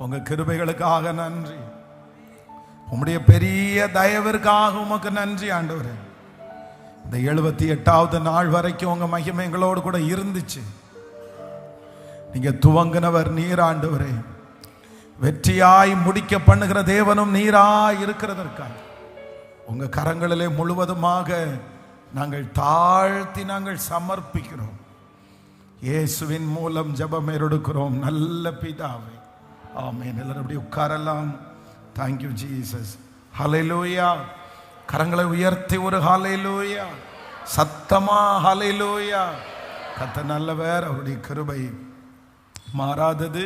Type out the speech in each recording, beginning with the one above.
உங்க கிருபைகளுக்காக நன்றி. உம்முடைய பெரிய தயவிற்காக உமக்கு நன்றி ஆண்டவரே. இந்த 78வது நாள் வரைக்கும் உங்க மகிமை எங்களோடு கூட இருந்துச்சு. நீங்க துவங்கினவர் நீர் ஆண்டவரே. வெற்றியாய் முடிக்க பண்ணுகிற தேவனும் நீராய் இருக்கிறதற்காக உங்க கரங்களிலே முழுவதுமாக நாங்கள் தாழ்த்தி நாங்கள் சமர்ப்பிக்கிறோம். இயேசுவின் மூலம் ஜெபம் எடுக்கிறோம் நல்ல பிதாவே, ஆமென். எல்லாரும் அப்படி உட்காரலாம். Thank you Jesus. ஹல்லேலூயா. கரங்களை உயர்த்தி ஒரு ஹல்லேலூயா, சத்தமா ஹல்லேலூயா. கர்த்தர் நல்லவர், அவருடைய கிருபை மாறாதது.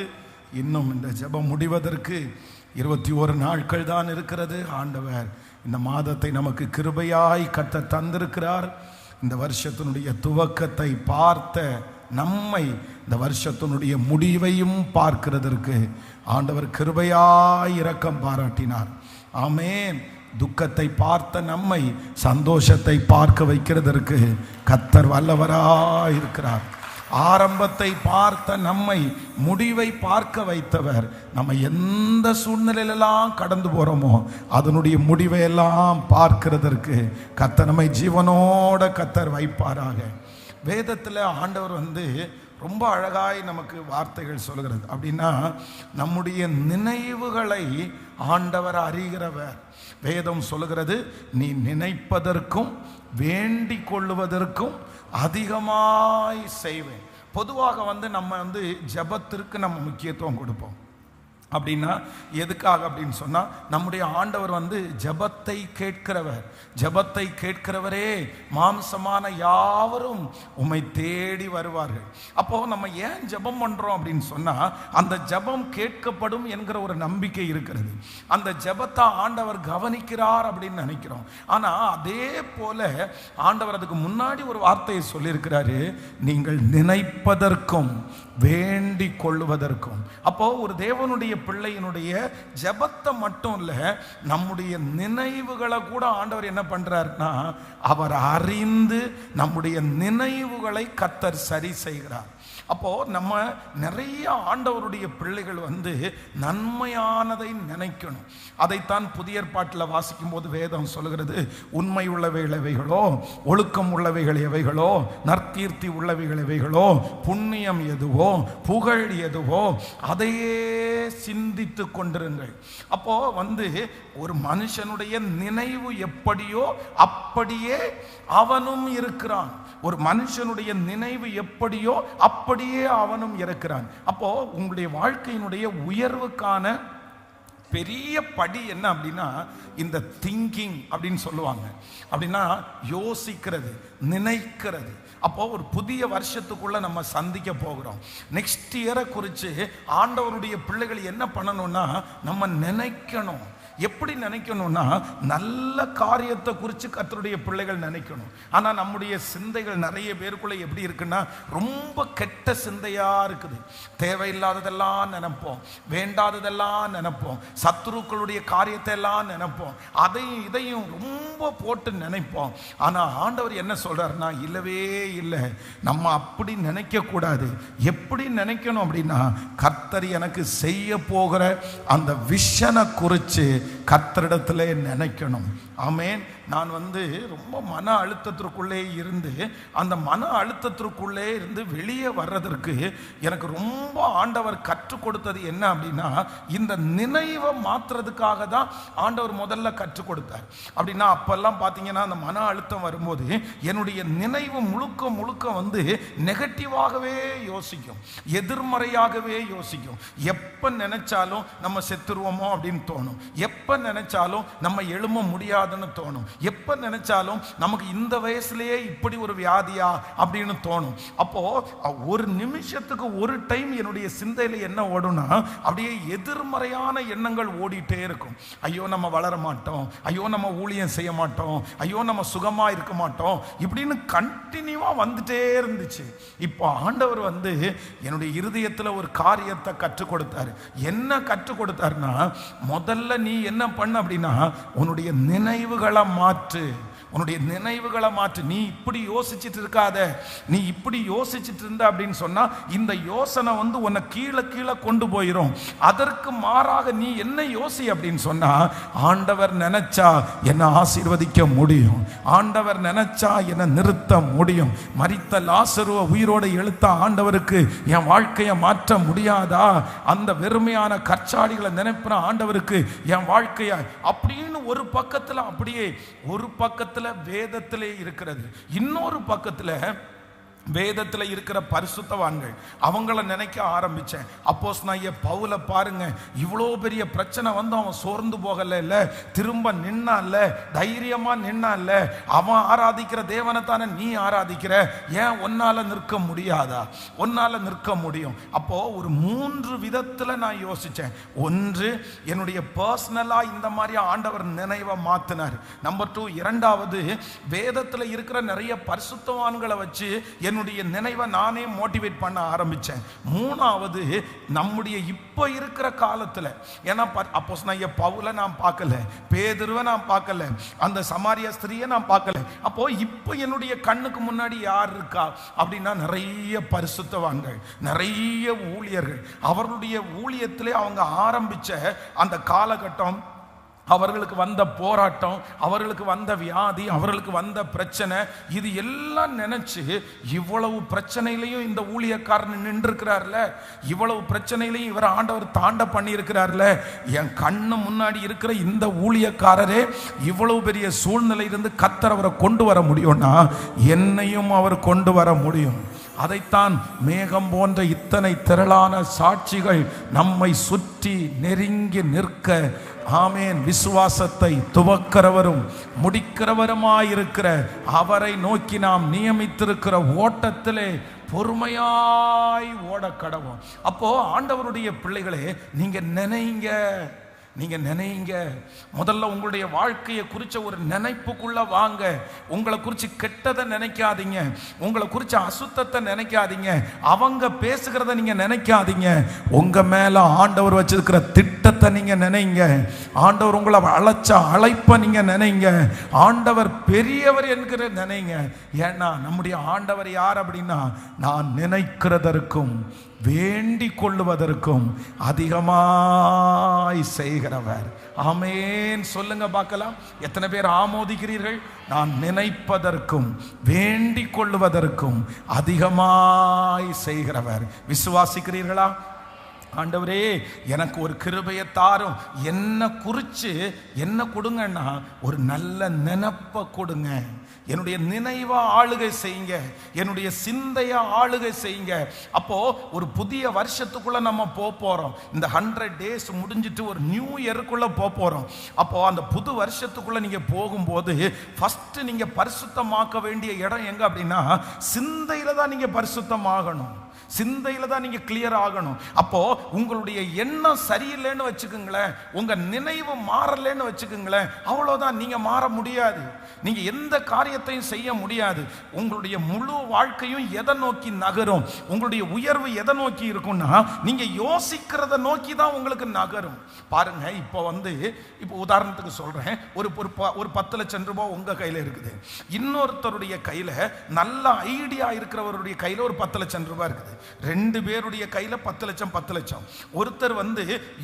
இன்னும் இந்த ஜெபம் முடிவதற்கு 21 நாட்கள் தான் இருக்கிறது. ஆண்டவர் இந்த மாதத்தை நமக்கு கிருபையாய் கர்த்தர் தந்திருக்கிறார். இந்த வருஷத்தினுடைய துவக்கத்தை பார்த்த நம்மை இந்த வருஷத்தினுடைய முடிவையும் பார்க்கிறதற்கு ஆண்டவர் கிருபையாய் இரக்கம் பாராட்டினார். ஆமென். துக்கத்தை பார்த்த நம்மை சந்தோஷத்தை பார்க்க வைக்கிறதற்கு கர்த்தர் வல்லவராய் இருக்கிறார். ஆரம்பத்தை பார்த்த நம்மை முடிவை பார்க்க வைத்தவர். நம்ம எந்த சூழ்நிலையிலெல்லாம் கடந்து போறோமோ அதனுடைய முடிவை எல்லாம் பார்க்கிறதற்கு கர்த்தர் நம்மை ஜீவனோட கர்த்தர் வைப்பாராக. வேதத்தில் ஆண்டவர் ரொம்ப அழகாய் நமக்கு வார்த்தைகள் சொல்கிறது. அப்படின்னா நம்முடைய நினைவுகளை ஆண்டவர் அறிகிறவர். வேதம் சொல்லுகிறது, நீ நினைப்பதற்கும் வேண்டிக் கொள்ளுவதற்கும் அதிகமாய் செய்வேன். பொதுவாக நம்ம ஜெபத்திற்கு நம்ம முக்கியத்துவம் கொடுப்போம். அப்படின்னா எதுக்காக அப்படின்னு சொன்னா, நம்முடைய ஆண்டவர் ஜெபத்தை கேட்கிறவர். ஜெபத்தை கேட்கிறவரே மாம்சமான யாவரும் உம்மை தேடி வருவார்கள். அப்போ நம்ம ஏன் ஜெபம் பண்றோம் அப்படின்னு சொன்னா, அந்த ஜெபம் கேட்கப்படும் என்கிற ஒரு நம்பிக்கை இருக்கிறது. அந்த ஜெபத்தை ஆண்டவர் கவனிக்கிறார் அப்படின்னு நினைக்கிறோம். ஆனா அதே போல ஆண்டவர் அதுக்கு முன்னாடி ஒரு வார்த்தையை சொல்லியிருக்கிறாரு, நீங்கள் நினைப்பதற்கும் வேண்டிக் கொள்ளுவதற்கும். அப்போ ஒரு தேவனுடைய பிள்ளையினுடைய ஜெபத்தை மட்டும் இல்ல, நம்முடைய நினைவுகளை கூட ஆண்டவர் என்ன பண்றாருன்னா, அவர் அறிந்து நம்முடைய நினைவுகளை கர்த்தர் சரி செய்கிறார். அப்போ நம்ம நிறைய ஆண்டவருடைய பிள்ளைகள் நன்மையானதை நினைக்கணும். அதைத்தான் புதிய ஏற்பாட்டில் வாசிக்கும் போது வேதம் சொல்லுகிறது, உண்மை உள்ளவைகள் எவைகளோ, ஒழுக்கம் உள்ளவைகள் எவைகளோ, நற்கீர்த்தி உள்ளவைகள் எவைகளோ, புண்ணியம் எதுவோ, புகழ் எதுவோ அதையே சிந்தித்து கொண்டிருங்கள். அப்போ ஒரு மனுஷனுடைய நினைவு எப்படியோ அப்படியே அவனும் இருக்கிறான். ஒரு மனுஷனுடைய நினைவு எப்படியோ அப்படியே அவனும் இருக்கிறான். அப்போ உங்களுடைய வாழ்க்கையினுடைய உயர்வுக்கான பெரிய படி என்ன அப்படின்னா, இந்த திங்கிங் அப்படின்னு சொல்லுவாங்க. அப்படின்னா யோசிக்கிறது, நினைக்கிறது. அப்போ ஒரு புதிய வருஷத்துக்குள்ள நம்ம சந்திக்க போகிறோம். நெக்ஸ்ட் இயரை குறித்து ஆண்டவருடைய பிள்ளைகள் என்ன பண்ணணும்னா, நம்ம நினைக்கணும். எப்படி நினைக்கணும்னா, நல்ல காரியத்தை குறித்து கர்த்தருடைய பிள்ளைகள் நினைக்கணும். ஆனால் நம்முடைய சிந்தைகள் நிறைய பேருக்குள்ள எப்படி இருக்குன்னா, ரொம்ப கெட்ட சிந்தையா இருக்குது. தேவையில்லாததெல்லாம் நினைப்போம், வேண்டாததெல்லாம் நினைப்போம், சத்துருக்களுடைய காரியத்தை எல்லாம் நினைப்போம், அதையும் இதையும் ரொம்ப போட்டு நினைப்போம். ஆனால் ஆண்டவர் என்ன சொல்றாருன்னா, இல்லவே இல்லை, நம்ம அப்படி நினைக்க கூடாது. எப்படி நினைக்கணும் அப்படின்னா, கர்த்தர் எனக்கு செய்ய போகிற அந்த விஷனை குறித்து கர்த்தரிடத்திலே நினைக்கணும். ஆமென். நான் ரொம்ப மன அழுத்தத்திற்குள்ளே இருந்து, அந்த மன அழுத்தத்திற்குள்ளே இருந்து வெளியே வர்றதற்கு எனக்கு ரொம்ப ஆண்டவர் கற்றுக் கொடுத்தது என்ன அப்படின்னா, இந்த நினைவை மாற்றுறதுக்காக தான் ஆண்டவர் முதல்ல கற்றுக் கொடுத்தார். அப்படின்னா அப்பெல்லாம் பார்த்தீங்கன்னா, அந்த மன அழுத்தம் வரும்போது என்னுடைய நினைவு முழுக்க முழுக்க நெகட்டிவாகவே யோசிக்கும், எதிர்மறையாகவே யோசிக்கும். எப்போ நினைச்சாலும் நம்ம செத்துருவோமோ அப்படின்னு தோணும், எப்போ நினைச்சாலும் நம்ம எழும்ப முடியாதுன்னு தோணும், எப்ப நினைச்சாலும் நமக்கு இந்த வயசுலயே இப்படி ஒரு வியாதியா அப்படின்னு தோணும். அப்போ ஒரு நிமிஷத்துக்கு ஒரு டைம் என்னுடைய சிந்தையில என்ன ஓடும்னா, அப்படியே எதிர்மறையான எண்ணங்கள் ஓடிட்டே இருக்கும். ஐயோ நம்ம வளர மாட்டோம், ஐயோ நம்ம ஊழியம் செய்ய மாட்டோம், ஐயோ நம்ம சுகமா இருக்க மாட்டோம், இப்படின்னு கண்டினியூவா வந்துட்டே இருந்துச்சு. இப்போ ஆண்டவர் என்னுடைய இருதயத்தில் ஒரு காரியத்தை கற்றுக் கொடுத்தாரு. என்ன கற்றுக் கொடுத்தாருன்னா, முதல்ல நீ என்ன பண்ண அப்படின்னா, உன்னுடைய நினைவுகளை மாற்று, உன்னுடைய நினைவுகளை மாற்று. நீ இப்படி யோசிச்சுட்டு இருக்காத, நீ இப்படி யோசிச்சுட்டு இருந்த அப்படின்னு சொன்னா இந்த யோசனை வந்து உன்னை கீழே கீழே கொண்டு போயிடும். அதற்கு மாறாக நீ என்ன யோசி அப்படின்னு சொன்னா, ஆண்டவர் நினைச்சா என்னை ஆசீர்வதிக்க முடியும், ஆண்டவர் நினைச்சா என்னை நிறுத்த முடியும். மரித்த லாசருவை உயிரோடு எழுத்த ஆண்டவருக்கு என் வாழ்க்கையை மாற்ற முடியாதா? அந்த வெறுமையான கற்சாடிகளை நினைப்புற ஆண்டவருக்கு என் வாழ்க்கைய அப்படின்னு ஒரு பக்கத்துல, அப்படியே ஒரு பக்கத்துல வேதத்திலே இருக்கிறது, இன்னொரு பக்கத்துல வேதத்தில் இருக்கிற பரிசுத்தவான்கள் அவங்கள நினைக்க ஆரம்பிச்சேன். அப்போஸ்தலனாகிய பவுலை பாருங்க, இவ்வளோ பெரிய பிரச்சனை வந்து அவன் சோர்ந்து போகல, இல்லை திரும்ப நின்னான்ல, தைரியமா நின்னான்ல. அவன் ஆராதிக்கிற தேவனை தானே நீ ஆராதிக்கிற, ஏன் ஒன்னால நிற்க முடியாதா? ஒன்னால நிற்க முடியும். அப்போ ஒரு 3 விதத்தில் நான் யோசிச்சேன். ஒன்று, என்னுடைய பர்சனலா இந்த மாதிரி ஆண்டவர் நினைவை மாத்தினார். நம்பர் 2, இரண்டாவது வேதத்தில் இருக்கிற நிறைய பரிசுத்தவான்களை வச்சு என்னுடைய நினைவை நானே மோட்டிவேட் பண்ண ஆரம்பிச்சேன். மூணாவது, நம்முடைய இப்ப இருக்கிற காலத்துல, ஏன்னா அப்போஸ்தலனாகிய பவுலை நான் பார்க்கல, பேதுருவை நான் பார்க்கல, அந்த சமாரிய ஸ்திரியை நான் பார்க்கல. அப்போ இப்ப என்னுடைய கண்ணுக்கு முன்னாடி யார் இருக்கா அப்படின்னா நிறைய பரிசுத்தவான்கள், நிறைய ஊழியர்கள். அவர்களுடைய ஊழியத்திலே அவங்க ஆரம்பிச்ச அந்த காலகட்டம், அவர்களுக்கு வந்த போராட்டம், அவர்களுக்கு வந்த வியாதி, அவர்களுக்கு வந்த பிரச்சனை, இது எல்லாம் நினைச்சு இவ்வளவு பிரச்சனையிலையும் இந்த ஊழியக்காரன் நின்றுக்கிறார்ல, இவ்வளவு பிரச்சனையிலையும் இவர் ஆண்டவர் தாண்ட பண்ணி இருக்கிறார்ல, என் கண்ணு முன்னாடி இருக்கிற இந்த ஊழியக்காரரே இவ்வளவு பெரிய சூழ்நிலையிலிருந்து கர்த்தர் அவரை கொண்டு வர முடியும்னா என்னையும் அவர் கொண்டு வர முடியும். அதைத்தான் மேகம் போன்ற இத்தனை திரளான சாட்சிகள் நம்மை சுற்றி நெருங்கி நிற்க, ஆமேன், விசுவாசத்தை துவக்கிறவரும் முடிக்கிறவருமாயிருக்கிற அவரை நோக்கி நாம் நியமித்திருக்கிற ஓட்டத்திலே பொறுமையாய் ஓட கடவோம். அப்போ ஆண்டவருடைய பிள்ளைகளே, நீங்க நினைங்க, நீங்க நினைங்க. முதல்ல உங்களுடைய வாழ்க்கையை குறிச்ச ஒரு நினைப்புக்குள்ள வாங்க. உங்களை குறிச்சு கெட்டதை நினைக்காதீங்க, உங்களை குறிச்ச அசுத்தத்தை நினைக்காதீங்க, அவங்க பேசுகிறத நீங்க நினைக்காதீங்க. உங்க மேல ஆண்டவர் வச்சிருக்கிற திட்டத்தை நீங்க நினைங்க. ஆண்டவர் உங்களை அழைச்ச அழைப்பை நீங்க நினைங்க. ஆண்டவர் பெரியவர் என்கிற நினைங்க. ஏன்னா நம்முடைய ஆண்டவர் யார் அப்படின்னா, நான் நினைக்கிறதற்கும் வேண்டிக் கொள்ளுவதற்கும் அதிகமாய் செய்கிறவர். ஆமென் சொல்லுங்க பார்க்கலாம். எத்தனை பேர் ஆமோதிக்கிறீர்கள்? நான் நினைப்பதற்கும் வேண்டிக் கொள்ளுவதற்கும் அதிகமாய் செய்கிறவர். விசுவாசிக்கிறீர்களா? ஆண்டவரே, எனக்கு ஒரு கிருபையை தாரும், என்ன குறிச்சு என்ன கொடுங்கன்னா ஒரு நல்ல நினைப்பை கொடுங்க. என்னுடைய நினைவை ஆளுகை செய்யுங்க, என்னுடைய சிந்தையை ஆளுகை செய்யுங்க. அப்போ ஒரு புதிய வருஷத்துக்குள்ள நம்ம போறோம். இந்த 100 days முடிஞ்சிட்டு ஒரு நியூ இயருக்குள்ள போறோம். அப்போ அந்த புது வருஷத்துக்குள்ள நீங்க போகும்போது ஃபர்ஸ்ட் நீங்க பரிசுத்தமாக்க வேண்டிய இடம் எங்க அப்படின்னா, சிந்தையில தான் நீங்க பரிசுத்தமாகணும், சிந்தையில தான் நீங்க கிளியர் ஆகணும். அப்போ உங்களுடைய எண்ணம் சரியில்லைன்னு வச்சுக்கோங்களேன், உங்க நினைவு மாறலன்னு வச்சுக்கோங்களேன், அவ்வளவுதான், நீங்க மாற முடியாது, நீங்க எந்த காரியத்தையும் செய்ய முடியாது. உங்களுடைய முழு வாழ்க்கையும் எதை நோக்கி நகரும்? உங்களுடைய உயர்வு எதை நோக்கி இருக்கும்னா, நீங்க யோசிக்கிறத நோக்கி தான் உங்களுக்கு நகரும். பாருங்க, இப்போ உதாரணத்துக்கு சொல்றேன், ஒரு 10 லட்சம் ரூபாய் உங்க கையில இருக்குது, இன்னொருத்தருடைய கையில நல்ல ஐடியா இருக்கிறவருடைய கையில ஒரு 10 லட்சம் ரூபாய் இருக்குது. 2 பேருடைய கையில 10 லட்சம் 10 லட்சம். ஒருத்தர்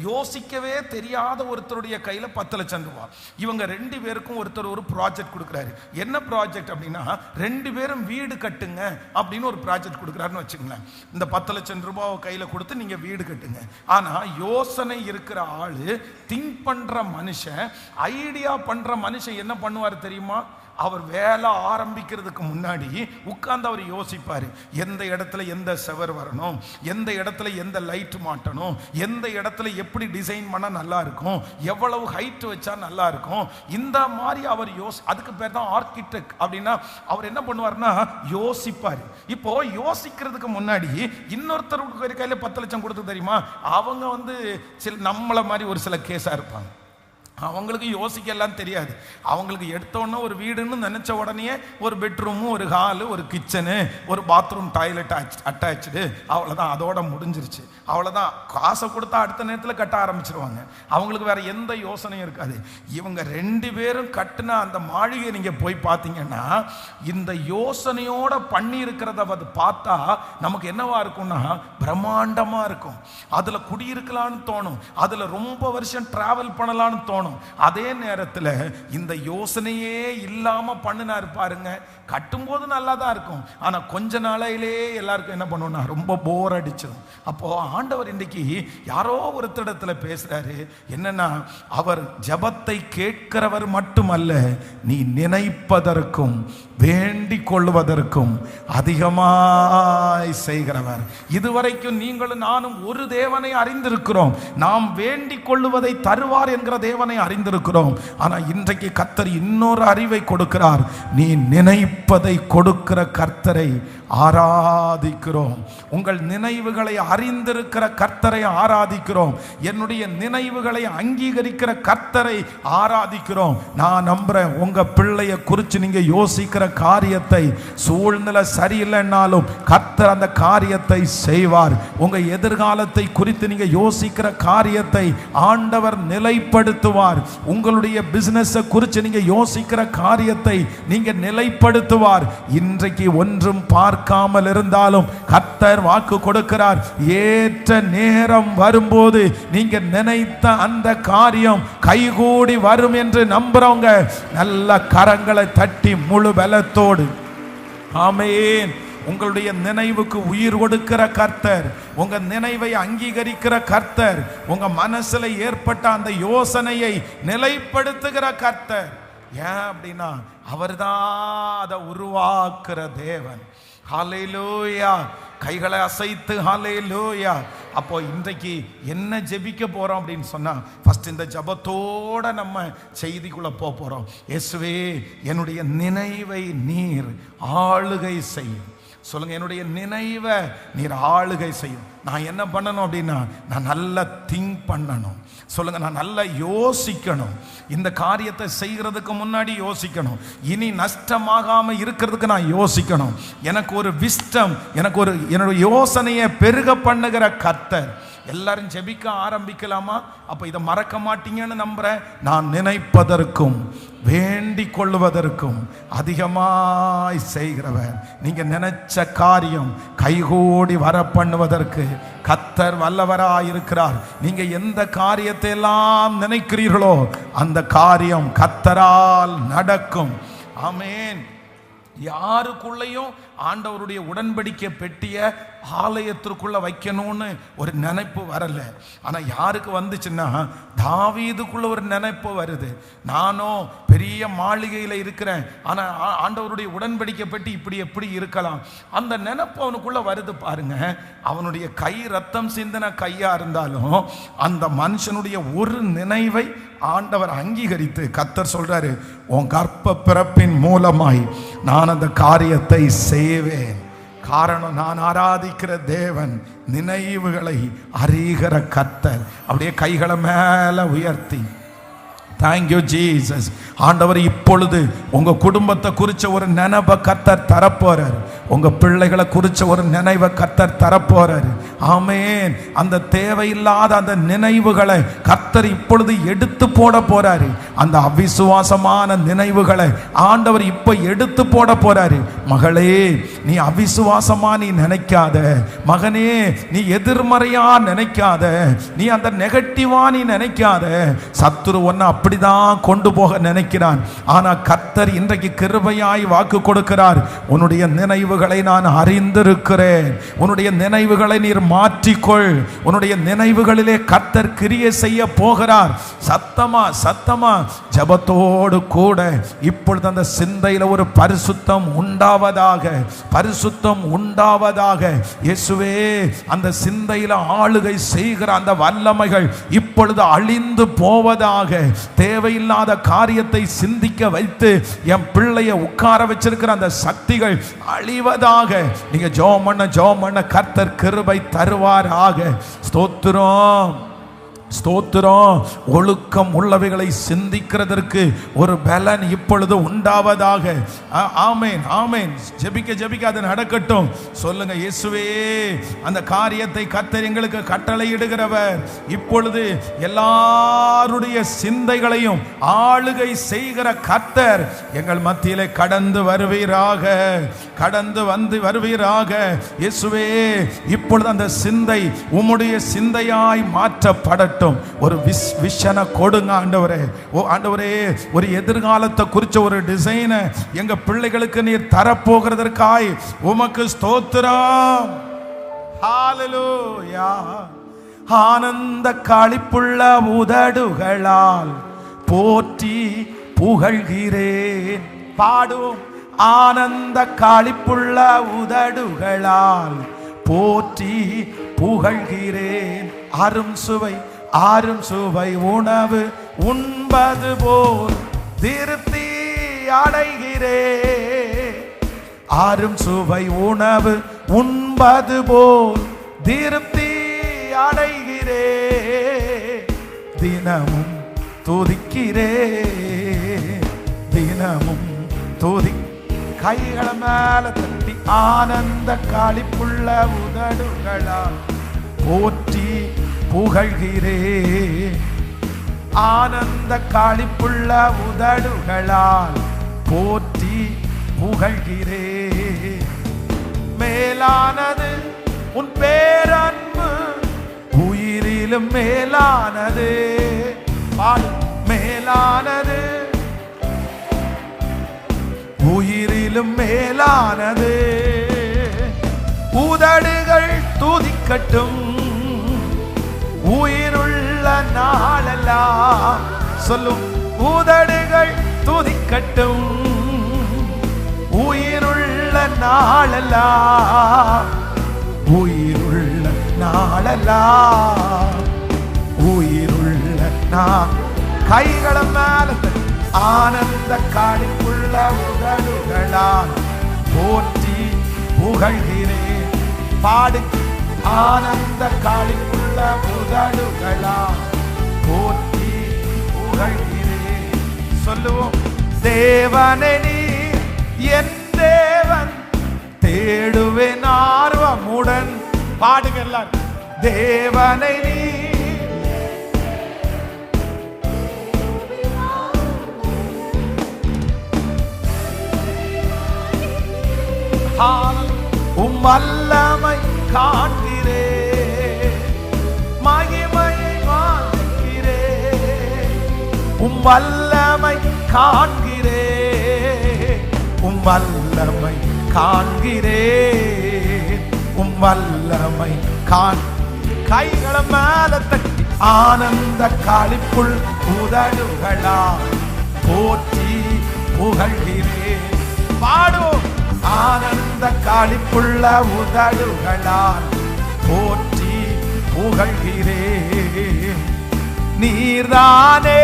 யோசிக்கவே தெரியாத ஒருத்தருடைய கையில 10 லட்சம் ரூபாய். இவங்க 2 பேருக்கும் ஒருத்தர் ஒரு ப்ராஜெக்ட் கொடுக்குறாரு. என்ன ப்ராஜெக்ட் அப்படின்னா, 2 பேரும் வீடு கட்டுங்க அப்படின்னு ஒரு ப்ராஜெக்ட் கொடுக்குறாருன்னு வச்சுக்கோங்களேன். இந்த 10 லட்சம் ரூபாய் கையில கொடுத்து நீங்க வீடு கட்டுங்க. ஆனா யோசனை இருக்கிற ஆளு, திங்க் பண்ற மனுஷன், ஐடியா பண்ற மனுஷன் என்ன பண்ணுவார் தெரியுமா? அவர் வேலை ஆரம்பிக்கிறதுக்கு முன்னாடி உட்கார்ந்து அவர் யோசிப்பார், எந்த இடத்துல எந்த செவர் வரணும், எந்த இடத்துல எந்த லைட் மாட்டணும், எந்த இடத்துல எப்படி டிசைன் பண்ணால் நல்லா இருக்கும், எவ்வளவு ஹைட் வச்சா நல்லா இருக்கும், இந்த மாதிரி அவர் அதுக்கு பேர் தான் ஆர்கிடெக்ட். அப்படின்னா அவர் என்ன பண்ணுவார்னா யோசிப்பார். இப்போ யோசிக்கிறதுக்கு முன்னாடி இன்னொருத்தருக்கு கையில் 10 லட்சம் கொடுத்து தெரியுமா, அவங்க நம்மள மாதிரி ஒரு சில கேஸா இருப்பாங்க. அவங்களுக்கு யோசிக்கலாம் தெரியாது. அவங்களுக்கு எடுத்தோன்னே ஒரு வீடுன்னு நினச்ச உடனே ஒரு பெட்ரூமு, ஒரு ஹாலு, ஒரு கிச்சனு, ஒரு பாத்ரூம், டாய்லெட் அட்டாச்சு, அவ்வளோதான், அதோட முடிஞ்சிருச்சு, அவ்வளோதான். காசை கொடுத்தா அடுத்த நேரத்தில் கட்ட ஆரம்பிச்சிருவாங்க. அவங்களுக்கு வேற எந்த யோசனையும் இருக்காது. இவங்க 2 பேரும் கட்டின அந்த மாளிகை நீங்கள் போய் பார்த்தீங்கன்னா இந்த யோசனையோட பண்ணி இருக்கிறத பார்த்தா நமக்கு என்னவா இருக்கும்னா பிரம்மாண்டமாக இருக்கும். அதில் குடியிருக்கலான்னு தோணும், அதில் ரொம்ப வருஷம் டிராவல் பண்ணலான்னு தோணும். அதே நேரத்தில் இந்த யோசனையே இல்லாம பண்ணினாரு பாருங்க, கட்டும்போது நல்லா தான் இருக்கும், ஆனா கொஞ்ச நாளையிலே எல்லாருக்கும் என்ன பண்ணுவோம்னா ரொம்ப போர் அடிச்சிடும். அப்போ ஆண்டவர் இன்றைக்கு யாரோ ஒருத்தரிடத்துல பேசுறாரு. என்னன்னா, அவர் ஜெபத்தை கேட்கிறவர் மட்டுமல்ல, நீ நினைப்பதற்கும் வேண்டிக் கொள்வதற்கும் அதிகமாய் செய்கிறவர். இதுவரைக்கும் நீங்களும் நானும் ஒரு தேவனை அறிந்திருக்கிறோம், நாம் வேண்டிக் கொள்ளுவதை தருவார் என்கிற தேவனை அறிந்திருக்கிறோம். ஆனா இன்றைக்கு கர்த்தர் இன்னொரு அறிவை கொடுக்கிறார். நீ நினைப்பதை கொடுக்கிற கர்த்தரை ஆராதிக்கிறோம். உங்கள் நினைவுகளை அறிந்திருக்கிற கர்த்தரை ஆராதிக்கிறோம். என்னுடைய நினைவுகளை அங்கீகரிக்கிற கர்த்தரை ஆராதிக்கிறோம். நான் நம்புறேன், உங்க பிள்ளைய குறித்து நீங்க யோசிக்கிற காரியத்தை சூழ்நிலை சரியில்லைன்னாலும் கர்த்தர் அந்த காரியத்தை செய்வார். உங்க எதிர்காலத்தை குறித்து நீங்க யோசிக்கிற காரியத்தை ஆண்டவர் நிலைப்படுத்துவார். உங்களுடைய பிசினஸ் குறித்து நீங்க யோசிக்கிற காரியத்தை நீங்க நிலைப்படுத்துவார். இன்றைக்கு ஒன்றும் பார்க்காமல் இருந்தாலும் கர்த்தர் வாக்கு கொடுக்கிறார், ஏற்ற நேரம் வரும்போது நீங்க நினைத்த அந்த காரியம் கைகூடி வரும் என்று நம்புறவங்க நல்ல கரங்களை தட்டி முழு பலத்தோடு ஆமென். உங்களுடைய நினைவுக்கு உயிர் கொடுக்கிற கர்த்தர், உங்க நினைவை அங்கீகரிக்கிற கர்த்தர், உங்க மனசுல ஏற்பட்ட அந்த யோசனையை நிலைப்படுத்துகிற கர்த்தர். ஏன் அப்படின்னா அவர்தான் அதை உருவாக்குற தேவன். ஹல்லேலூயா. கைகளை அசைத்து ஹல்லேலூயா. அப்போ இன்றைக்கு என்ன ஜெபிக்க போறோம் அப்படின்னு சொன்னா, ஃபர்ஸ்ட் இந்த ஜெபத்தோட நம்ம செய்திக்குள்ள போறோம். இயேசுவே, என்னுடைய நினைவை நீர் ஆளுகை செய்யும். சொல்லுங்க, என்னுடைய நினைவை நீர் ஆளுகை செய்யும். நான் என்ன பண்ணணும் அப்படின்னா, நான் நல்லா திங்க் பண்ணணும். சொல்லுங்க, நான் நல்லா யோசிக்கணும். இந்த காரியத்தை செய்கிறதுக்கு முன்னாடி யோசிக்கணும். இனி நஷ்டமாகாம இருக்கிறதுக்கு நான் யோசிக்கணும். எனக்கு ஒரு விஸ்டம், எனக்கு ஒரு என்னோட யோசனையை பெருக பண்ணுகிற கர்த்தர். எல்லாரும் ஜெபிக்க ஆரம்பிக்கலாமா? அப்ப இதை மறக்க மாட்டீங்கன்னு நம்புறேன். நான் நினைப்பதற்கும் வேண்டிக் கொள்வதற்கும் அதிகமாய் செய்கிறவர். நீங்க நினைச்ச காரியம் கைகூடி வர பண்ணுவதற்கு கர்த்தர் வல்லவராயிருக்கிறார். நீங்க எந்த காரியத்தை எல்லாம் நினைக்கிறீர்களோ அந்த காரியம் கர்த்தரால் நடக்கும். ஆமென். யாருக்குள்ளையும் ஆண்டவருடைய உடன்படிக்கை பெட்டிய ஆலயத்திற்குள்ள வைக்கணும்னு ஒரு நினைப்பு வரல. ஆனா யாருக்கு வந்துச்சுன்னா, தாவீதுக்குள்ள ஒரு நினைப்பு வருது. நானும் பெரிய மாளிகையில இருக்கிறேன், ஆனா ஆண்டவருடைய உடன்படிக்கை பெட்டி இப்படி எப்படி இருக்கலாம், அந்த நினைப்பு அவனுக்குள்ள வருது பாருங்க. அவனுடைய கை ரத்தம் சிந்தின கையா இருந்தாலும் அந்த மனுஷனுடைய ஒரு நினைவை ஆண்டவர் அங்கீகரித்து கர்த்தர் சொல்றாரு, உன் கர்ப்ப பிறப்பின் மூலமாய் நான் அந்த காரியத்தை செய்வேன். காரணம், நான் ஆராதிக்கிற தேவன் நினைவுகளை அறிகிற கர்த்தர். அப்படியே கைகளை மேல உயர்த்தி தேங்க்யூ ஜீசஸ். ஆண்டவர் இப்பொழுது உங்க குடும்பத்தை குறிச்ச ஒரு நினைவை கர்த்தர் தரப்போறார். உங்க பிள்ளைகளை குறிச்ச ஒரு நினைவை கர்த்தர் தரப்போறார். ஆமென். அந்த தேவையில்லாத அந்த நினைவுகளை கர்த்தர் இப்பொழுது எடுத்து போட போறாரு. அந்த அவிசுவாசமான நினைவுகளை ஆண்டவர் இப்ப எடுத்து போட போறாரு. மகளே, நீ அவிசுவாசமா நீ நினைக்காத. மகனே, நீ எதிர்மறையா நினைக்காத. நீ அந்த நெகட்டிவா நீ நினைக்காத. சத்துரு ஒன்னு அப்படிதான் கொண்டு போக நினைக்கிறான். ஆனா கர்த்தர் இன்றைக்கு கிருபையாய் வாக்கு கொடுக்கிறார், உன்னுடைய நினைவுகளை நான் அறிந்திருக்கிறேன். உன்னுடைய நினைவுகளை நீர் மாற்றிக்கொள். உன்னுடைய நினைவுகளிலே கர்த்தர் கிரியை செய்ய போகிறார். சத்தமா சத்தமா ஜெபத்தோடு கூட இப்பொழுது அந்த சிந்தையில ஒரு பரிசுத்தம் உண்டாவதாக, பரிசுத்தம் உண்டாவதாக. இயேசுவே, அந்த சிந்தையில ஆளுகை செய்கிற அந்த வல்லமைகள் இப்பொழுது அழிந்து போவதாக. தேவையில்லாத காரியத்தை சிந்திக்க வைத்து என் பிள்ளைய உட்கார வச்சிருக்கிற அந்த சக்திகள் அழிவதாக. நீங்க ஜெபம் பண்ண கர்த்தர் கிருபை தருவாராக. ஸ்தோத்திரம். ஸ்தோத்திரம். ஒழுக்கம் உள்ளவைகளை சிந்திக்கிறதற்கு ஒரு பலன் இப்பொழுது உண்டாவதாக. ஆமேன், ஆமேன். ஜெபிக்க ஜெபிக்க அது நடக்கட்டும். சொல்லுங்க, இயேசுவே, அந்த காரியத்தை கர்த்தர் எங்களுக்கு கட்டளையிடுகிறவர். இப்பொழுது எல்லாருடைய சிந்தைகளையும் ஆளுகை செய்கிற கர்த்தர் எங்கள் மத்தியிலே கடந்து வருவீராக, கடந்து வந்து வருவீராக. இயேசுவே, இப்பொழுது அந்த சிந்தை உம்முடைய சிந்தையாய் மாற்றப்படட்டும். ஒரு விஷனை கொடுங்க ஆண்டவரே. ஓ ஆண்டவரே, ஒரு எதிர்காலத்தை குறிச்ச ஒரு டிசைனை எங்க பிள்ளைகளுக்கு நீர் தரப்போகிறதற்காய் உமக்கு ஸ்தோத்திரம். ஹல்லேலூயா. ஆனந்த களிப்புள்ள உதடுகளால் போற்றி புகழ்கிறேன். பாடுவோம். ஆனந்த களிப்புள்ள உதடுகளால் போற்றி புகழ்கிறேன். அரும் சுவை உணவு உண்பது போல் திருப்தி அடைகிறேன். அரும் சுவை உணவு உண்பது போல் திருப்தி அடைகிறேன். தினமும் துதிக்கிறேன், தினமும் துதி. கைகளை மேல தட்டி ஆனந்த களிப்புள்ள உதடுகளால் போற்றி புகழ்கிறேன். ஆனந்த களிப்புள்ள உதடுகளால் போற்றி புகழ்கிறேன். மேலானது உன் பேரன்பு, உயிரிலும் மேலானது. மேலானது, உயிரிலும் மேலானது. உதடுகள் துதிக்கட்டும் உயிருள்ள நாளெல்லாம். சொல்லும், உதடுகள் துதிக்கட்டும் உயிருள்ள நாளெல்லாம். உயிருள்ள நாளெல்லாம், உயிருள்ள நாள். கைகளை மேல ஆனந்த களிப்புள்ள உதடுகளால் போற்றி புகழ்கிறேன். பாடு. ஆனந்த களிப்புள்ள உதடுகளால் போற்றி புகழ்கிறேன். சொல்லுவோம். தேவனே நீர் என் தேவன், தேடுவேன் ஆர்வமுடன். பாடுங்க எல்லாரும். தேவனே நீர் உம் வல்லமை காண்கிறேன், மகிமையை வாசிக்கிறேன். உம் வல்லமை காண்கிறேன், உம் வல்லமை காண்கிறேன், உம் வல்லமை காண். கைகளை மேல தட்டி ஆனந்த களிப்புள் உதடுகளால் போற்றி புகழ்கிறேன். பாடுவோம். ஆனந்த களிப்புள்ள உதடுகளால் போற்றி புகழ்கிறேன். நீர்தானே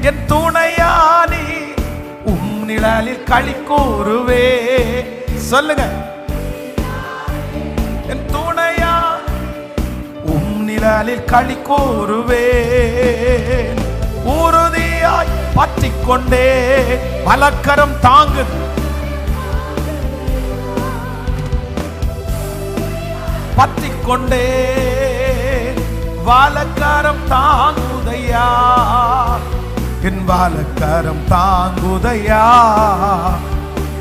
என் துணையானி, உம் நிழலில் களி கூறுவே. சொல்லுங்க. என் துணையா, உம் நிழலில் களி கூறுவே. உறுதியாய் பற்றிக்கொண்டே பலக்கரம் தாங்கு. பற்றிக்கொண்டே வாலக்காரம் தாங்குதையா, என் வாலக்காரம் தாங்குதையா,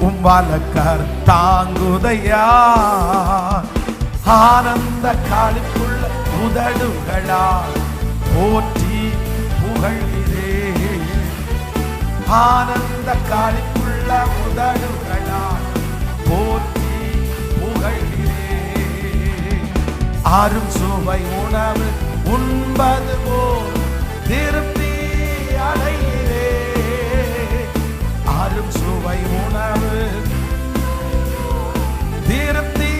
உம் வாலக்காரம் தாங்குதையா. ஆனந்த களிப்புள்ள உதடுகளால் போற்றி புகழ்கிறேன். ஆனந்த களிப்புள்ள உதடுகளால் போற்றி புகழ்கிறேன். அரும் சுவை உணவு உண்பது போல் திருப்தி அடைகிறேன். அரும் சுவை உணவு திருப்தி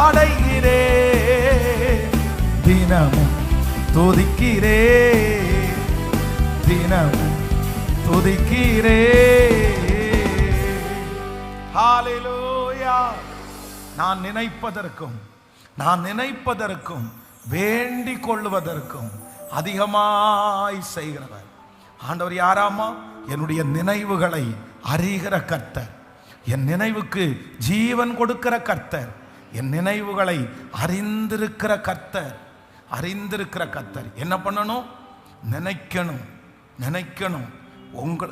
அடைகிறேன். தினமும் துதிக்கிறேன், தினமும் துதிக்கிறேன். ஹல்லேலூயா. நான் நினைப்பதற்கும் வேண்டிக் கொள்வதற்கும் அதிகமாய் செய்கிறவர். ஆண்டவர் யாராமா? என்னுடைய நினைவுகளை அறிகிற கர்த்தர், என் நினைவுக்கு ஜீவன் கொடுக்கிற கர்த்தர், என் நினைவுகளை அறிந்திருக்கிற கர்த்தர். அறிந்திருக்கிற கர்த்தர் என்ன பண்ணணும்? நினைக்கணும். நினைக்கணும்.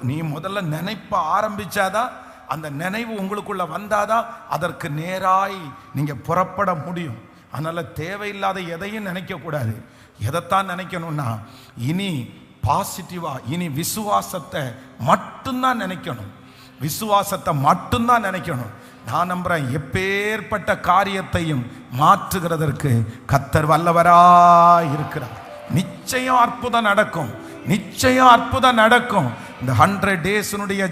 நீ முதல்ல நினைப்ப ஆரம்பிச்சாதான், அந்த நினைவு உங்களுக்குள்ள வந்தாதான் அதற்கு நேராய் நீங்க புறப்பட முடியும். அதனால தேவையில்லாத எதையும் நினைக்க கூடாது. எதைத்தான் நினைக்கணும்னா, இனி பாசிட்டிவா, இனி விசுவாசத்தை மட்டும்தான் நினைக்கணும். விசுவாசத்தை மட்டும்தான் நினைக்கணும். நான் நம்புறேன், எப்பேற்பட்ட காரியத்தையும் மாற்றுகிறதற்கு கர்த்தர் வல்லவராய் இருக்கிறார். நிச்சயம் அற்புதம் நடக்கும். நிச்சயம் அற்புதம் நடக்கும். இந்த 100 days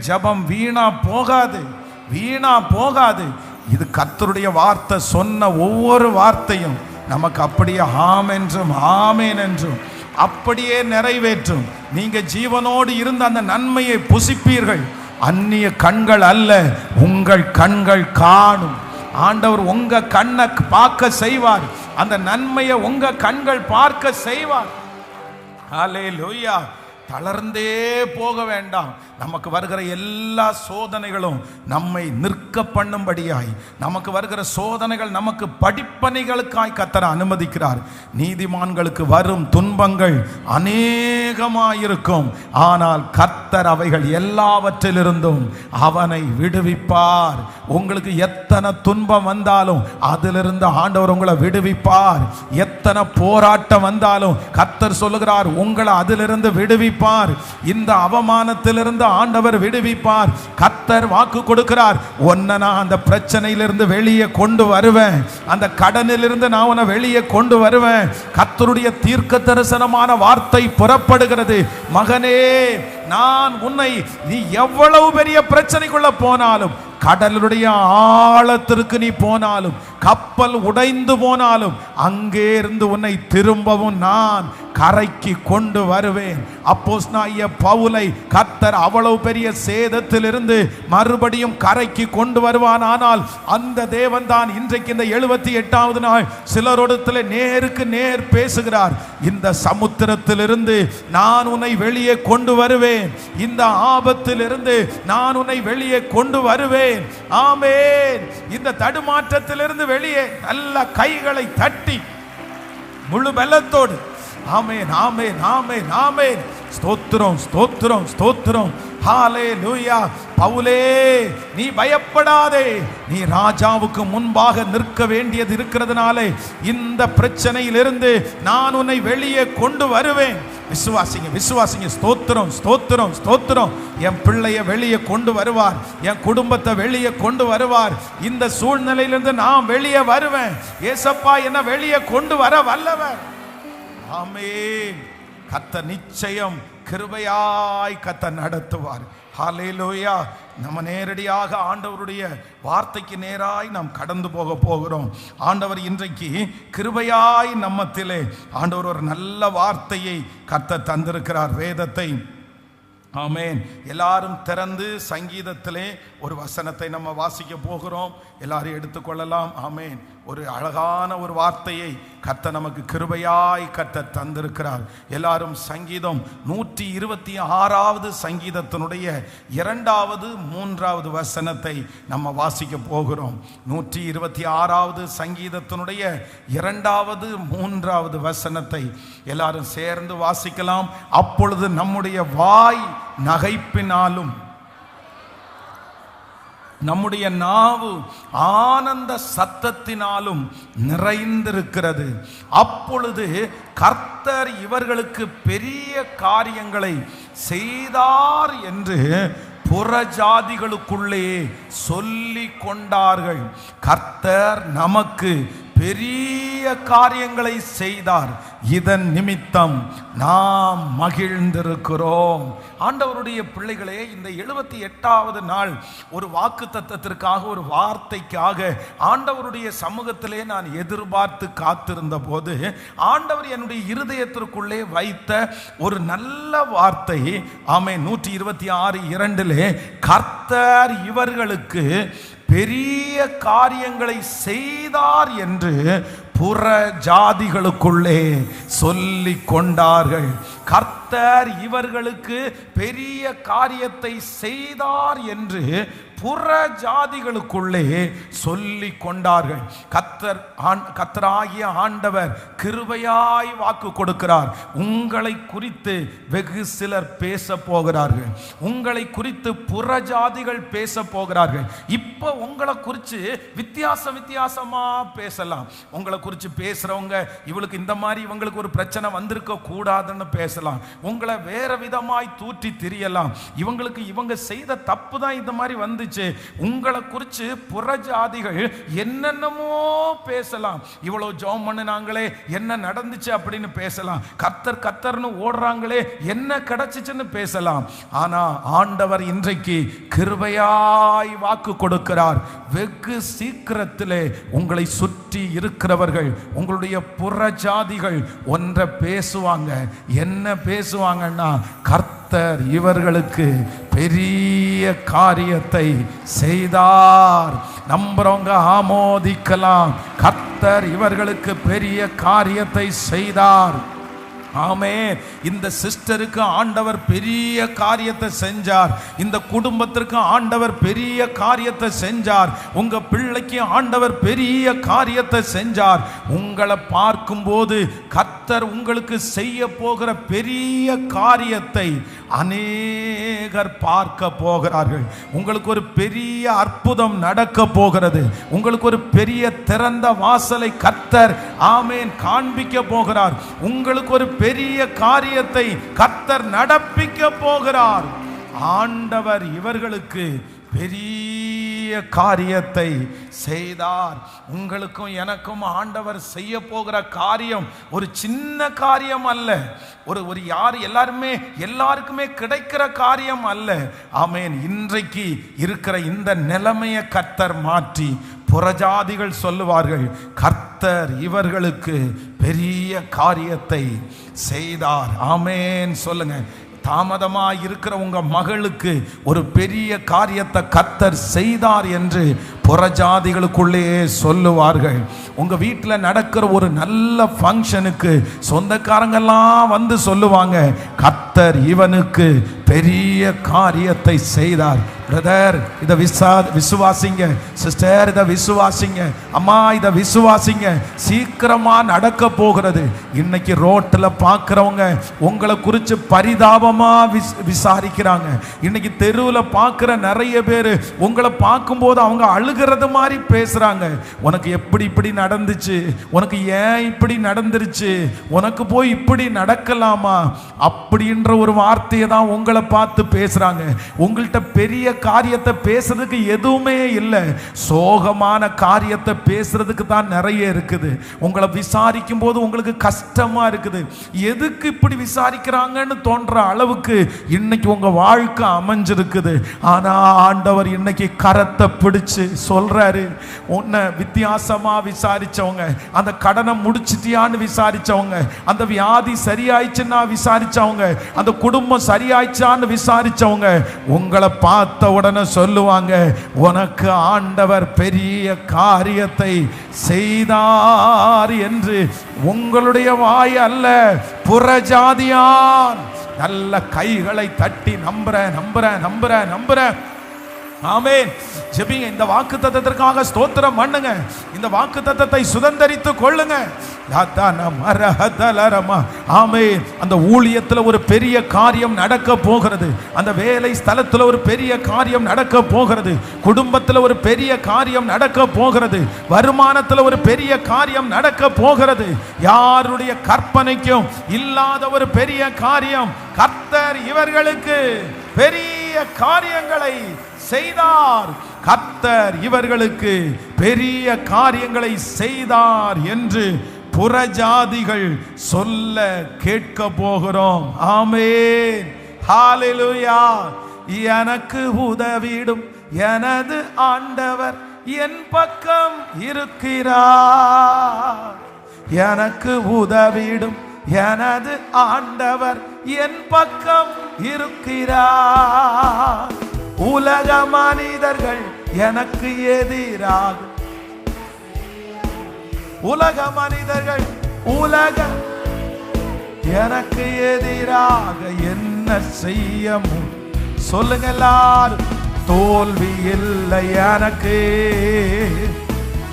ஜெபம் வீணா போகாது, வீணா போகாது. இது கர்த்தருடைய வார்த்தை. சொன்ன ஒவ்வொரு வார்த்தையும் நமக்கு அப்படியே ஆம் என்றும் ஆமேன் என்றும் அப்படியே நிறைவேற்றும். நீங்க ஜீவனோடு இருந்த அந்த நன்மையை புசிப்பீர்கள். அந்நிய கண்கள் அல்ல, உங்கள் கண்கள் காணும். ஆண்டவர் உங்க கண்ணை பார்க்க செய்வார். அந்த நன்மையை உங்க கண்கள் பார்க்க செய்வார். ஹல்லேலூயா. தளர்ந்தே போக வேண்டாம். நமக்கு வருகிற எல்லா சோதனைகளும் நம்மை நிற்க பண்ணும்படியாய், நமக்கு வருகிற சோதனைகள் நமக்கு படிப்பனைகளுக்காய் கர்த்தர் அனுமதிக்கிறார். நீதிமான்களுக்கு வரும் துன்பங்கள் அநேகமாயிருக்கும், ஆனால் கர்த்தர் அவைகள் எல்லாவற்றிலிருந்தும் அவனை விடுவிப்பார். உங்களுக்கு எத்தனை துன்பம் வந்தாலும் அதிலிருந்து ஆண்டவர் உங்களை விடுவிப்பார். எத்தனை போராட்டம் வந்தாலும் கர்த்தர் சொல்லுகிறார், உங்களை அதிலிருந்து விடுவிப்பார். இந்த அவமானத்திலிருந்து ஆண்டவர் விடுவிப்பார். கர்த்தர் வாக்கு கொடுக்கிறார், உன்னை நான் அந்த பிரச்சனையிலிருந்து வெளியே கொண்டு வருவேன். அந்த கடனிலிருந்து நான் உன்னை வெளியே கொண்டு வருவேன். கர்த்தருடைய தீர்க்க தரிசனமான வார்த்தை புறப்படுகிறது. மகனே, நான் உன்னை, நீ எவ்வளவு பெரிய பிரச்சனைக்குள்ள போனாலும், கடலுடைய ஆழத்திற்கு நீ போனாலும், கப்பல் உடைந்து போனாலும், அங்கே இருந்து உன்னை திரும்பவும் நான் கரைக்கு கொண்டு வருவேன். அப்போஸ்தலனாகிய பவுலை கர்த்தர் அவ்வளவு பெரிய சேதத்திலிருந்து மறுபடியும் கரைக்கு கொண்டு வருவான். ஆனால் அந்த தேவன் தான் இன்றைக்கு இந்த 78வது நாள் சிலரோடத்தில் நேருக்கு நேர் பேசுகிறார். இந்த சமுத்திரத்திலிருந்து நான் உன்னை வெளியே கொண்டு வருவேன். இந்த ஆபத்திலிருந்து நான் உன்னை வெளியே கொண்டு வருவேன். ஆமென். இந்த தடுமாற்றத்திலிருந்து வெளியே நல்ல கைகளை தட்டி முழு பலத்தோடு ஆமென், ஆமென், ஆமென், ஆமென். ஸ்தோத்திரம், ஸ்தோத்திரம், ஸ்தோத்திரம். ஹல்லேலூயா. பவுலே, நீ பயப்படாதே. நீ ராஜாவுக்கு முன்பாக நிற்க வேண்டியது இருக்கிறதுனாலே இந்த பிரச்சனையிலிருந்து நான் உன்னை வெளியே கொண்டு வருவேன். விசுவாசிங்க, விசுவாசிங்க. ஸ்தோத்திரம், ஸ்தோத்திரம், ஸ்தோத்திரம். என் பிள்ளைய வெளியே கொண்டு வருவார். என் குடும்பத்தை வெளியே கொண்டு வருவார். இந்த சூழ்நிலையிலிருந்து நான் வெளியே வருவேன். ஏசப்பா என்ன வெளியே கொண்டு வர வல்லவர். ஆமென். கர்த்தர் நிச்சயம் கிருபையாய் கர்த்தர் நடத்துவார். ஹல்லேலூயா. நம்ம நேரடியாக ஆண்டவருடைய வார்த்தைக்கு நேராய் நாம் கடந்து போகிறோம். ஆண்டவர் இன்றைக்கு கிருபையாய் நம்மத்திலே ஆண்டவர் ஒரு நல்ல வார்த்தையை கர்த்தர் தந்திருக்கிறார். வேதத்தை ஆமென். எல்லாரும் திறந்து சங்கீதத்திலே ஒரு வசனத்தை நம்ம வாசிக்க போகிறோம். எல்லாரும் எடுத்துக்கொள்ளலாம். ஆமென். ஒரு அழகான ஒரு வார்த்தையை கர்த்தர் நமக்கு கிருபையாய் கர்த்தர் தந்திருக்கிறார். எல்லாரும் சங்கீதம் 126வது சங்கீதத்தினுடைய 2வது 3வது வசனத்தை நம்ம வாசிக்க போகிறோம். 126வது சங்கீதத்தினுடைய 2வது 3வது வசனத்தை எல்லாரும் சேர்ந்து வாசிக்கலாம். அப்பொழுது நம்முடைய வாய் நகைப்பினாலும் நம்முடைய நாவு ஆனந்த சத்தத்தினாலும் நிறைந்திருக்கிறது. அப்பொழுது கர்த்தர் இவர்களுக்கு பெரிய காரியங்களை செய்தார் என்று புறஜாதிகளுக்குள்ளே சொல்லி கொண்டார்கள். கர்த்தர் நமக்கு பெரிய காரியங்களை செய்தார், இதன் நிமித்தம் நாம் மகிழ்ந்திருக்கிறோம். ஆண்டவருடைய பிள்ளைகளே, இந்த 78வது நாள் ஒரு வாக்குத்தத்தத்திற்காக, ஒரு வார்த்தைக்காக ஆண்டவருடைய சமூகத்திலே நான் எதிர்பார்த்து காத்திருந்த போது ஆண்டவர் என்னுடைய இருதயத்திற்குள்ளே வைத்த ஒரு நல்ல வார்த்தை. ஆமென். 126:2 கர்த்தர் இவர்களுக்கு பெரிய காரியங்களை செய்தார் என்று புற ஜாதிகளுக்குள்ளே சொல்லி கொண்டார்கள். கர்த்தர் இவர்களுக்கு பெரிய காரியத்தை செய்தார் என்று புற ஜாதிகளுக்குள்ளே சொல்லி கொண்டார்கள். கர்த்தராகிய ஆண்டவர் கிருபையாய் வாக்கு கொடுக்கிறார். உங்களை குறித்து வெகு சிலர் பேச போகிறார்கள். உங்களை குறித்து புற ஜாதிகள் பேச போகிறார்கள். இப்ப உங்களை குறித்து வித்தியாசமா பேசலாம். உங்களை குறித்து பேசுறவங்க இவளுக்கு இந்த மாதிரி இவங்களுக்கு ஒரு பிரச்சனை வந்திருக்க கூடாதுன்னு பேசலாம். உங்களை வேற விதமாய் தூற்றி திரியலாம். இவங்களுக்கு இவங்க செய்த தப்பு தான் இந்த மாதிரி வந்து. உங்களை குறித்து புறஜாதிகள் என்னென்னமோ பேசலாம். இவ்வளவு ஜெபம் பண்ணினாங்களே என்ன நடந்துச்சு அப்படின்னு பேசலாம். கர்த்தர்னு ஓடுறாங்களே என்ன கிடைச்சிச்சுன்னு பேசலாம். ஆனா ஆண்டவர் இன்றைக்கு கிருபையாய் வாக்கு கொடுக்கிறார். வெகு சீக்கிரத்திலே உங்களை சுற்றி இருக்கிறவர்கள் உங்களுடைய புறஜாதிகள் ஒன்றை பேசுவாங்க. என்ன பேசுவாங்கன்னா, கர்த்தர் இவர்களுக்கு பெரிய காரியத்தை செய்தார். நம்புறவங்க ஆமோதிக்கலாம். கர்த்தர் இவர்களுக்கு பெரிய காரியத்தை செய்தார். ஆமென். இந்த சிஸ்டருக்கு ஆண்டவர் பெரிய காரியத்தை செஞ்சார். இந்த குடும்பத்திற்கு ஆண்டவர் பெரிய காரியத்தை செஞ்சார். உங்க பிள்ளைக்கு ஆண்டவர் பெரிய காரியத்தை செஞ்சார். உங்களை பார்க்கும்போது கர்த்தர் உங்களுக்கு செய்ய போகிற பெரிய காரியத்தை அநேகர் பார்க்க போகிறார்கள். உங்களுக்கு ஒரு பெரிய அற்புதம் நடக்க போகிறது. உங்களுக்கு ஒரு பெரிய திறந்த வாசலை கர்த்தர் ஆமென் காண்பிக்க போகிறார். உங்களுக்கு ஒரு பெரிய காரியத்தை கர்த்தர் நடப்பிக்க போகிறார். ஆண்டவர் இவர்களுக்கு பெரிய காரியத்தை செய்தார். உங்களுக்கும் எனக்கும் ஆண்டவர் செய்ய போகிற காரியம் ஒரு சின்ன காரியம் அல்ல. ஒரு எல்லாருக்குமே கிடைக்கிற காரியம் அல்ல. ஆமென். இன்றைக்கு இருக்கிற இந்த நிலைமையை கர்த்தர் மாற்றி புறஜாதிகள் சொல்லுவார்கள், கர்த்தர் இவர்களுக்கு பெரிய காரியத்தை செய்தார். ஆமென் சொல்லுங்க. தாமதமாக இருக்கிற உங்க மகளுக்கு ஒரு பெரிய காரியத்தை கர்த்தர் செய்தார் என்று புறஜாதிகளுக்குள்ளே சொல்லுவார்கள். உங்க வீட்டில் நடக்கிற ஒரு நல்ல ஃபங்க்ஷனுக்கு சொந்தக்காரங்கெல்லாம் வந்து சொல்லுவாங்க, கர்த்தர் இவனுக்கு பெரிய காரியத்தை செய்தார். பிரதர் இதை விசுவாசிங்க. சிஸ்டர் இதை விசுவாசிங்க. அம்மா இதை விசுவாசிங்க. சீக்கிரமா நடக்க போகிறது. இன்னைக்கு ரோட்டில் பார்க்குறவங்க உங்களை குறித்து பரிதாபமா விசாரிக்கிறாங்க. இன்னைக்கு தெருவில் பார்க்குற நிறைய பேர் உங்களை பார்க்கும்போது அவங்க அழுகிறது மாதிரி பேசுறாங்க. உனக்கு இப்படி நடந்துச்சு, உனக்கு ஏன் இப்படி நடந்துருச்சு, உனக்கு போய் இப்படி நடக்கலாமா அப்படின்ற ஒரு வார்த்தையை தான் உங்களை பார்த்து பேசுறாங்க. உங்கள்கிட்ட பெரிய காரியத்தை பேசுறதுக்கு எதுவுமே இல்லை. சோகமான காரியத்தை பேசுறதுக்கு தான் நிறைய இருக்குது. உங்களை விசாரிக்கும் போது உங்களுக்கு கஷ்டமா இருக்குது. எதுக்கு இப்படி விசாரிக்கிறாங்கன்னு தோன்ற அளவுக்கு இன்னைக்கு உங்க வாழ்க்கை அமைஞ்சிருக்குது. ஆனா ஆண்டவர் இன்னைக்கு கரத்தை பிடிச்சு சொல்றாரு, உன்னை வித்தியாசமா விசாரிச்சவங்க, அந்த கடனை முடிச்சிட்டியான்னு விசாரிச்சவங்க, அந்த வியாதி சரியாயிடுச்சுன்னா விசாரிச்சவங்க, அந்த குடும்பம் சரியாயிடுச்சான்னு விசாரிச்சவங்க உங்களை பார்த்த உடனே சொல்லுவாங்க, உனக்கு ஆண்டவர் பெரிய காரியத்தை செய்தார் என்று. உங்களுடைய வாய் அல்ல, புறஜாதியார் நல்ல கைகளை தட்டி நம்புறேன். ஆமென். ஜெபிங்க. இந்த வாக்குத்தத்தத்திற்காக ஸ்தோத்திரம் பண்ணுங்க. இந்த வாக்குத்தத்தத்தை சுதந்தரித்து கொள்ளுங்க. ஆமென். அந்த ஊழியத்தில் ஒரு பெரிய காரியம் நடக்க போகிறது. அந்த வேலை ஸ்தலத்தில் ஒரு பெரிய காரியம் நடக்க போகிறது. குடும்பத்தில் ஒரு பெரிய காரியம் நடக்க போகிறது. வருமானத்தில் ஒரு பெரிய காரியம் நடக்க போகிறது. யாருடைய கற்பனைக்கும் இல்லாத ஒரு பெரிய காரியம் கர்த்தர் இவர்களுக்கு பெரிய காரியங்களை செய்தார். கர்த்தர் இவர்களுக்கு பெரிய காரியங்களை செய்தார் என்று புறஜாதிகள் சொல்ல கேட்க போகிறோம். ஆமென். ஹalleluya. எனக்கு உதவிடும் எனது ஆண்டவர் என் பக்கம் இருக்கிறார். எனக்கு உதவிடும் எனது ஆண்டவர் என் பக்கம் இருக்கிறார். உலக மனிதர்கள் எனக்கு எதிராக உலக மனிதர்கள் உலக எனக்கு எதிராக என்ன செய்ய சொல்லுங்க எல்லாரும். தோல்வி இல்லை எனக்கு,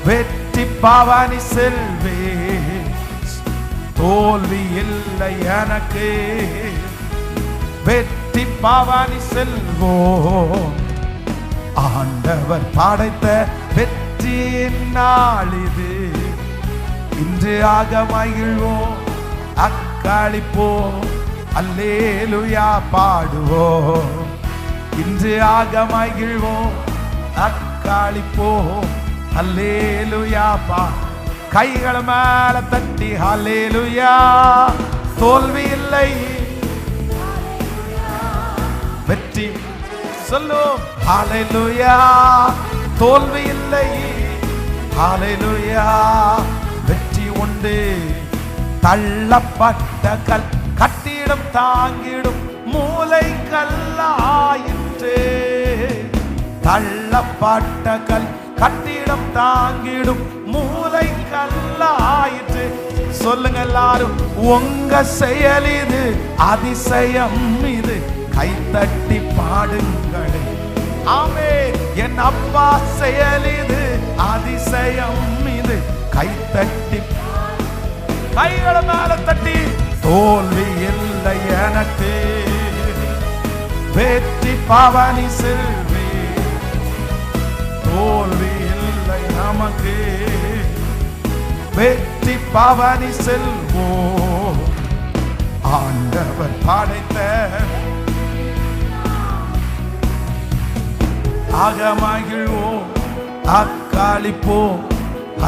வெற்றி பவனி செல்வே. தோல்வி இல்லை எனக்கு, வெற்றி பவனி செல்வோம். ஆண்டவர் படைத்த வெற்றியின் நாள் இது. இன்று ஆக மகிழ்வோம், அக்களிப்போம், அல்லேலூயா பாடுவோம். இன்று ஆக மகிழ்வோம், அக்களிப்போம், அல்லேலூயா கைகள் மேல தட்டி அல்லேலூயா. தோல்வி இல்லை, வெற்றி சொல்லும் அல்லேலூயா. தோல்வி இல்லை, அல்லேலூயா. வெற்றி உண்டு. தள்ளப்பட்ட கல் கட்டிடம் தாங்கிடும் மூளை கல்லாயிற்று. தள்ளப்பட்ட கல் கட்டிடம் தாங்கிடும் மூளை கல்லாயிற்று. சொல்லுங்க எல்லாரும். உங்க செயல் இது அதிசயம் இது, கைத்தட்டி பாடுங்களே. ஆமே. என் அப்பா செயல் இது அதிசயம் இது, கைத்தட்டி கைகளை மேல தட்டி. தோல்வி இல்லை எனக்கு, வெற்றி பவனி செல்வே. தோல்வி இல்லை நமக்கு, வெற்றி பவனி செல்வோம். ஆண்டவர் படைத்த ஆக மகிழ்வோம், அக்களிப்போம்,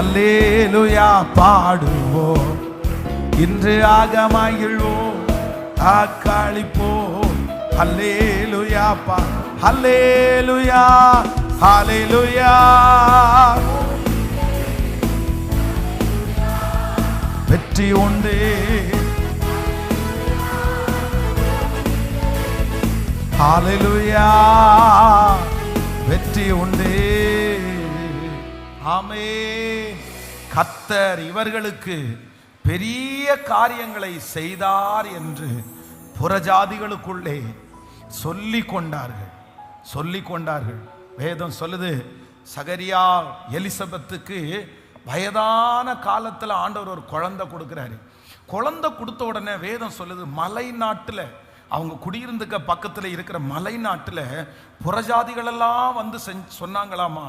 அல்லேலூயா பாடுவோம். இன்று ஆக மகிழ்வோம், அக்களிப்போம், அல்லேலூயா அல்லேலூயா அல்லேலூயா. வெற்றி உண்டு. அல்லேலூயா. வெற்றி உண்டு. ஆமென். கர்த்தர் இவர்களுக்கு பெரிய காரியங்களை செய்தார் என்று புறஜாதிகளுக்குள்ளே சொல்லிக் கொண்டார்கள். வேதம் சொல்லுது, சகரியா எலிசபெத்துக்கு வயதான காலத்தில் ஆண்டவர் ஒரு குழந்தை கொடுக்கிறாரு. குழந்தை கொடுத்த உடனே வேதம் சொல்லுது, மலை நாட்டில் அவங்க குடியிருந்துக்க பக்கத்தில் இருக்கிற மலை நாட்டில் புறஜாதிகள் எல்லாம் வந்து சொன்னாங்களாமா,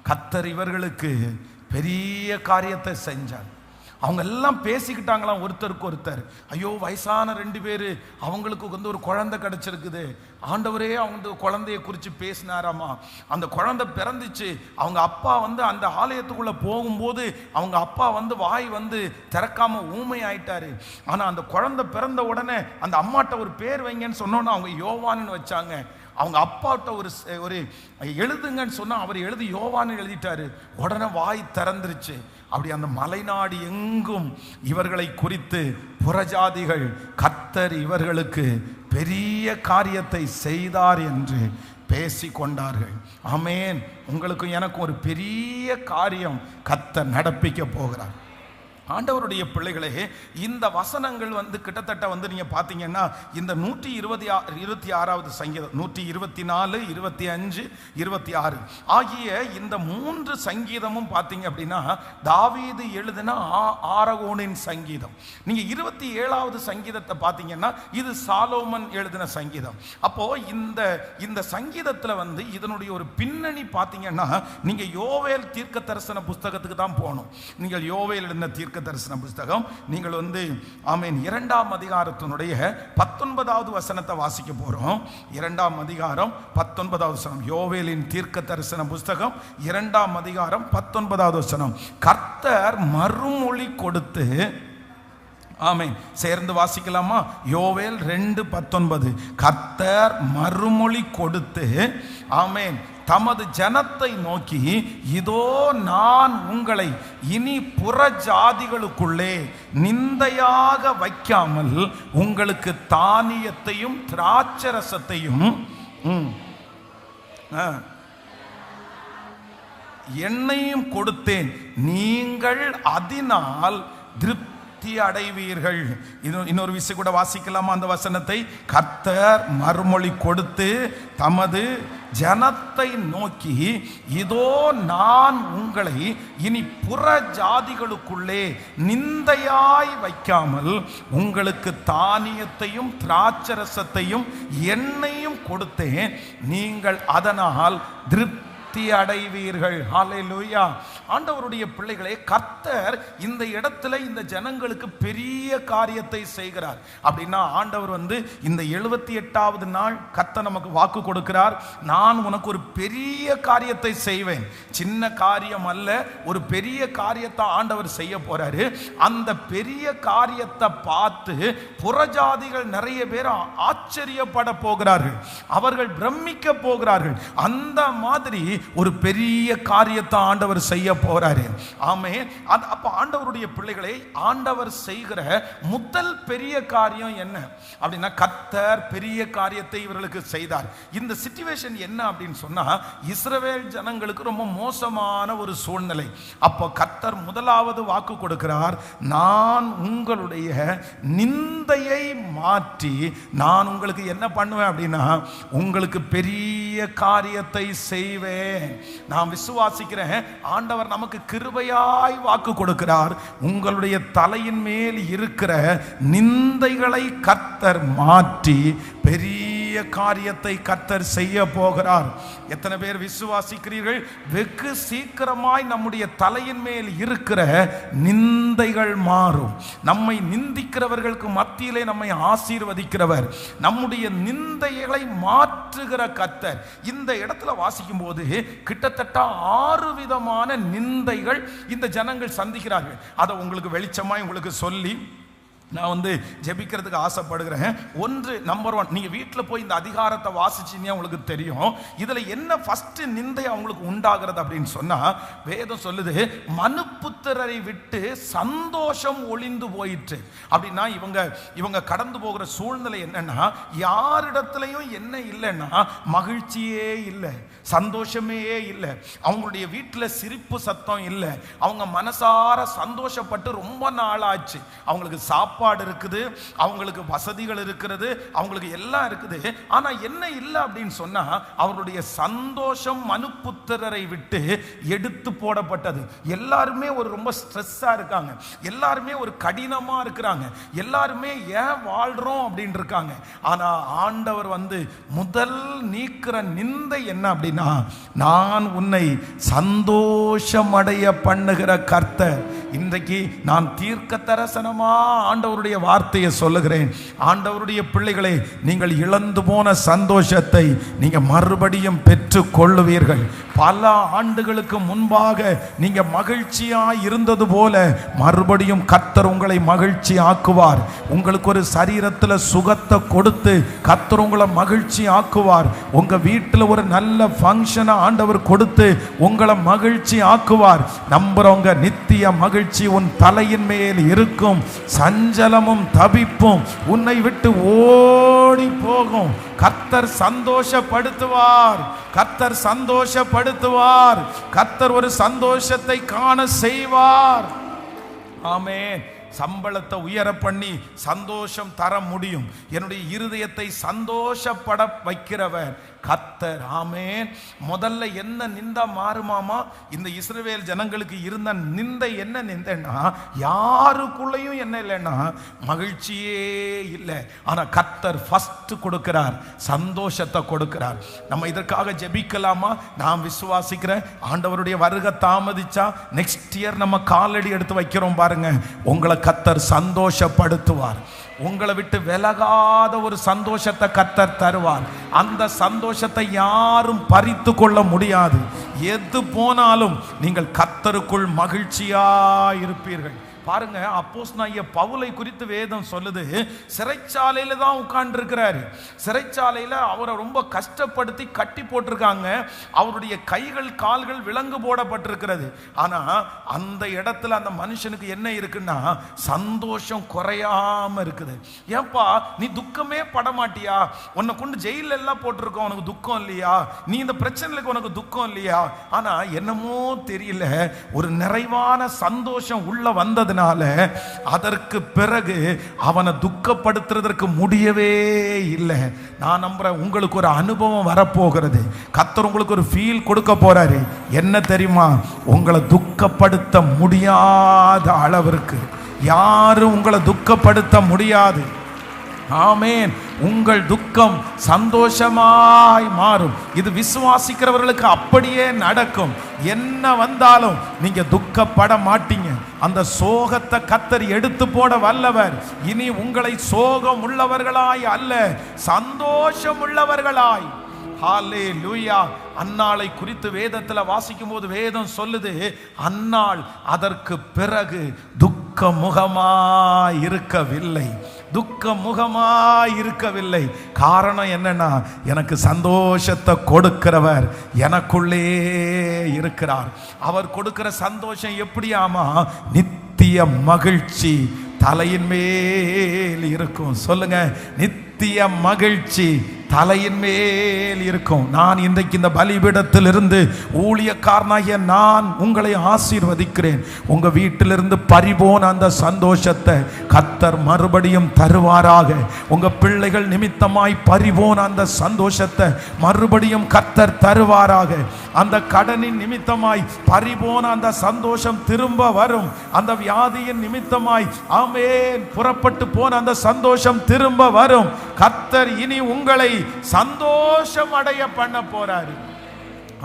கர்த்தர் இவர்களுக்கு பெரிய காரியத்தை செஞ்சார். அவங்க எல்லாம் பேசிக்கிட்டாங்களாம் ஒருத்தருக்கு ஒருத்தர். ஐயோ, வயசான 2 பேர், அவங்களுக்கு வந்து ஒரு குழந்தை கிடைச்சிருக்குது. ஆண்டவரே அவங்க குழந்தைய குறித்து பேசினாராமா. அந்த குழந்தை பிறந்துச்சு. அவங்க அப்பா வந்து அந்த ஆலயத்துக்குள்ள போகும்போது அவங்க அப்பா வந்து வாய் வந்து திறக்காம ஊமை ஆயிட்டாரு. ஆனா அந்த குழந்தை பிறந்த உடனே அந்த அம்மாட்ட ஒரு பேர் வைங்கன்னு சொன்னோன்னா அவங்க யோவான்னு வச்சாங்க. அவங்க அப்பாட்ட ஒரு எழுதுங்கன்னு சொன்னா அவர் எழுதி யோவான்னு எழுதிட்டாரு. உடனே வாய் திறந்துருச்சு. அப்படி அந்த மலைநாடு எங்கும் இவர்களை குறித்து புறஜாதிகள் கர்த்தர் இவர்களுக்கு பெரிய காரியத்தை செய்தார் என்று பேசிக்கொண்டார்கள். ஆமென். உங்களுக்கும் எனக்கும் ஒரு பெரிய காரியம் கர்த்தர் நடப்பிக்க போகிறார். ஆண்டவருடைய பிள்ளைகளே, இந்த வசனங்கள் வந்து கிட்டத்தட்ட வந்து நீங்க பாத்தீங்கன்னா இந்த 126வது சங்கீதம், 124, 25, 26 ஆகிய இந்த 3 சங்கீதமும் பாத்தீங்க அப்படின்னா தாவீது எழுதின ஆரகோனின் சங்கீதம். நீங்க 27வது சங்கீதத்தை பாத்தீங்கன்னா இது சாலோமன் எழுதின சங்கீதம். அப்போ இந்த சங்கீதத்துல வந்து இதனுடைய ஒரு பின்னணி பாத்தீங்கன்னா நீங்க யோவேல் தீர்க்க தரிசன புஸ்தகத்துக்கு தான் போகணும். நீங்கள் யோவேல் எழுதின தீர்க்க தரிசன புஸ்தகம் நீங்கள் வந்து ஆமென் 2ஆம் அதிகாரத்தினுடைய 19வது வசனத்தை வாசிக்க போறோம். 2ஆம் அதிகாரம் 19வது வசனம், யோவேலின் தீர்க்க தரிசன புஸ்தகம் 2ஆம் அதிகாரம் 19வது வசனம். கர்த்தர் மறுமொழி கொடுத்து, ஆமென், சேர்ந்து வாசிக்கலாமா? யோவேல் 2:19. கர்த்தர் மறுமொழி கொடுத்து, ஆமென், தமது ஜனத்தை நோக்கி, இதோ நான் உங்களை இனி புற ஜாதிகளுக்குள்ளே நிந்தையாக வைக்காமல் உங்களுக்கு தானியத்தையும் திராட்சரசத்தையும் எண்ணெயும் கொடுத்தேன், நீங்கள் அதனால் திருப்தி அடைவீர்கள். இன்னொரு விஷயம் கூட வாசிக்கலாமா அந்த வசனத்தை? கர்த்தர் மறுமொழி கொடுத்து தமது ஜனத்தை நோக்கி, இதோ நான் உங்களை இனி புற ஜாதிகளுக்குள்ளே நிந்தையாய் வைக்காமல் உங்களுக்கு தானியத்தையும் திராட்சரசத்தையும் எண்ணெயும் கொடுத்தேன், நீங்கள் அதனால் திருப்தி அடைவீர்கள். ஹல்லேலூயா. ஆண்டவருடைய பிள்ளைகளே, கர்த்தர் இந்த இடத்துல இந்த ஜனங்களுக்கு பெரிய காரியத்தை செய்கிறார். அப்படின்னா ஆண்டவர் இந்த 78வது நாள் கர்த்தர் நமக்கு வாக்கு கொடுக்கிறார், நான் உனக்கு ஒரு பெரிய காரியத்தை செய்வேன். சின்ன காரியம் அல்ல, ஒரு பெரிய காரியத்தை ஆண்டவர் செய்ய போறாரு. அந்த பெரிய காரியத்தை பார்த்து புறஜாதிகள் நிறைய பேர் ஆச்சரியப்பட போகிறார்கள், அவர்கள் பிரமிக்க போகிறார்கள். அந்த மாதிரி ஒரு பெரிய காரியத்தை ஆண்டவர் செய்ய போறாரு. ஆமென். அப்ப ஆண்டவருடைய பிள்ளைகளை, ஆண்டவர் செய்கிற முதல் பெரிய காரியம் என்ன அப்படின்னா, கர்த்தர் பெரிய காரியத்தை இவர்களுக்கு செய்தார். இந்த சிச்சுவேஷன் என்ன அப்படின்னு சொன்னா, இஸ்ரவேல் ஜனங்களுக்கு ரொம்ப மோசமான ஒரு சூழ்நிலை. அப்போ கர்த்தர் முதலாவது வாக்கு கொடுக்கிறார், நான் உங்களுடைய நிந்தையை மாற்றி நான் உங்களுக்கு என்ன பண்ணுவேன் அப்படின்னா, உங்களுக்கு பெரிய காரியத்தை செய்வேன். நான் விசுவாசிக்கிறேன், ஆண்டவர் நமக்கு கிருபையாய் வாக்கு கொடுக்கிறார். உங்களுடைய தலையின் மேல் இருக்கிற நிந்தைகளை கர்த்தர் மாற்றி பெரிய காரியத்தை கர்த்தர் செய்ய போகிறார். எத்தனை பேர் விசுவாசிக்கிறீர்கள்? வெகு சீக்கிரமாய் நம்முடைய தலையின் மேல் இருக்கிற நிந்தைகள் மாறும். நம்மை நிந்திக்கிறவர்களுக்கு மத்தியிலே நம்மை ஆசீர்வதிக்கிறவர், நம்முடைய நிந்தைகளை மாற்றுகிற கர்த்தர். இந்த இடத்துல வாசிக்கும் போது கிட்டத்தட்ட 6 விதமான நிந்தைகள் இந்த ஜனங்கள் சந்திக்கிறார்கள். அதை உங்களுக்கு வெளிச்சமாய் உங்களுக்கு சொல்லி நான் ஜெபிக்கிறதுக்கு ஆசைப்படுகிறேன். ஒன்று, நம்பர் 1, நீங்க வீட்டில் போய் இந்த அதிகாரத்தை வாசிச்சீங்க, உங்களுக்கு தெரியும் இதுல என்ன ஃபர்ஸ்ட் நிந்தை அவங்களுக்கு உண்டாகிறது அப்படின்னு சொன்னா, வேதம் சொல்லுது, மனுப்புத்திரரை விட்டு சந்தோஷம் ஒளிந்து போயிற்று. அப்படின்னா இவங்க கடந்து போகிற சூழ்நிலை என்னன்னா, யாரிடத்திலையும் என்ன இல்லைன்னா மகிழ்ச்சியே இல்லை, சந்தோஷமே இல்லை. அவங்களுடைய வீட்டில் சிரிப்பு சத்தம் இல்லை. அவங்க மனசார சந்தோஷப்பட்டு ரொம்ப நாளாச்சு. அவங்களுக்கு சாப்பாடு இருக்குது, அவங்களுக்கு வசதிகள் இருக்கிறது, அவங்களுக்கு எல்லாம் இருக்குது. ஆனா என்ன இல்லை அப்படின்னு சொன்னா, அவருடைய சந்தோஷம் மனுப்புத்திரரை விட்டு எடுத்து போடப்பட்டது. எல்லாருமே ஒரு ரொம்ப ஸ்ட்ரெஸ்ஸா இருக்காங்க, எல்லாருமே ஒரு கடினமா இருக்கிறாங்க, எல்லாருமே ஏன் வாழ்றோம் அப்படின்னு இருக்காங்க. ஆனா ஆண்டவர் முதல் நீக்கிற நிந்தை என்ன அப்படின்னா, நான் உன்னை சந்தோஷமடைய பண்ணுகிற கர்த்தர். இன்றைக்கு நான் தீர்க்க தரிசனமா ஆண்டவருடைய வார்த்தையை சொல்லுகிறேன். ஆண்டவருடைய பிள்ளைகளே, நீங்கள் இழந்து போன சந்தோஷத்தை நீங்க மறுபடியும் பெற்று கொள்ளுவீர்கள். பல ஆண்டுகளுக்கு முன்பாக நீங்க மகிழ்ச்சியாய் இருந்தது போல மறுபடியும் கர்த்தர் உங்களை மகிழ்ச்சி ஆக்குவார். உங்களுக்கு ஒரு சரீரத்தில் சுகத்தை கொடுத்து கர்த்தர் உங்களை மகிழ்ச்சி ஆக்குவார். உங்க வீட்டில் ஒரு நல்ல ஃபங்க்ஷனை ஆண்டவர் கொடுத்து உங்களை மகிழ்ச்சி ஆக்குவார். நம்புறவங்க, நித்திய மகிழ்ச்சி உன் தலையின் மேல் இருக்கும், சஞ்சலமும் தவிப்பும் உன்னை விட்டு ஓடி போகும். கர்த்தர் சந்தோஷப்படுத்துவார், கர்த்தர் சந்தோஷப்படுத்துவார், கர்த்தர் ஒரு சந்தோஷத்தை காண செய்வார். ஆமென். சம்பளத்தை உயர பண்ணி சந்தோஷம் தர முடியும். என்னுடைய இருதயத்தை சந்தோஷப்பட வைக்கிறவர் கர்த்தர். ஆமென். முதல்ல என்ன நிந்தா மாறுமாமா? இந்த இஸ்ரவேல் ஜனங்களுக்கு இருந்த நிந்தை என்ன நிந்தைன்னா, யாருக்குள்ளேயும் என்ன இல்லைன்னா மகிழ்ச்சியே இல்லை. ஆனா கர்த்தர் ஃபர்ஸ்ட் கொடுக்கிறார், சந்தோஷத்தை கொடுக்கிறார். நம்ம இதற்காக ஜெபிக்கலாமா? நான் விசுவாசிக்கிறேன், ஆண்டவருடைய வருகை தாமதிச்சா நெக்ஸ்ட் இயர் நம்ம காலடி எடுத்து வைக்கிறோம் பாருங்க, உங்களை கர்த்தர் சந்தோஷப்படுத்துவார். உங்களை விட்டு விலகாத ஒரு சந்தோஷத்தை கர்த்தர் தருவார். அந்த சந்தோஷத்தை யாரும் பறித்து கொள்ள முடியாது. எது போனாலும் நீங்கள் கர்த்தருக்குள் மகிழ்ச்சியா இருப்பீர்கள். பாருங்க, அப்போஸ்தலனாகிய பவுலை குறித்து வேதம் சொல்லுது, சிறைச்சாலையில தான் உட்கார்ந்து இருக்கிறாரு. சிறைச்சாலையில அவரை ரொம்ப கஷ்டப்படுத்தி கட்டி போட்டிருக்காங்க. அவருடைய கைகள் கால்கள் விலங்கு போடப்பட்டிருக்கிறது. ஆனா அந்த இடத்துல அந்த மனுஷனுக்கு என்ன இருக்குன்னா சந்தோஷம் குறையாம இருக்குது. ஏன்பா நீ துக்கமே படமாட்டியா? உன்னை கொண்டு ஜெயில எல்லாம் போட்டிருக்கோம், உனக்கு துக்கம் இல்லையா? நீ இந்த பிரச்சனைக்கு உனக்கு துக்கம் இல்லையா? ஆனா என்னமோ தெரியல, ஒரு நிறைவான சந்தோஷம் உள்ள வந்ததுனால அதற்கு பிறகு அவனை துக்கப்படுத்துறதற்கு முடியவே இல்லை. நான் நம்புறேன் உங்களுக்கு ஒரு அனுபவம் வரப்போகிறது. கர்த்தர் உங்களுக்கு ஒரு ஃபீல் கொடுக்க போறாரு. என்ன தெரியுமா? உங்களை துக்கப்படுத்த முடியாத அளவிற்கு யாரும் உங்களை துக்கப்படுத்த முடியாது. ஆமேன். உங்கள் துக்கம் சந்தோஷமாய் மாறும். இது விசுவாசிக்கிறவர்களுக்கு அப்படியே நடக்கும். என்ன வந்தாலும் நீங்க துக்கப்பட மாட்டீங்க. அந்த சோகத்தை கர்த்தர் எடுத்து போட வல்லவர். இனி உங்களை சோகம் உள்ளவர்களாய் அல்ல, சந்தோஷம் உள்ளவர்களாய். ஹல்லேலூயா. அன்னாளை குறித்து வேதத்துல வாசிக்கும் போது வேதம் சொல்லுது, அன்னாள் அதற்கு பிறகு துக்க முகமாய் இருக்கவில்லை. துக்க முகமாய் இருக்கவில்லை. காரணம் என்னன்னா, எனக்கு சந்தோஷத்தை கொடுக்கிறவர் எனக்குள்ளே இருக்கிறார். அவர் கொடுக்கிற சந்தோஷம் எப்படியாமா? நித்திய மகிழ்ச்சி தலையின் மேல் இருக்கும். சொல்லுங்க, நித்திய மகிழ்ச்சி தலையின் மேல் இருக்கும். நான் இன்றைக்கு இந்த பலிபீடத்தில் இருந்து ஊழியக்காரனாகிய நான் உங்களை ஆசீர்வதிக்கிறேன். உங்க வீட்டிலிருந்து பறிபோன அந்த சந்தோஷத்தை கர்த்தர் மறுபடியும் தருவாராக. உங்க பிள்ளைகள் நிமித்தமாய் பறிபோன அந்த சந்தோஷத்தை மறுபடியும் கர்த்தர் தருவாராக. அந்த கடனின் நிமித்தமாய் பறிபோன அந்த சந்தோஷம் திரும்ப வரும். அந்த வியாதியின் நிமித்தமாய் ஆமென் புறப்பட்டு போன அந்த சந்தோஷம் திரும்ப வரும். கர்த்தர் இனி உங்களை சந்தோஷம் அடைய பண்ண போறாரு.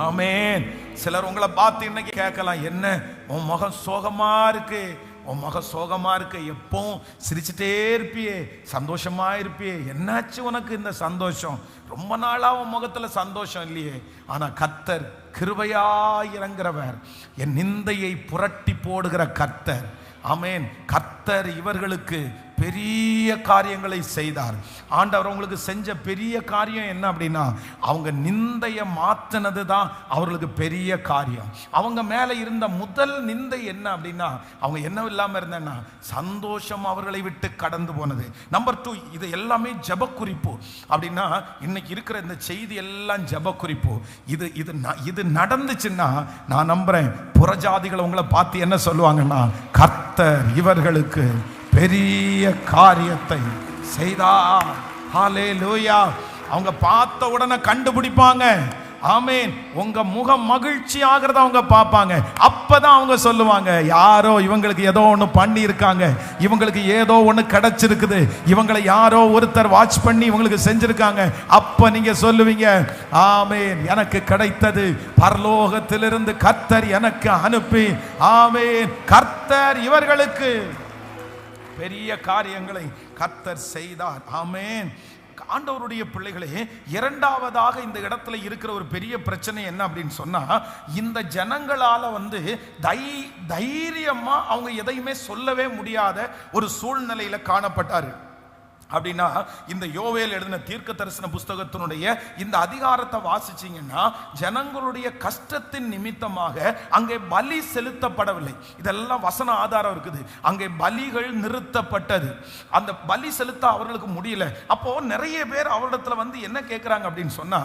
ஆமென். சிலர் உங்களை பார்த்து இன்னைக்கு கேட்கலாம், என்ன உன் முகம் சோகமா இருக்கு, உன் முகம் சோகமா இருக்கு, எப்பவும் சிரிச்சுட்டே இருப்பியே, சந்தோஷமா இருப்பியே, என்னாச்சு உனக்கு இந்த சந்தோஷம்? ரொம்ப நாளா உன் முகத்துல சந்தோஷம் இல்லையே. ஆனா கர்த்தர் கிருபையாய் இறங்குறவர், என் நிந்தையை புரட்டி போடுகிற கர்த்தர். ஆமென். கர்த்தர் இவர்களுக்கு பெரிய காரியங்களை செய்தார். ஆண்டவர் அவங்களுக்கு செஞ்ச பெரிய காரியம் என்ன அப்படின்னா, அவங்க நிந்தையை மாற்றினது தான் அவர்களுக்கு பெரிய காரியம். அவங்க மேலே இருந்த முதல் நிந்தை என்ன அப்படின்னா, அவங்க என்ன இல்லாமல் இருந்தேன்னா சந்தோஷம் அவர்களை விட்டு கடந்து போனது. நம்பர் 2, இது எல்லாமே ஜெப குறிப்பு. அப்படின்னா இன்னைக்கு இருக்கிற இந்த செய்தி எல்லாம் ஜெப குறிப்பு. இது நடந்துச்சுன்னா நான் நம்புறேன் புறஜாதிகள் உங்களை பார்த்து என்ன சொல்லுவாங்கன்னா, கர்த்தர் இவர்களுக்கு பெரிய காரியத்தை செய்தார். ஹல்லேலூயா. அவங்க பார்த்த உடனே கண்டுபிடிப்பாங்க. ஆமென். உங்க முகம் மகிழ்ச்சி ஆகிறத அவங்க பார்ப்பாங்க. அப்பதான் அவங்க சொல்லுவாங்க, யாரோ இவங்களுக்கு ஏதோ ஒன்று பண்ணி இருக்காங்க, இவங்களுக்கு ஏதோ ஒன்று கிடைச்சிருக்குது, இவங்களை யாரோ ஒருத்தர் வாட்ச் பண்ணி இவங்களுக்கு செஞ்சிருக்காங்க. அப்ப நீங்க சொல்லுவீங்க, ஆமென், எனக்கு கிடைத்தது பரலோகத்திலிருந்து கர்த்தர் எனக்கு அனுப்பி, ஆமென், கர்த்தர் இவர்களுக்கு பெரிய காரியங்களை கர்த்தர் செய்தார். ஆமென். ஆண்டவருடைய பிள்ளைகளே, இரண்டாவதாக இந்த இடத்துல இருக்கிற ஒரு பெரிய பிரச்சனை என்ன அப்படின்னு சொன்னா, இந்த ஜனங்களால தைரியமா அவங்க எதையுமே சொல்லவே முடியாத ஒரு சூழ்நிலையில காணப்பட்டாரு. அப்படின்னா இந்த யோவேல் எழுதின தீர்க்க தரிசன புஸ்தகத்தினுடைய இந்த அதிகாரத்தை வாசிச்சீங்கன்னா, ஜனங்களுடைய கஷ்டத்தின் நிமித்தமாக அங்கே பலி செலுத்தப்படவில்லை. இதெல்லாம் வசன ஆதாரம் இருக்குது. அங்கே பலிகள் நிறுத்தப்பட்டது. அந்த பலி செலுத்த அவர்களுக்கு முடியல. அப்போ நிறைய பேர் அவரிடத்துல என்ன கேட்கிறாங்க அப்படின்னு சொன்னா,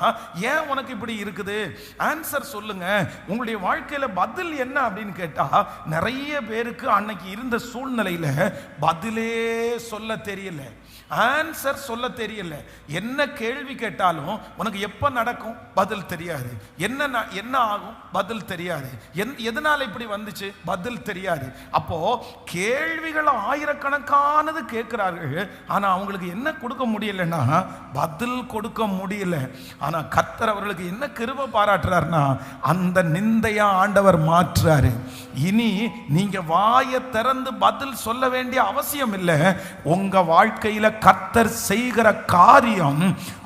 ஏன் உனக்கு இப்படி இருக்குது, ஆன்சர் சொல்லுங்க, உங்களுடைய வாழ்க்கையில பதில் என்ன அப்படின்னு கேட்டா, நிறைய பேருக்கு அன்னைக்கு இருந்த சூழ்நிலையில பதிலே சொல்ல தெரியல, ஆன்சர் சொல்ல தெரியல. என்ன கேள்வி கேட்டாலும் உனக்கு எப்ப நடக்கும் பதில் தெரியாது, என்ன ஆகும் பதில் தெரியாது, எதனால இப்படி வந்துச்சு பதில் தெரியாது. அப்போ கேள்விகள் ஆயிரக்கணக்கானது கேட்கிறார்கள். ஆனா அவங்களுக்கு என்ன கொடுக்க முடியலன்னா பதில் கொடுக்க முடியல. ஆனா கர்த்தர் அவர்களுக்கு என்ன கிருபை பாராட்டுறாருன்னா, அந்த நிந்தையா ஆண்டவர் மாற்றுறாரு. இனி நீங்க வாயை திறந்து பதில் சொல்ல வேண்டிய அவசியம் இல்லை. உங்க வாழ்க்கையில கர்த்தர் செய்கிற காரியம்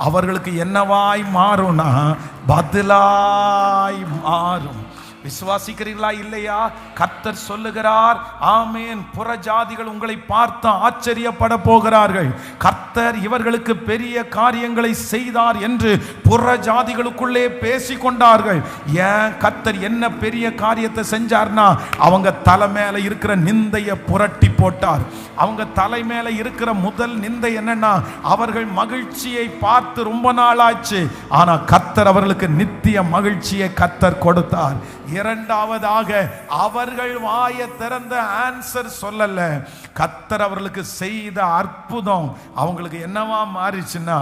அவர்களுக்கு என்னவாய் மாறும்னா பதிலாய் மாறும். விசுவாசிக்கிறீர்களா இல்லையா? கர்த்தர் சொல்லுகிறார், ஆமென், புறஜாதிகள் உங்களை பார்த்து ஆச்சரியப்பட போகிறார்கள். கர்த்தர் இவர்களுக்கு பெரிய காரியங்களை செய்தார் என்று புறஜாதிகளுக்குள்ளே பேசிக்கொண்டார்கள். ஏன் கர்த்தர் என்ன பெரிய காரியத்தை செஞ்சார்னா, அவங்க தலை மேல இருக்கிற நிந்தையை புரட்டி போட்டார். அவங்க தலை மேல இருக்கிற முதல் நிந்தை என்னன்னா, அவர்கள் மகிழ்ச்சியை பார்த்து ரொம்ப நாள் ஆச்சு, ஆனா கர்த்தர் அவர்களுக்கு நித்திய மகிழ்ச்சியை கர்த்தர் கொடுத்தார். இரண்டாவதாக, அவர்கள் வாயை திறந்த ஆன்சர் சொல்லல, கர்த்தர் அவர்களுக்கு செய்த அற்புதம் அவங்களுக்கு என்னவா மாறிச்சுன்னா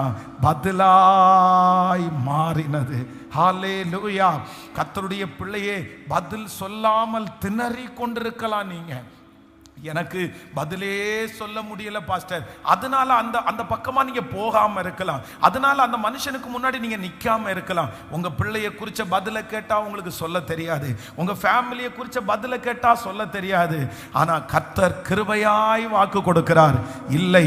பதிலாய் மாறினது. ஹல்லேலூயா. கர்த்தருடைய பிள்ளையே, பதில் சொல்லாமல் திணறி கொண்டிருக்கலாம். நீங்க எனக்கு பதிலே சொல்ல முடியல பாஸ்டர், அதனால அந்த பக்கமா நீங்க போகாம இருக்கலாம், அதனால அந்த மனுஷனுக்கு முன்னாடி நீங்க நிக்காம இருக்கலாம். உங்க பிள்ளைய குறிச்ச பதில கேட்டா உங்களுக்கு சொல்ல தெரியாது, உங்க ஃபேமிலியை குறிச்ச பதில கேட்டா சொல்ல தெரியாது. ஆனா கர்த்தர் கிருபையாய் வாக்கு கொடுக்கிறார். இல்லை,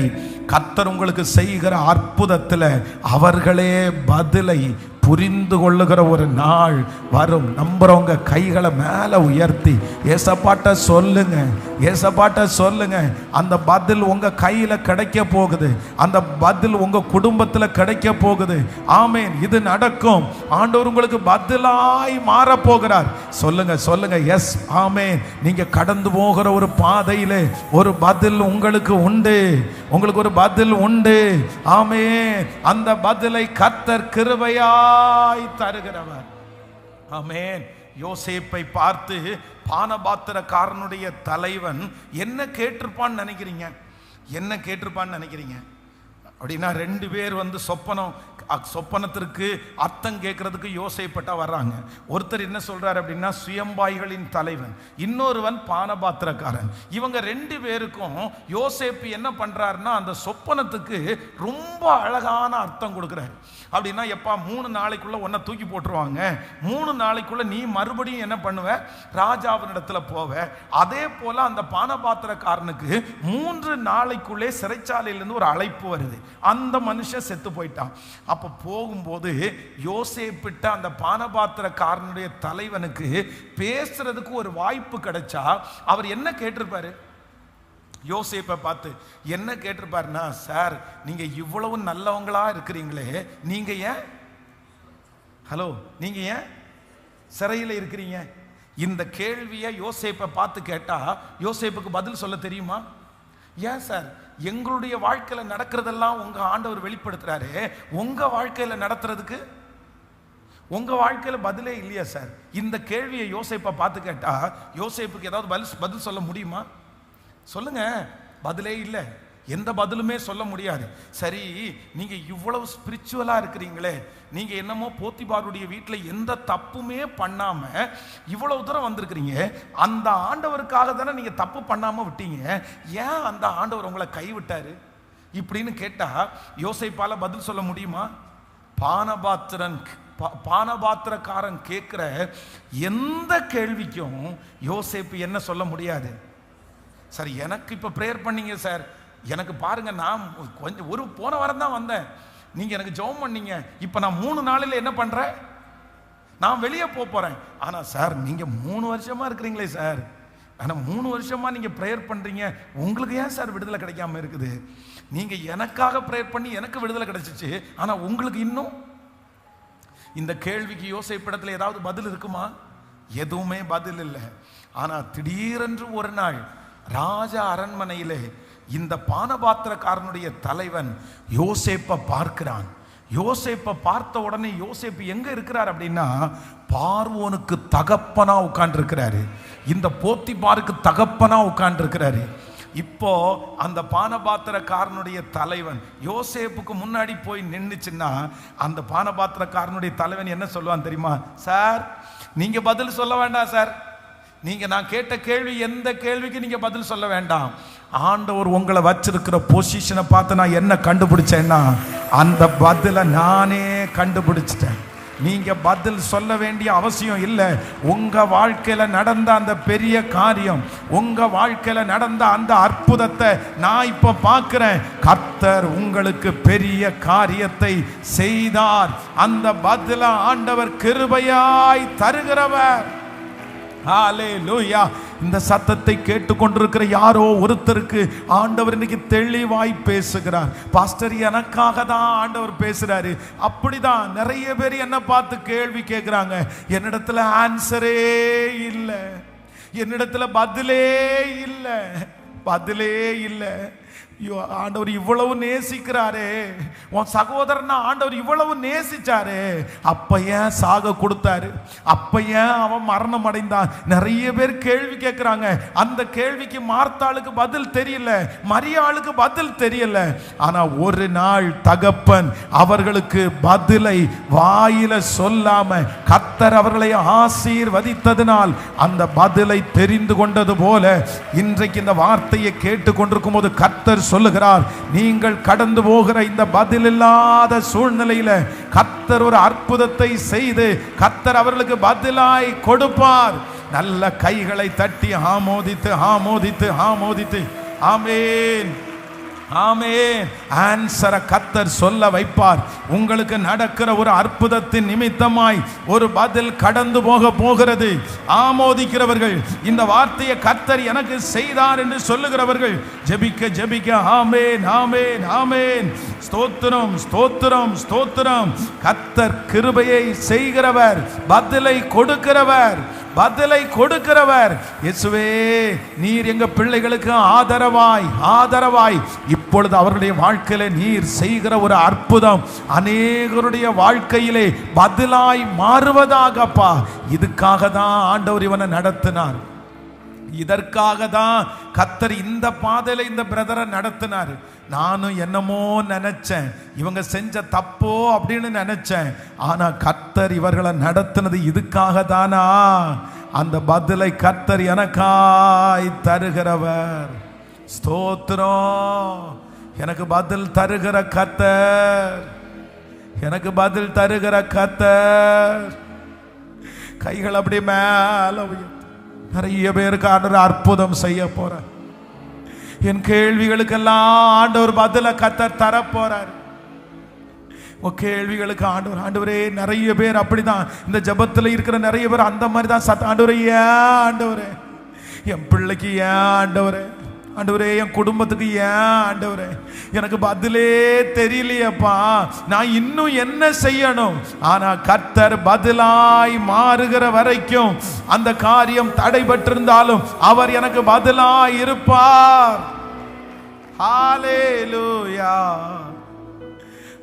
கர்த்தர் உங்களுக்கு செய்கிற அற்புதத்துல அவர்களே பதிலை புரிந்து கொள்ளுகிற ஒரு நாள் வரும். நம்புறவங்க கைகளை மேல உயர்த்தி ஏசப்பாட்ட சொல்லுங்க, ஏசப்பாட்ட சொல்லுங்க. அந்த பதில் உங்க கையில கிடைக்க போகுது, அந்த பதில் உங்க குடும்பத்துல கிடைக்க போகுது. ஆமென், இது நடக்கும். ஆண்டவர் உங்களுக்கு பதிலாய் மாற போகிறார். சொல்லுங்க சொல்லுங்க, எஸ், ஆமென். நீங்க கடந்து போகிற ஒரு பாதையிலே ஒரு பதில் உங்களுக்கு உண்டு, உங்களுக்கு ஒரு பதில் உண்டு. ஆமென். அந்த பதிலை கர்த்தர் கிருபையாய் தருகிறவர். ஆமென். யோசேப்பை பார்த்து பானபாத்திரக்காரனுடைய தலைவன் என்ன கேட்டிருப்பான்னு நினைக்கிறீங்க? என்ன கேட்டிருப்பான்னு நினைக்கிறீங்க? அப்படின்னா 2 பேர் வந்து சொப்பனத்திற்கு அர்த்தம் கேட்கறதுக்கு யோசேப்பட்ட வர்றாங்க. ஒருத்தர் என்ன சொல்றாரு அப்படின்னா சுயம்பாய்களின் தலைவன், இன்னொருவன் பானபாத்திரக்காரன். இவங்க 2 பேருக்கும் யோசேப்பு என்ன பண்றாருன்னா அந்த சொப்பனத்துக்கு ரொம்ப அழகான அர்த்தம் கொடுக்குறாரு. அப்படின்னா எப்பா 3 நாளைக்குள்ள உன்னை தூக்கி போட்டுருவாங்க, 3 நாளைக்குள்ள நீ மறுபடியும் என்ன பண்ணுவ, ராஜாவினிடத்துல போவ. அதே போல அந்த பானபாத்திரக்காரனுக்கு 3 நாளைக்குள்ளே சிறைச்சாலையிலிருந்து ஒரு அழைப்பு வருது. அந்த மனுஷன் செத்து போயிட்டான். அப்ப போகும்போது யோசேப்பிட்ட அந்த பானபாத்திரக்காரனுடைய தலைவனுக்கு பேசுறதுக்கு ஒரு வாய்ப்பு கிடைச்சா அவர் என்ன கேட்டிருப்பாரு? யோசேப்பை பார்த்து என்ன கேட்டிருப்பாருன்னா, சார் நீங்க இவ்வளவு நல்லவங்களா இருக்கிறீங்களே, நீங்க ஏன் நீங்க ஏன் சிறையில் இருக்கிறீங்க? இந்த கேள்வியை யோசேப்பை பார்த்து கேட்டா யோசேப்புக்கு பதில் சொல்ல தெரியுமா? ஏன் சார், எங்களுடைய வாழ்க்கையில நடக்கிறதெல்லாம் உங்க ஆண்டவர் வெளிப்படுத்துறாரு, உங்க வாழ்க்கையில நடத்துறதுக்கு உங்க வாழ்க்கையில பதிலே இல்லையா சார்? இந்த கேள்வியை யோசேப்பை பார்த்து கேட்டா யோசேப்புக்கு ஏதாவது பதில் சொல்ல முடியுமா? சொல்லுங்க. பதிலே இல்லை, எந்த பதிலுமே சொல்ல முடியாது. சரி, நீங்க இவ்வளவு ஸ்பிரிச்சுவலா இருக்கிறீங்களே, நீங்க என்னமோ போத்திபாருடைய வீட்டில் எந்த தப்புமே பண்ணாம இவ்வளவு தூரம் வந்திருக்கிறீங்க, அந்த ஆண்டவருக்காக தானே நீங்க தப்பு பண்ணாம விட்டீங்க, ஏன் அந்த ஆண்டவர் உங்களை கைவிட்டாரு இப்படின்னு கேட்டா யோசேப்பால பதில் சொல்ல முடியுமா? பானபாத்திரக்காரன் கேட்கிற எந்த கேள்விக்கும் யோசேப்பு என்ன சொல்ல முடியாது. சார் எனக்கு இப்போ ப்ரேயர் பண்ணீங்க சார், எனக்கு பாருங்க நான் கொஞ்சம் போன வாரம் தான் வந்தேன், நீங்கள் எனக்கு ஜெபம் பண்ணீங்க, இப்போ நான் 3 நாளில் என்ன பண்ணுறேன், நான் வெளியே போகிறேன். ஆனால் சார் நீங்கள் 3 வருஷமாக இருக்கிறீங்களே சார், ஆனால் 3 வருஷமாக நீங்கள் ப்ரேயர் பண்ணுறீங்க, உங்களுக்கு ஏன் சார் விடுதலை கிடைக்காம இருக்குது? நீங்கள் எனக்காக ப்ரேயர் பண்ணி எனக்கு விடுதலை கிடைச்சிச்சு, ஆனால் உங்களுக்கு இன்னும். இந்த கேள்விக்கு யோசேப்பிடத்தில் ஏதாவது பதில் இருக்குமா? எதுவுமே பதில் இல்லை. ஆனால் திடீரென்று ஒரு நாள் ராஜா அரண்மனையிலே இந்த பானபாத்திரக்காரனுடைய தலைவன் யோசேப்பை பார்க்கிறான். யோசேப்பை பார்த்த உடனே யோசேப்பு எங்க இருக்கிறார் அப்படின்னா பார்வோனுக்கு தகப்பனா உட்கார்ந்து இருக்கிறாரு, இந்த போத்திபாருக்கு தகப்பனா உட்கார்ந்து இருக்கிறாரு. இப்போ அந்த பானபாத்திரக்காரனுடைய தலைவன் யோசேப்புக்கு முன்னாடி போய் நின்றுச்சுன்னா அந்த பானபாத்திரக்காரனுடைய தலைவன் என்ன சொல்லுவான் தெரியுமா? சார் நீங்க பதில் சொல்ல வேண்டாம் சார், நீங்க நான் கேட்ட கேள்வி எந்த கேள்விக்கு நீங்க பதில் சொல்ல வேண்டாம். ஆண்டவர் உங்களை வச்சிருக்கிற பொசிஷனை பார்த்து நான் என்ன கண்டுபிடிச்சேன்னா அந்த பதிலை நானே கண்டுபிடிச்சிட்டேன். நீங்க பதில் சொல்ல வேண்டிய அவசியம் இல்லை. உங்க வாழ்க்கையில நடந்த அந்த பெரிய காரியம், உங்க வாழ்க்கையில நடந்த அந்த அற்புதத்தை நான் இப்ப பார்க்கிறேன். கர்த்தர் உங்களுக்கு பெரிய காரியத்தை செய்தார். அந்த பதில ஆண்டவர் கிருபையாய் தருகிறவர். ஹalleluya. இந்த சத்தத்தை கேட்டுக்கொண்டிருக்கிற யாரோ ஒருத்தருக்கு ஆண்டவர் இன்னைக்கு தெளிவாய் பேசுகிறார். பாஸ்டர், எனக்காக தான் ஆண்டவர் பேசுறாரு. அப்படிதான் நிறைய பேர் என்ன பார்த்து கேள்வி கேட்கிறாங்க. என்னிடத்துல ஆன்சரே இல்லை, என்னிடத்துல பதிலே இல்லை, பதிலே இல்லை. ஆண்டவர் இவ்வளவு நேசிக்கிறாரே, உன் சகோதரனா ஆண்டவர் இவ்வளவு நேசிச்சாரே, அப்ப ஏன் சாக கொடுத்தாரு, அப்ப ஏன் அவன் மரணம் அடைந்தான்? நிறைய பேர் கேள்வி கேட்கிறாங்க. அந்த கேள்விக்கு மார்த்தாளுக்கு பதில் தெரியல, மரியாளுக்கு பதில் தெரியல. ஆனா ஒரு நாள் தகப்பன் அவர்களுக்கு பதிலை வாயில சொல்லாம கர்த்தர் அவர்களை ஆசீர்வதித்ததினால் அந்த பதிலை தெரிந்து கொண்டது போல இன்றைக்கு இந்த வார்த்தையை கேட்டுக்கொண்டிருக்கும் போது கர்த்தர் சொல்லுகிறார், நீங்கள் கடந்து போகிற இந்த பதில் இல்லாத சூழ்நிலையில கர்த்தர் ஒரு அற்புதத்தை செய்து கர்த்தர் அவர்களுக்கு பதிலாய் கொடுப்பார். நல்ல கைகளை தட்டி ஆமோதித்து ஆமோதித்து ஆமோதித்து ஆமென் ஆமென். ஆன்சரை கர்த்தர் சொல்ல வைப்பார். உங்களுக்கு நடக்கிற ஒரு அற்புதத்தின் நிமித்தமாய் ஒரு பதில் கடந்து போக போகிறது. ஆமோதிக்கிறவர்கள், இந்த வார்த்தையை கர்த்தர் எனக்கு செய்தார் என்று சொல்லுகிறவர்கள் ஜெபிக்க ஜெபிக்க ஆமென் ஆமென் ஆமென். ஸ்தோத்திரம் ஸ்தோத்திரம் ஸ்தோத்திரம். கர்த்தர் கிருபையை செய்கிறவர், பதிலை கொடுக்கிறவர், பதிலை கொடுக்கிறவர். இயேசுவே, நீர் எங்க பிள்ளைகளுக்கு ஆதரவாய் ஆதரவாய் இப்பொழுது அவருடைய வாழ்க்கையில நீர் செய்கிற ஒரு அற்புதம் அநேகருடைய வாழ்க்கையிலே பதிலாய் மாறுவதாகப்பா. இதுக்காக தான் ஆண்டவர் இவனை நடத்தினார், இதற்காக தான் கர்த்தர் இந்த பாதையில இந்த பிரதரை நடத்தினார். நானும் என்னமோ நினைச்சேன், இவங்க செஞ்ச தப்போ அப்படின்னு நினைச்சேன். ஆனா கர்த்தர் இவர்களை நடத்தினது இதுக்காக தானா? அந்த பதிலை கர்த்தர் எனக்காய் தருகிறவர். ஸ்தோத்திரம். எனக்கு பதில் தருகிற கர்த்தர், எனக்கு பதில் தருகிற கர்த்தர். கைகள் அப்படி மேல உயர்த்தி நிறைய பேருக்கு ஆண்டவர் அற்புதம் செய்ய போற. என் கேள்விகளுக்கெல்லாம் ஆண்டவர் பதில கர்த்தர் தர போறார். கேள்விகளுக்கு ஆண்டவரே, நிறைய பேர் அப்படிதான் இந்த ஜபத்தில் இருக்கிற நிறைய பேர் அந்த மாதிரி தான் சத்த ஆண்டவரே, ஏன் ஆண்டவரே என் பிள்ளைக்கு, ஏன் ஆண்டவரே, ஆண்டவரே என் குடும்பத்துக்கு, ஏன் ஆண்டவரே எனக்கு பதிலே தெரியலையப்பா, நான் இன்னும் என்ன செய்யணும்? ஆனா கர்த்தர் பதிலாய் மாறுகிற வரைக்கும் அந்த காரியம் தடைபட்டிருந்தாலும் அவர் எனக்கு பதிலாய் இருப்பார். ஹalleluya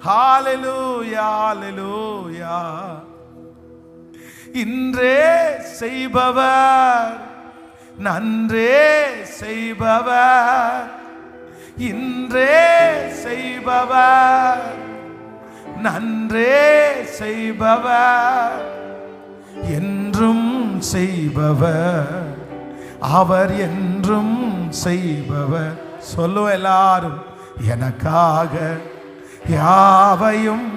ஹalleluya ஹalleluya. இன்றே செய்பவர், நன்றே செய்பவர், இன்றே செய்பவர், நன்றே செய்பவர், என்றும் செய்பவர், அவர் என்றும் செய்பவர். சொல்லுவோம் எல்லாரும், எனக்காக யாவையும்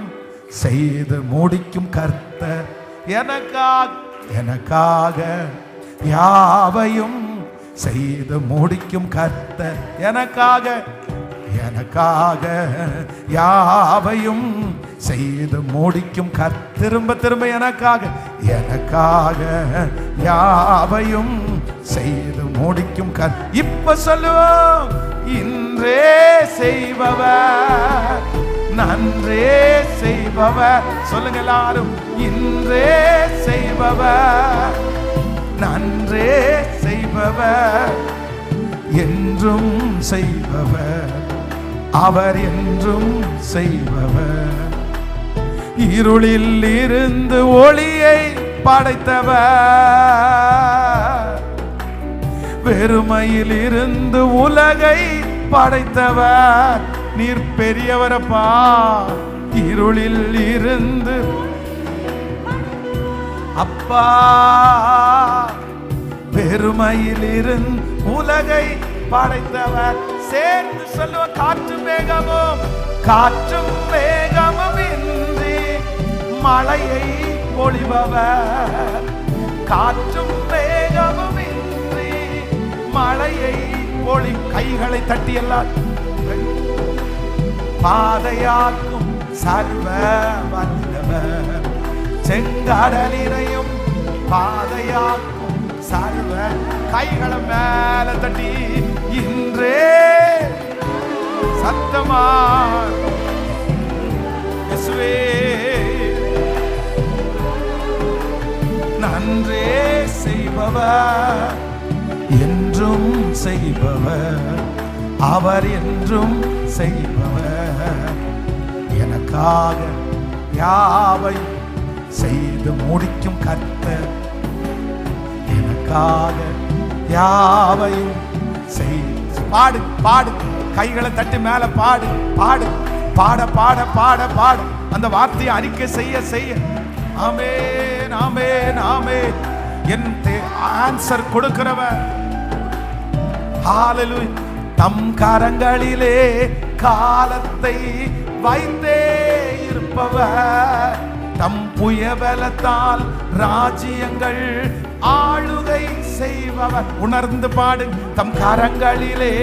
செய்து முடிக்கும் கர்த்தர், எனக்காக யாவையும் செய்து முடிக்கும் கர்த்தர், எனக்காக யாவையும் செய்து முடிக்கும் கர்த்தர். திரும்ப திரும்ப எனக்காக யாவையும் செய்து முடிக்கும் கர்த்தர். இப்ப சொல்லுவோம், இன்றே செய்பவர், நன்றே செய்பவர். சொல்லுங்க எல்லாரும், இன்றே செய்பவர், நன்றே செய்பவர், என்றும் செய்பவர், அவர் என்றும் செய்பவர். இருளில் இருந்து ஒளியை படைத்தவர், வெறுமையில் இருந்து உலகை படைத்தவர். நீர் பெரியவரப்பா. இருளில் இருந்து அப்பா, பெருமையில் இருந்து உலகை படைத்தவர். சேர்ந்து சொல்லுவ, காற்றும் மேகமும் இன்றி மழையை பொழிபவர், காற்றும் மேகமும் இன்றி மழையை பொழி. கைகளை தட்டி எல்லாம் பாதையாக்கும் சர்வ வல்லவர், செங்கடலினையும் பாதையாக்கும் சர்வ கைகளை மேல தட்டி இன்றே சத்தமா இயேசுவே நன்றே செய்பவர் என்றும் செய்பவர், அவர் என்றும் செய்பவர். எனக்காக யாவை செய்து முடிக்கும் கர்த்தர், எனக்காக யாவையும் செய்து. பாடு பாடு, கைகளை தட்டி மேல பாடு பாடு, பாட பாட பாட பாடு, அந்த வார்த்தையை அறிக்கை செய்ய செய்ய. ஆமென் ஆமென் ஆமென். என் ஆன்சர் கொடுக்கிறவர். ஹalleluya. தம் கரங்களிலே காலத்தை வைத்தே இருப்பவர், தம் புயபலத்தால் ராஜ்யங்கள் ஆளுகை செய்பவர். உணர்ந்து பாடு. தம் கரங்களிலே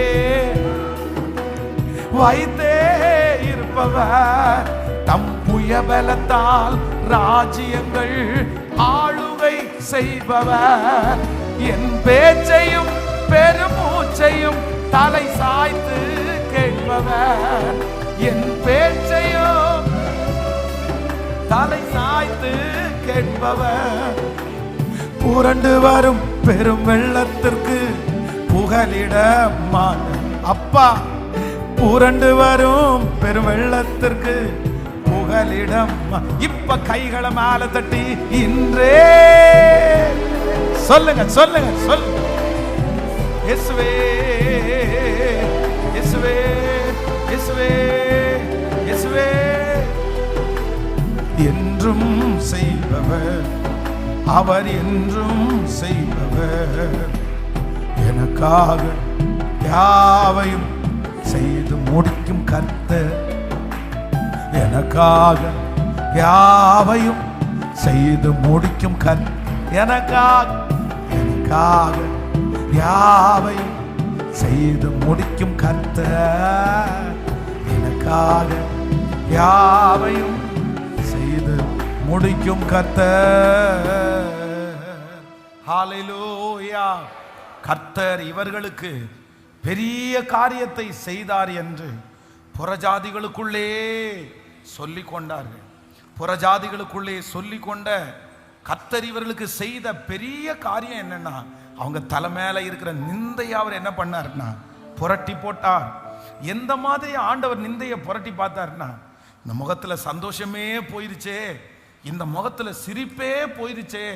வைத்தே இருப்பவர், தம் புயபலத்தால் ராஜ்யங்கள் ஆளுகை செய்பவர். என் பேச்சையும் பெருமூச்சையும் தலை சாய்த்து கேட்பவர், என் பேச்சையும் தலை சாய்த்து கேட்பவர். புரண்டு வரும் பெரும் வெள்ளத்திற்கு புகலிடமான அப்பா, புரண்டு வரும் பெரும் வெள்ளத்திற்கு புகலிடம். இப்ப கைகளை மேல தட்டி இன்றே சொல்லுங்க சொல்லுங்க சொல்லுங்க. இயேசுவே இயேசுவே இயேசுவே இயேசுவே. என்றும் செய்பவர், அவர் என்றும் செய்பவர். எனக்காக யாவையும் செய்து முடிக்கும் கர்த்தர், எனக்காக யாவையும் செய்து முடிக்கும் கர்த்தர். எனக்காக எனக்காக யாவையும் செய்து முடிக்கும் கர்த்தர், எனக்காக யாவையும் செய்து முடிக்கும் கர்த்தர். ஹalleluya. கர்த்தர் இவர்களுக்கு பெரிய காரியத்தை செய்தார் என்று புறஜாதிகளுக்குள்ளே சொல்லிக் கொண்டார்கள். புறஜாதிகளுக்குள்ளே சொல்லிக் கொண்ட கர்த்தர் இவர்களுக்கு செய்த பெரிய காரியம் என்னன்னா, அவங்க தலை மேல இருக்கிற நிந்தையை அவர் என்ன பண்ணார்னா புரட்டி போட்டார். எந்த மாதிரி ஆண்டவர் நிந்தையை புரட்டி பார்த்தார்னா, இந்த முகத்துல சந்தோஷமே போயிருச்சே, இந்த முகத்துல சிரிப்பே போயிருச்சே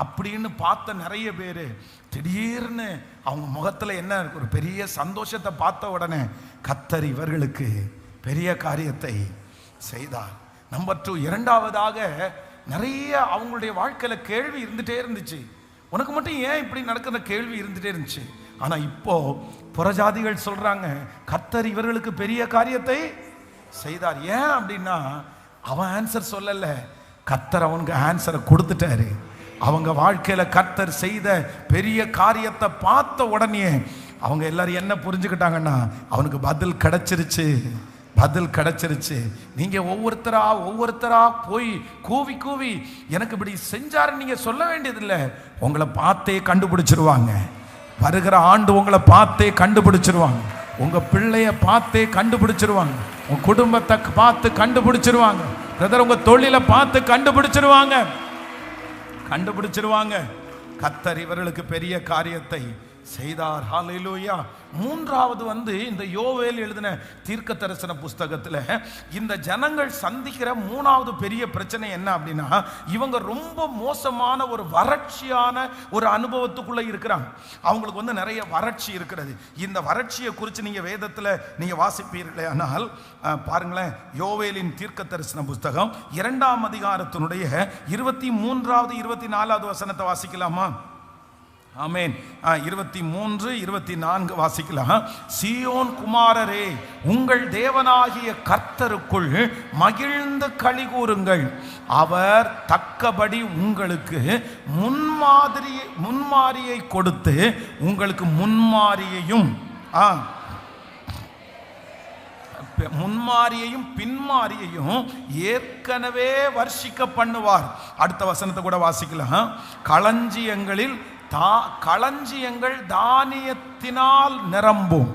அப்படின்னு பார்த்த நிறைய பேர் திடீர்னு அவங்க முகத்துல என்ன ஒரு பெரிய சந்தோஷத்தை பார்த்த உடனே கர்த்தர் இவர்களுக்கு பெரிய காரியத்தை செய்தார். நம்பர் 2, இரண்டாவதாக நிறைய அவங்களுடைய வாழ்க்கையில கேள்வி இருந்துட்டே இருந்துச்சு. உனக்கு மட்டும் ஏன் இப்படி நடக்கிற கேள்வி இருந்துட்டே இருந்துச்சு. ஆனா இப்போ புறஜாதிகள் சொல்றாங்க கர்த்தர் இவர்களுக்கு பெரிய காரியத்தை செய்தார். ஏன் அப்படின்னா அவன் ஆன்சர் சொல்லல, கர்த்தர் அவனுக்கு ஆன்சரை கொடுத்துட்டாரு. அவங்க வாழ்க்கையில கர்த்தர் செய்த பெரிய காரியத்தை பார்த்த உடனே அவங்க எல்லாரும் என்ன புரிஞ்சுக்கிட்டாங்கன்னா அவனுக்கு பதில் கிடைச்சிருச்சு, பதில் கிடைச்சிருச்சு. நீங்க ஒவ்வொருத்தரா போய் கூவி கூவி எனக்கு இப்படி செஞ்சாரு நீங்க சொல்ல வேண்டியதில்லை, உங்களை பார்த்தே கண்டுபிடிச்சிருவாங்க. வருகிற ஆண்டு உங்களை பார்த்தே கண்டுபிடிச்சிருவாங்க, உங்க பிள்ளைய பார்த்தே கண்டுபிடிச்சிருவாங்க, உங்க குடும்பத்தை பார்த்து கண்டுபிடிச்சிருவாங்க, பிரதர் உங்க தொழிலை பார்த்து கண்டுபிடிச்சிருவாங்க. கர்த்தர் இவர்களுக்கு பெரிய காரியத்தை செய்தார். ஹalleluya. மூன்றாவது இந்த யோவேல் எழுதின தீர்க்க தரிசன புஸ்தகத்துல இந்த ஜனங்கள் சந்திக்கிற மூணாவது பெரிய பிரச்சனை என்ன அப்படின்னா, இவங்க ரொம்ப மோசமான ஒரு வறட்சியான ஒரு அனுபவத்துக்குள்ள இருக்கிறாங்க. அவங்களுக்கு நிறைய வறட்சி இருக்கிறது. இந்த வறட்சியை குறித்து நீங்க வேதத்துல நீங்க வாசிப்பீர்களே ஆனால் பாருங்களேன், யோவேலின் தீர்க்க தரிசன புஸ்தகம் 2ஆம் அதிகாரத்தினுடைய 23வது 24வது வசனத்தை வாசிக்கலாமா? ஆமென். 23, 24 வாசிக்கலாம். சீயோன் குமாரரே, உங்கள் தேவனாகிய கர்த்தருக்குள் மகிழ்ந்து களி கூறுங்கள். அவர் தக்கபடி உங்களுக்கு முன்மாரியை கொடுத்து உங்களுக்கு முன்மாரியையும் பின்மாரியையும் ஏற்கனவே வர்ஷிக்க பண்ணுவார். அடுத்த வசனத்தை கூட வாசிக்கலாம். களஞ்சியங்களில் களஞ்சியங்கள் தானியத்தினால் நிரம்பும்,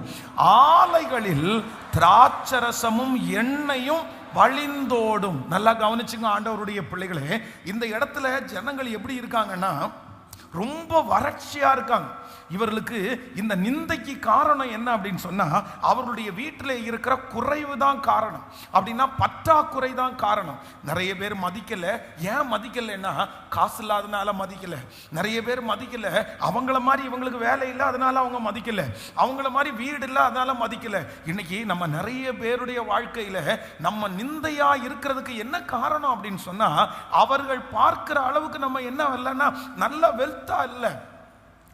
ஆலைகளில் திராட்சரசமும் எண்ணெயும் வழிந்தோடும். நல்லா கவனிச்சுங்க ஆண்டவருடைய பிள்ளைகளே, இந்த இடத்துல ஜனங்கள் எப்படி இருக்காங்கன்னா ரொம்ப வறட்சியா இருக்காங்க. இவர்களுக்கு இந்த நிந்தைக்கு காரணம் என்ன அப்படின்னு சொன்னா, அவர்களுடைய வீட்டில் இருக்கிற குறைவு தான் காரணம். அப்படின்னா பற்றாக்குறை தான் காரணம். நிறைய பேர் மதிக்கல. ஏன் மதிக்கலைன்னா காசு இல்லாதனால மதிக்கல. நிறைய பேர் மதிக்கல, அவங்கள மாதிரி இவங்களுக்கு வேலை இல்லை அதனால அவங்க மதிக்கல. அவங்கள மாதிரி வீடு இல்லை அதனால மதிக்கல. இன்னைக்கு நம்ம நிறைய பேருடைய வாழ்க்கையில நம்ம நிந்தையா இருக்கிறதுக்கு என்ன காரணம் அப்படின்னு சொன்னா, அவர்கள் பார்க்கிற அளவுக்கு நம்ம என்ன இல்லைன்னா நல்ல வெல்த்தா இல்லை,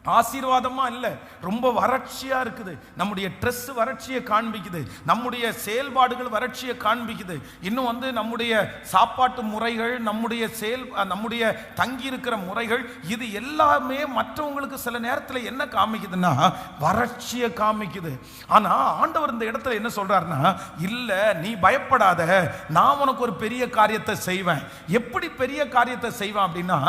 ஆசீர்வாதமா இல்லை, ரொம்ப வறட்சியா இருக்குது. நம்முடைய ட்ரெஸ் வறட்சியை காண்பிக்குது, நம்முடைய செயல்பாடுகள் வறட்சியை காண்பிக்குது. இன்னும் நம்முடைய சாப்பாட்டு முறைகள், நம்முடைய தங்கி இருக்கிற முறைகள், இது எல்லாமே மற்றவங்களுக்கு சில நேரத்தில் என்ன காமிக்குதுன்னா வறட்சியை காமிக்குது. ஆனா ஆண்டவர் இந்த இடத்துல என்ன சொல்றாருன்னா, இல்ல நீ பயப்படாத, நான் உனக்கு ஒரு பெரிய காரியத்தை செய்வேன். எப்படி பெரிய காரியத்தை செய்வேன் அப்படின்னா,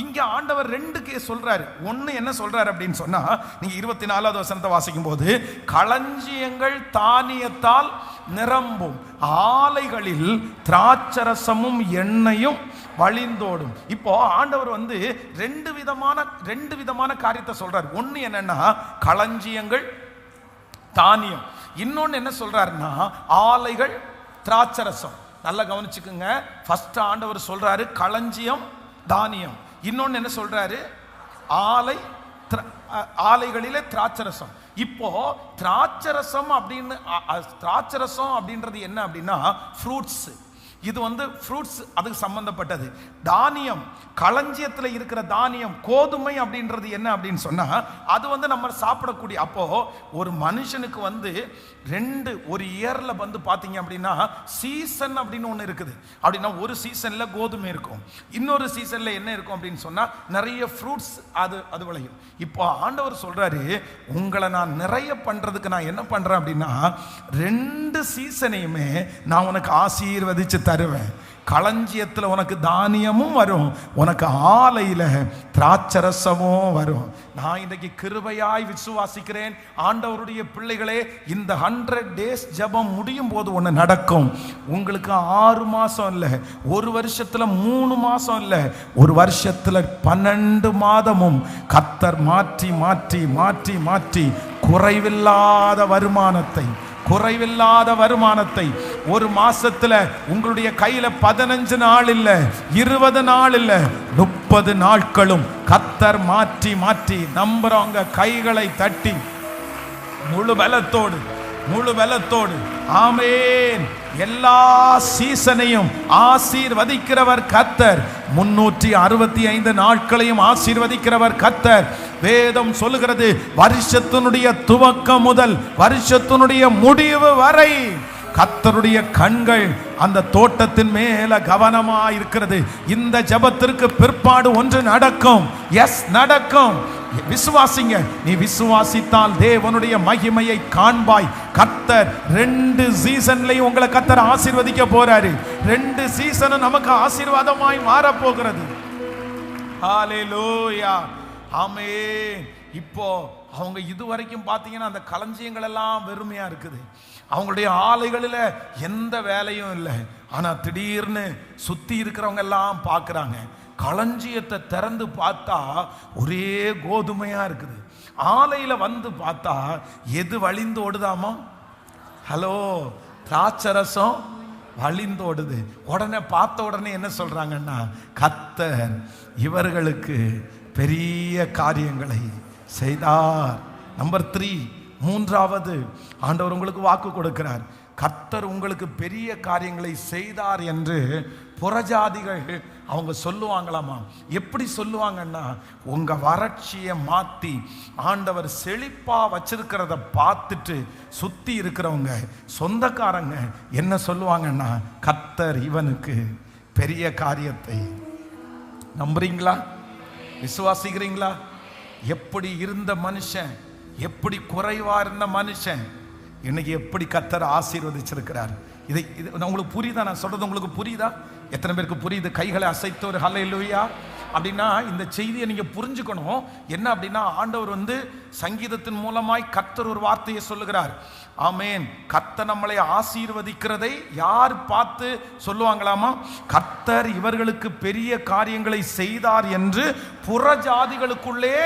இங்க ஆண்டவர் ரெண்டு கேஸ் சொல்றாரு. ஒன்னு என்ன சொல்றாரு அப்படின்னு சொன்னா, நீங்க 24வது வசனத்தை வாசிக்கும் போது, களஞ்சியங்கள் தானியத்தால் நிரம்பும், ஆலைகளில் திராட்சரசமும் எண்ணெயும் வழிந்தோடும். இப்போ ஆண்டவர் ரெண்டு விதமான காரியத்தை சொல்றார். ஒன்னு என்னன்னா களஞ்சியங்கள் தானியம், இன்னொன்னு என்ன சொல்றாருன்னா ஆலைகள் திராட்சரசம். நல்லா கவனிச்சுக்குங்க. ஃபர்ஸ்ட் ஆண்டவர் சொல்றாரு களஞ்சியம் தானியம், இன்னொன்னு என்ன சொல்றாரு ஆலைகளிலே திராட்சரசம். இப்போ திராட்சரசம் அப்படின்றது என்ன அப்படின்னா ஃப்ரூட்ஸ். இது ஃப்ரூட்ஸ், அதுக்கு சம்பந்தப்பட்டது. தானியம், களஞ்சியத்தில் இருக்கிற தானியம், கோதுமை அப்படின்றது என்ன அப்படின்னு சொன்னா அது நம்ம சாப்பிடக்கூடிய. அப்போ ஒரு மனுஷனுக்கு ஒரு இயர்ல பாத்தீங்க அப்படின்னா சீசன் அப்படின்னு ஒன்று இருக்குது. அப்படின்னா ஒரு சீசன்ல கோதுமை இருக்கும், இன்னொரு சீசன்ல என்ன இருக்கும் அப்படின்னு சொன்னா நிறைய ஃப்ரூட்ஸ் அது விளையும். இப்போ ஆண்டவர் சொல்றாரு, உங்களை நான் நிறைய பண்றதுக்கு நான் என்ன பண்றேன் அப்படின்னா ரெண்டு சீசனையுமே நான் உனக்கு ஆசீர்வதிச்சு தருவேன். களஞ்சியத்தில் உனக்கு தானியமும் வரும், உனக்கு ஆலையில திராட்சரசமும் வரும். நான் இன்றைக்கு கிருபையாய் விசுவாசிக்கிறேன் ஆண்டவருடைய பிள்ளைகளே, இந்த 100 days ஜெபம் முடியும் போது ஒன்று நடக்கும். உங்களுக்கு 6 மாசம் இல்லை, ஒரு வருஷத்துல 3 மாசம் இல்லை, ஒரு வருஷத்துல 12 மாதமும் கர்த்தர் மாற்றி மாற்றி மாற்றி மாற்றி குறைவில்லாத வருமானத்தை ஒரு மாசத்துல உங்களுடைய கையில 15 நாள் இல்ல, 20 நாள் இல்ல, 30 நாட்களும் கர்த்தர் மாற்றி மாற்றி நம்புறவங்க கைகளை தட்டி முழு பலத்தோடு ஆமென். எல்லா சீசனையும் ஆசீர்வதிக்கிறவர் கர்த்தர், 365 நாட்களையும் ஆசீர்வதிக்கிறவர் கர்த்தர். வேதம் சொல்லுகிறது, வருஷத்தினுடைய துவக்கம் முதல் வருஷத்தினுடைய முடிவு வரை கர்த்தருடைய கண்கள் அந்த தோட்டத்தின் மேல கவனமா இருக்கிறது. இந்த ஜெபத்திற்கு பிற்பாடு ஒன்று நடக்கும். எஸ், நடக்கும். விசுவாசிங்க. நீ விசுவாசித்தால் தேவனுடைய மகிமையை காண்பாய். கர்த்தர் 2 சீசன்லயும் உங்களை கர்த்தர் ஆசீர்வதிக்க போறாரு. 2 சீசனும் நமக்கு ஆசீர்வாதமாய் மாற போகிறது. ஹல்லேலூயா, ஆமென். இப்போ அவங்க இதுவரைக்கும் பார்த்தீங்கன்னா அந்த களஞ்சியங்கள் எல்லாம் வெறுமையா இருக்குது, அவங்களுடைய ஆலைகளில் எந்த வேலையும் இல்லை. ஆனா திடீர்னு சுத்தி இருக்கிறவங்க எல்லாம் பார்க்குறாங்க, களஞ்சியத்தை திறந்து பார்த்தா ஒரே கோதுமையா இருக்குது. ஆலையில பார்த்தா எது வழிந்தோடுதாமா? ஹலோ, திராட்சரசம் வழிந்தோடுது. பார்த்த உடனே என்ன சொல்றாங்கன்னா, கர்த்தர் இவர்களுக்கு பெரிய காரியங்களை செய்தார். நம்பர் 3, மூன்றாவது ஆண்டவர் உங்களுக்கு வாக்கு கொடுக்கிறார். கர்த்தர் உங்களுக்கு பெரிய காரியங்களை செய்தார் என்று புறஜாதிகள் அவங்க சொல்லுவாங்களாமா. எப்படி சொல்லுவாங்கன்னா, உங்க வறட்சியை மாத்தி ஆண்டவர் செழிப்பா வச்சிருக்கிறத பார்த்துட்டு சுத்தி இருக்கிறவங்க சொந்தக்காரங்க என்ன சொல்லுவாங்கன்னா, கர்த்தர் இவனுக்கு பெரிய காரியத்தை. நம்புறீங்களா? விசுவாசிக்கிறீங்களா? எப்படி இருந்த மனுஷன், எப்படி குறைவா இருந்த மனுஷன் இன்னைக்கு எப்படி கர்த்தர் ஆசீர்வதிச்சிருக்கிறார். இது உங்களுக்கு புரியுதா? நான் சொல்றது உங்களுக்கு புரியுதா? எத்தனை பேருக்கு புரியுது? கைகளை அசைத்து ஒரு ஹல்லேலூயா. அப்படின்னா இந்த செய்தியை நீங்க புரிஞ்சுக்கணும். என்ன அப்படின்னா ஆண்டவர் வந்து சங்கீதத்தின் மூலமாய் கர்த்தர் ஒரு வார்த்தையை சொல்லுகிறார். ஆமேன். கர்த்தர் நம்மளை ஆசீர்வதிக்கிறதை யார் பார்த்து சொல்லுவாங்களாமா? கர்த்தர் இவர்களுக்கு பெரிய காரியங்களை செய்தார் என்று புறஜாதிகளுக்குள்ளே.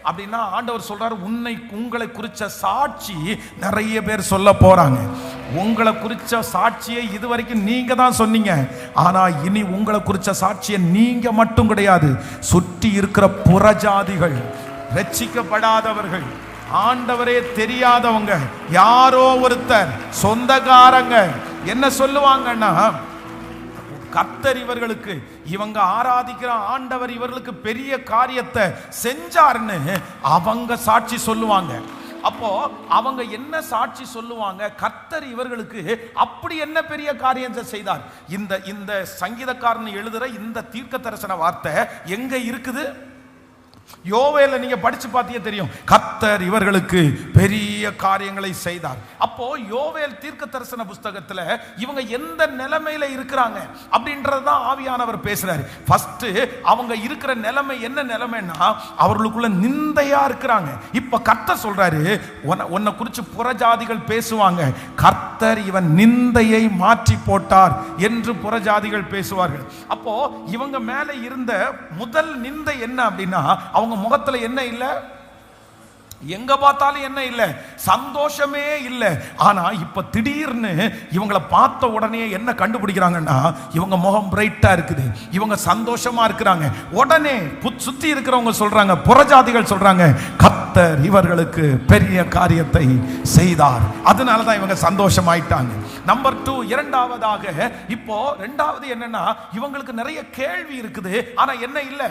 அப்படின்னா ஆண்டவர் சொல்றாரு, உங்களை குறிச்ச சாட்சி நிறைய பேர் சொல்ல போறாங்க. உங்களை குறிச்ச சாட்சியை இதுவரைக்கும் நீங்க தான் சொன்னீங்க. ஆனா இனி உங்களை குறிச்ச சாட்சியை நீங்க மட்டும் கிடையாது, சுற்றி இருக்கிற புறஜாதிகள், ரட்சிக்கப்படாதவர்கள், ஆண்டவரே தெரியாதவங்க, யாரோ ஒருத்தர் சொந்தக்காரங்க என்ன சொல்லுவாங்கன்னா, கர்த்தர் இவர்களுக்கு, இவங்க ஆராதிக்கிற ஆண்டவர் இவர்களுக்கு பெரிய காரியத்தை செஞ்சார்னு அவங்க சாட்சி சொல்லுவாங்க. அப்போ அவங்க என்ன சாட்சி சொல்லுவாங்க? கர்த்தர் இவர்களுக்கு அப்படி என்ன பெரிய காரியத்தை செய்தார். இந்த சங்கீதக்காரன் எழுதுற இந்த தீர்க்க தரிசன வார்த்தை எங்க இருக்குது? யோவேல நீங்க படிச்சு பார்த்தீங்க தெரியும். கர்த்தர் இவர்களுக்கு பெரிய காரியங்களை செய்தார். அப்போ யோவேல் தீர்க்க தரிசன புஸ்தகத்துல இவங்க எந்த நிலைமையில இருக்கிறாங்க அப்படின்றதான் ஆவியானவர் பேசுறாரு. ஃபர்ஸ்ட் அவங்க இருக்கிற நிலைமை என்ன நிலைமைன்னா, அவர்களுக்குள்ள நிந்தையா இருக்கிறாங்க. இப்ப கர்த்தர் சொல்றாரு, உன்னை குறிச்சு புறஜாதிகள் பேசுவாங்க, கர்த்தர் இவன் நிந்தையை மாற்றி போட்டார் என்று புறஜாதிகள் பேசுவார்கள். அப்போ இவங்க மேல இருந்த முதல் நிந்தை என்ன அப்படின்னா, அவங்க முகத்துல என்ன இல்லை, எங்க பார்த்தாலும் என்ன இல்லை, சந்தோஷமே இல்லை. ஆனா இப்ப திடீர்னு இவங்களை பார்த்த உடனே என்ன கண்டுபிடிக்கிறாங்கன்னா, இவங்க முகம் பிரைட்டா இருக்குது, இவங்க சந்தோஷமா இருக்கிறாங்க. உடனே சுத்தி இருக்கிறவங்க சொல்றாங்க, புறஜாதிகள் சொல்றாங்க, கர்த்தர் இவர்களுக்கு பெரிய காரியத்தை செய்தார், அதனாலதான் இவங்க சந்தோஷமாயிட்டாங்க. நம்பர் 2, இரண்டாவதாக, இப்போ ரெண்டாவது என்னன்னா, இவங்களுக்கு நிறைய கேள்வி இருக்குது, ஆனா என்ன இல்லை,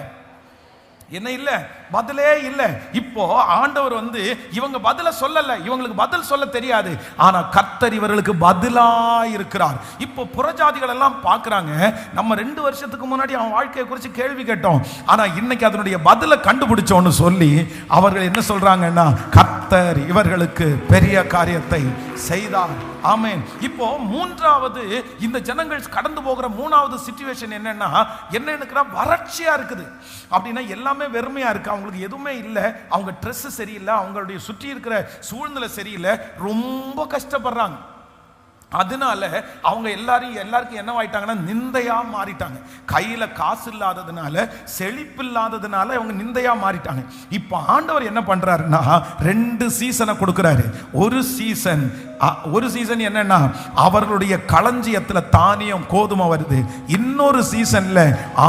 என்ன இல்ல, பதிலே இல்ல. இப்போ ஆண்டவர் வந்து இவங்க பதில சொல்லல, இவங்களுக்கு பதில் சொல்ல தெரியாது, ஆனா கர்த்தர் இவர்களுக்கு பதிலா இருக்கிறார். இப்போ புறஜாதிகள் எல்லாம் பார்க்கறாங்க, நம்ம 2 வருஷத்துக்கு முன்னாடி அவன் வாழ்க்கையை குறித்து கேள்வி கேட்டோம், ஆனா இன்னைக்கு அதனுடைய பதில கண்டுபிடிச்சோன்னு சொல்லி அவர்கள் என்ன சொல்றாங்கன்னா, கர்த்தர் இவர்களுக்கு பெரிய காரியத்தை செய்தார். ஆமென். இப்போ மூன்றாவது, இந்த ஜனங்கள் கடந்து போகிற மூணாவது சிச்சுவேஷன் என்னன்னா, என்ன வறட்சியா இருக்குது. அப்படின்னா எல்லாமே வெறுமையா இருக்கு, அவங்களுக்கு எதுவுமே இல்லை, அவங்க ட்ரெஸ் சரியில்லை, அவங்களுடைய சுற்றி இருக்கிற சூழ்நிலை சரியில்லை, ரொம்ப கஷ்டப்படுறாங்க. அதனால அவங்க எல்லாருக்கும் என்னவாயிட்டாங்கன்னா, நிந்தையா மாறிட்டாங்க. கையில காசு இல்லாததுனால, செழிப்பு இல்லாததுனால அவங்க நிந்தையா மாறிட்டாங்க. இப்ப ஆண்டவர் என்ன பண்றாருன்னா, 2 சீசனை கொடுக்கிறாரு. ஒரு சீசன் என்னன்னா, அவர்களுடைய களஞ்சியத்துல தானியம் கோதுமை வருது. இன்னொரு சீசன்ல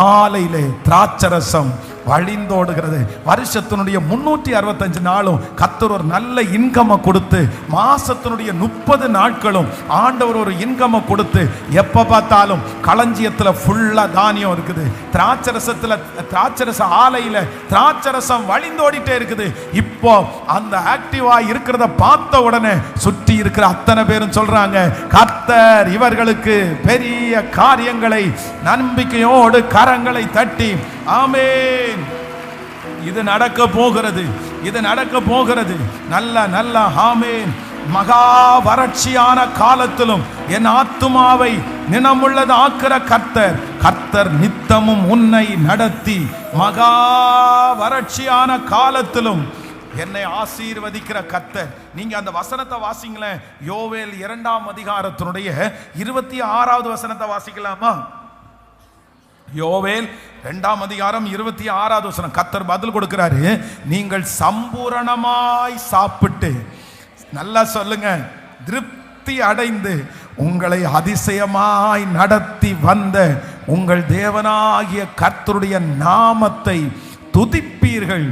ஆலையில திராட்சரசம் வழிந்தோடுகிறது. வருஷத்தினுடைய 365 நாளும் கர்த்தர் ஒரு நல்ல இன்கமை கொடுத்து, மாசத்தினுடைய 30 நாட்களும் ஆண்டவர் ஒரு இன்கமை கொடுத்து, எப்ப பார்த்தாலும் களஞ்சியத்துல ஃபுல்லா தானியம் இருக்குது, திராட்சரச ஆலையில திராட்சரசம் வழிந்தோடிட்டே இருக்குது. இப்போ அந்த ஆக்டிவா இருக்கிறத பார்த்த உடனே சுற்றி இருக்கிற அத்தனை பேரும் சொல்றாங்க, கர்த்தர் இவர்களுக்கு பெரிய காரியங்களை, நம்பிக்கையோடு கரங்களை தட்டி ஆமென், இது நடக்க போகிறது, இது நடக்க போகிறது, நல்ல ஆமென். மகா வறட்சியான காலத்திலும் என் ஆத்துமாவை நினமுள்ளது ஆக்கிற கர்த்தர் நித்தமும் உன்னை நடத்தி, மகா வறட்சியான காலத்திலும் என்னை ஆசீர்வதிக்கிற கர்த்தர். நீங்க அந்த வசனத்தை வாசிங்களேன், யோவேல் 2ஆம் அதிகாரத்தினுடைய 26வது வசனத்தை வாசிக்கலாமா? யோவேல் 2ஆம் அதிகாரம் 26வது வசனம். கர்த்தர் பதில் கொடுக்கிறாரு, நீங்கள் சம்பூரணமாய் சாப்பிட்டு, நல்லா சொல்லுங்க, திருப்தி அடைந்து உங்களை அதிசயமாய் நடத்தி வந்த உங்கள் தேவனாகிய கர்த்தருடைய நாமத்தை துதிப்பீர்கள்.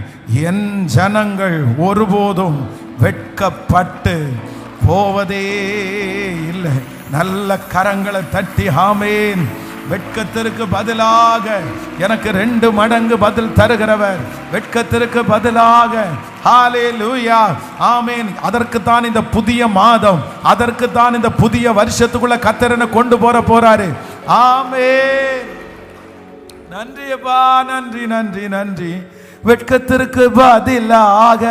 என் ஜனங்கள் ஒருபோதும் வெட்கப்பட்டு போவதே இல்லை. நல்ல கரங்களை தட்டி ஆமென். வெட்கத்திற்கு பதிலாக எனக்கு 2 மடங்கு பதில் தருகிறவர், வெட்கத்திற்கு பதிலாக ஹல்லேலூயா ஆமென். அதற்கு தான் இந்த புதிய மாதம், அதற்கு தான் இந்த புதிய வருஷத்துக்குள்ள கர்த்தர் கொண்டு போறாரு. ஆமென். நன்றி அப்பா, நன்றி நன்றி நன்றி. வெட்கத்திற்கு பதிலாக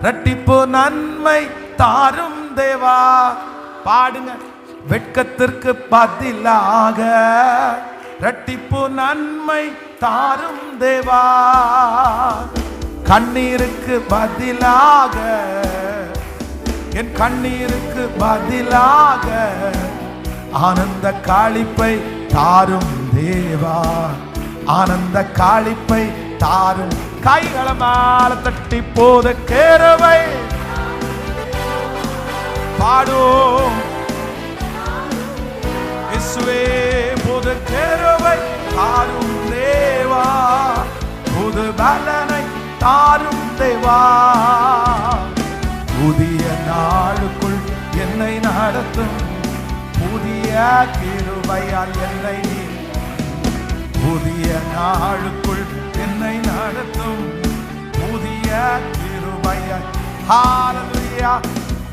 இரட்டிப்பு நன்மை தாரும் தேவா. பாடுங்க. வெட்கத்திற்கு பதிலாக இரட்டிப்பு நன்மை தாரும் தேவா. கண்ணீருக்கு பதிலாக, என் கண்ணீருக்கு பதிலாக ஆனந்த காளிப்பை தாரும் தேவா. ஆனந்த காளிப்பை தாரும். கைகளை மேல தட்டி போத கேரவை பாடும். இயேசுவே போத கேரவை தாரும் தேவா. புது பலனை தாரும் தேவா. புதிய நாளுக்குள் என்னை நடத்தும். புதிய கிருபையால் என்னை, புதிய நாளுக்குள் என்னை நடத்தும். புதிய கிருபையால். ஹல்லேலூயா.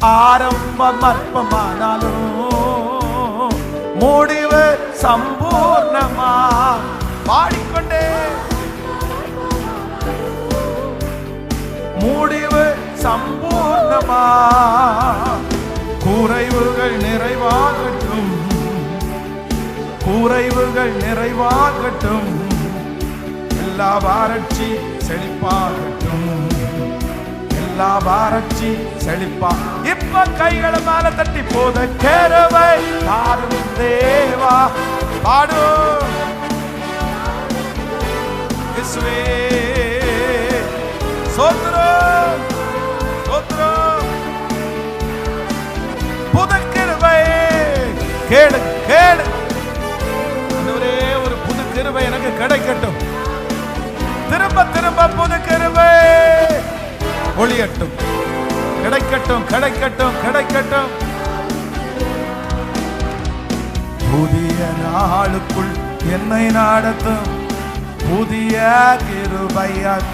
ஆரம்பம் அற்பமானாலும் முடிவு சம்பூர்ணமா. பாடிக்கொண்டே முடிவு சம்பூர்ணமா. குறைவுகள் நிறைவாகட்டும், குறைவுகள் நிறைவாகட்டும். எல்லா வறட்சி செழிப்பாகட்டும், எல்லா வறட்சி செழிப்பா. இப்ப கைகளை மேல தட்டி போத கேரவை தாரும் தேவா. பாடு இயேசுவே. ஸ்தோத்திரம் ஸ்தோத்திரம். புது கிருபை கேளு கேளு. ஒரே ஒரு புது கிருபை எனக்கு கிடைக்கட்டும். திரும்ப திரும்ப புது கிருபை ஒளியட்டும். கிடைக்கட்டும் கிடைக்கட்டும் கிடைக்கட்டும். புதிய நாளுக்குள் என்னை நடத்தும். புதிய கிருபையால்.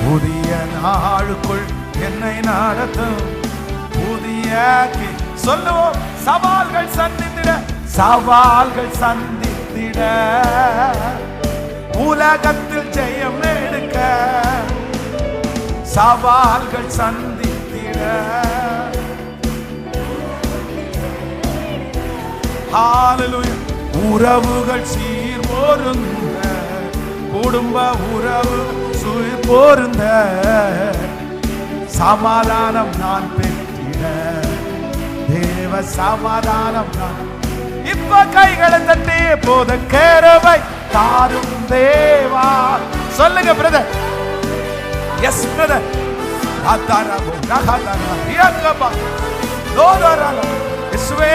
புதிய நாளுக்குள் என்னை நடத்தும். புதிய சொல்லுவோம். சவால்கள் சந்தித்திட, சவால்கள் சந்தித்திட, உலகத்தில் ஜெயம் எடுக்க. சவால்கள் சந்தித்திட. ஹல்லேலூயா. உறவுகள் சீர் பொருந்த, குடும்ப உறவு சீர் பொருந்த. சமாதானம் நான் பெற்றிட, தேவ சமாதானம் நான். இப்ப கைகளை தட்டி போத கேரவை தாரும் தேவா. சொல்லுங்க பிரதர். Yes brother. ஆதாரமோ நகதரா ரியகபா லோதரா. இயேசுவே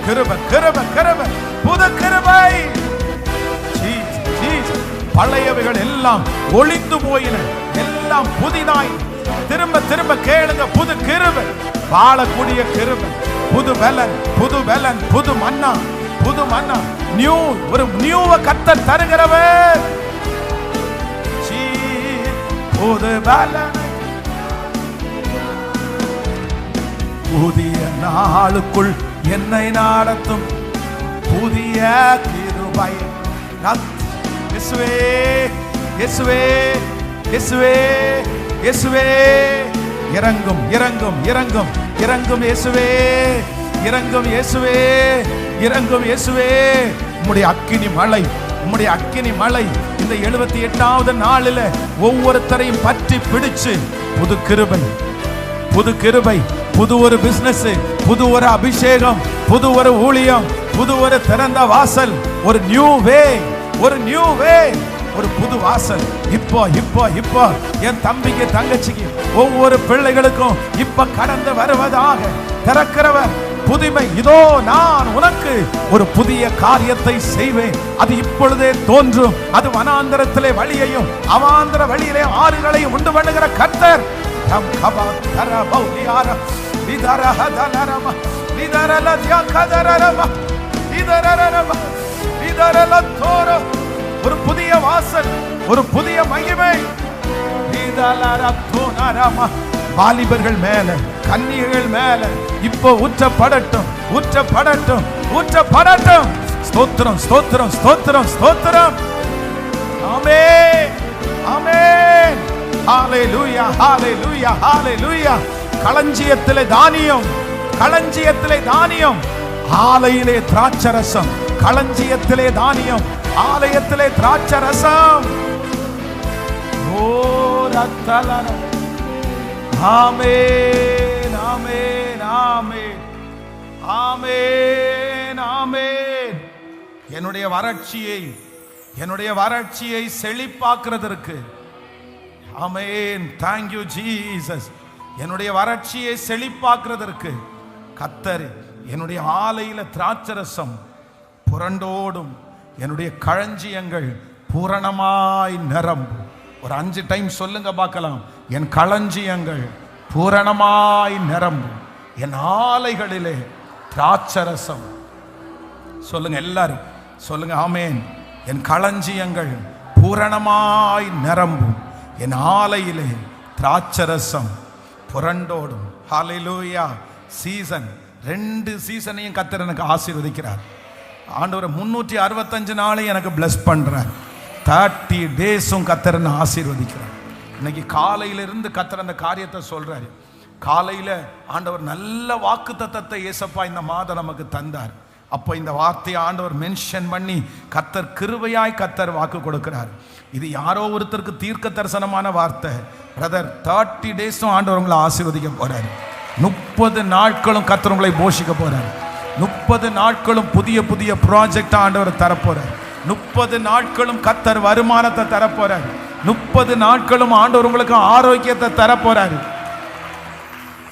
கிருபை கிருபை கிருபை. புது கிருபை. பழையவைகள் எல்லாம் ஒளிந்து போயின, எல்லாம் புதிதாய். திரும்ப திரும்ப கேளுங்க. புது கிருபை, வாழக்கூடிய கிருபை, புது பலன், புது பலன், புது மன்னா, புது மன்னா. நியூ, ஒரு நியூவை கர்த்தர் தருகிறவர். புது பலன். புதிய நாளுக்குள் என்னை நடத்தும். புதிய கிருபை. இயேசுவே இயேசுவே இயேசுவே இயேசுவே. இறங்கும் இறங்கும் இறங்கும் இறங்கும் இயேசுவே. இறங்கும் இயேசுவே. இறங்கும் இயேசுவே. உம்முடைய அக்கினி மழை, உம்முடைய அக்கினி மழை இந்த 78வது நாளில் ஒவ்வொருத்தரையும் பற்றி பிடிச்சு. புது கிருபை, புது கிருபை, புது ஒரு பிசினஸ், புது ஒரு அபிஷேகம், புது ஒரு ஊழியம், புது ஒரு திறந்த வாசல், ஒரு நியூ வே, ஒரு நியூ வே, ஒரு புது வாசல். இப்போ இப்போ இப்போ என் தம்பிக்கு தங்கச்சிக்கு ஒவ்வொரு பிள்ளைகளுக்கும் இப்ப கடந்து வருவதாக திறக்கிறவர் புதுமை. இதோ நான் உனக்கு ஒரு புதிய காரியத்தை செய்வேன், அது இப்பொழுதே தோன்றும். அது வனாந்தரத்திலே வழியையும் அவாந்தர வழியிலே ஆறுகளையும் உண்டு பண்ணுகிற கர்த்தர். தம் கபா தரபௌ லியார விதரஹதலரம விதரலத்யா கதரரம விதரரரம விதரலத்தோர. ஒரு புதிய வாசல், ஒரு புதிய மகிமை. விதலரத்தோனரம. வாலிபர்கள் மேல, கன்னிகைகள் மேல இப்போ ஊற்றப்படட்டும், ஊற்றப்படட்டும், ஊற்றப்படட்டும். ஸ்தோத்திரம் ஸ்தோத்திரம் ஸ்தோத்திரம் ஸ்தோத்திரம். ஆமென் ஆமென். ஹalleluya ஹalleluya ஹalleluya. களஞ்சியத்திலே தானியம், களஞ்சியத்திலே தானியம். ஆலையிலே திராட்சரசம், களஞ்சியத்திலே தானியம், ஆலயத்திலே திராட்சரசம். ஓ ரத்தலர. ஆமென், ஆமென், ஆமென், ஆமென், ஆமென். என்னுடைய வறட்சியை செழிப்பாக்குறதற்கு, ஆமென், thank you ஜீசஸ். என்னுடைய வறட்சியை செழிப்பாக்குறதற்கு கர்த்தர் என்னுடைய ஆலையில திராட்சரசம் புரண்டோடும், என்னுடைய களஞ்சியங்கள் பூரணமாய் நிரம்பும். ஒரு 5 டைம் சொல்லுங்க பார்க்கலாம். என் களஞ்சியங்கள் பூரணமாய் நிரம்பும், என் ஆலைகளிலே திராட்சரசம். சொல்லுங்க, எல்லாரும் சொல்லுங்க, ஆமென். என் களஞ்சியங்கள் பூரணமாய் நிரம்பும், என் ஆலையிலே திராட்சரசம் புரண்டோடும். ஹல்லேலூயா. சீசன் 2 சீசனையும் கர்த்தர் எனக்கு ஆசீர்வதிக்கிறார். ஆண்டவர் 365 நாளையும் எனக்கு பிளஸ் பண்றார். 30 டேஸும் கர்த்தர் என்னை ஆசீர்வதிக்கிறார். இன்னைக்கு காலையிலிருந்து கர்த்தர் அந்த காரியத்தை சொல்றாரு. காலையில ஆண்டவர் நல்ல வாக்கு தத்தத்தை ஏசப்பா இந்த மாதம் நமக்கு தந்தார். அப்போ இந்த வார்த்தையை ஆண்டவர் மென்ஷன் பண்ணி கர்த்தர் கிருபையாய் கர்த்தர் வாக்கு கொடுக்கிறார். இது யாரோ ஒருத்தருக்கு தீர்க்க தரிசனமான வார்த்தை. பிரதர், 30 டேஸும் ஆண்டவர் உங்களை ஆசீர்வதிக்க போறாரு. 30 நாட்களும் கர்த்தர் உங்களை போஷிக்க போறாரு. 30 நாட்களும் புதிய புதிய ப்ராஜெக்ட் ஆண்டவர் தரப்போறார். 30 நாட்களும் கர்த்தர் வருமானத்தை தரப்போறாரு. 30 நாட்களும் ஆண்டவர் உங்களுக்கு ஆரோக்கியத்தை தரப்போறாரு.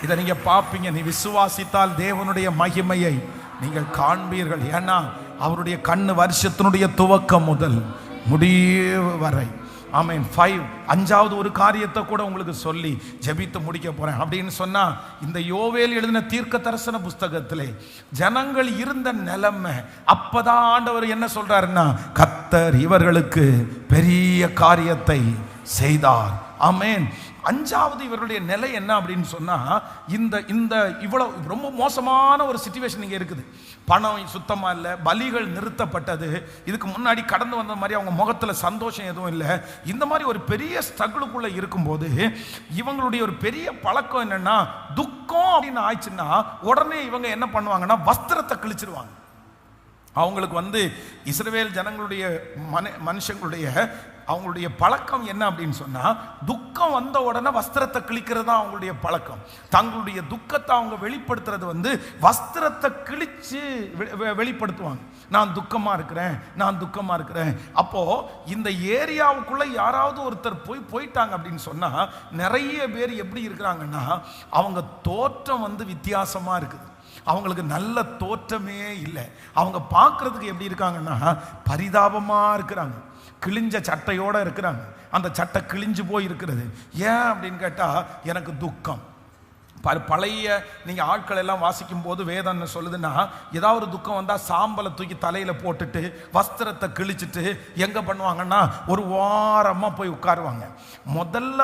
இதை நீங்க பார்ப்பீங்க. நீ விசுவாசித்தால் தேவனுடைய மகிமையை நீங்கள் காண்பீர்கள். ஏன்னா அவருடைய கண்ணு வருஷத்தினுடைய துவக்கம் முதல் முடிவு வரை. ஆமென். 5வது ஒரு காரியத்தை கூட உங்களுக்கு சொல்லி ஜெபித்து முடிக்க போறேன். அப்படின்னு சொன்னா, இந்த யோவேல் எழுதின தீர்க்க தரிசன புஸ்தகத்திலே ஜனங்கள் இருந்த நிலைமை, அப்பதான் ஆண்டவர் என்ன சொல்றாருன்னா, கர்த்தர் இவர்களுக்கு பெரிய காரியத்தை செய்தார். ஆமென். 5வது இவருடைய நிலை என்ன அப்படின்னு சொன்னா, இந்த இவ்வளவு ரொம்ப மோசமான ஒரு சிச்சுவேஷன் இங்க இருக்குது. பணம் சுத்தமா இல்லை, பலிகள் நிறுத்தப்பட்டது. இதுக்கு முன்னாடி கடந்து வந்த மாதிரி அவங்க முகத்துல சந்தோஷம் எதுவும் இல்லை. இந்த மாதிரி ஒரு பெரிய ஸ்ட்ரகிளுக்குள்ள இருக்கும்போது இவங்களுடைய ஒரு பெரிய பழக்கம் என்னன்னா, துக்கம் அப்படின்னு ஆயிடுச்சுன்னா உடனே இவங்க என்ன பண்ணுவாங்கன்னா, வஸ்திரத்தை கிழிச்சிருவாங்க. அவங்களுக்கு இஸ்ரவேல் ஜனங்களுடைய மனுஷங்களுடைய அவங்களுடைய பழக்கம் என்ன அப்படின்னு சொன்னா, துக்கம் வந்த உடனே வஸ்திரத்தை கிழிக்கிறது தான் அவங்களுடைய பழக்கம். தங்களுடைய துக்கத்தை அவங்க வெளிப்படுத்துறது வஸ்திரத்தை கிழிச்சு வெளிப்படுத்துவாங்க. நான் துக்கமா இருக்கிறேன். அப்போ இந்த ஏரியாவுக்குள்ள யாராவது ஒருத்தர் போயிட்டாங்க அப்படின்னு சொன்னா, நிறைய பேர் எப்படி இருக்கிறாங்கன்னா, அவங்க தோற்றம் வித்தியாசமா இருக்குது. அவங்களுக்கு நல்ல தோற்றமே இல்லை. அவங்க பார்க்கறதுக்கு எப்படி இருக்காங்கன்னா, பரிதாபமா இருக்கிறாங்க. கிழிஞ்ச சட்டையோட இருக்கிறாங்க. அந்த சட்டை கிழிஞ்சு போய் இருக்கிறது. ஏன் அப்படின்னு கேட்டா, எனக்கு துக்கம். பழைய நீங்க ஆட்கள் எல்லாம் வாசிக்கும் போது வேதம் என்ன சொல்லுதுன்னா, ஏதாவது துக்கம் வந்தா சாம்பலை தூக்கி தலையில போட்டுட்டு வஸ்திரத்தை கிழிச்சிட்டு எங்க பண்ணுவாங்கன்னா, ஒரு வாரமா போய் உட்காருவாங்க. முதல்ல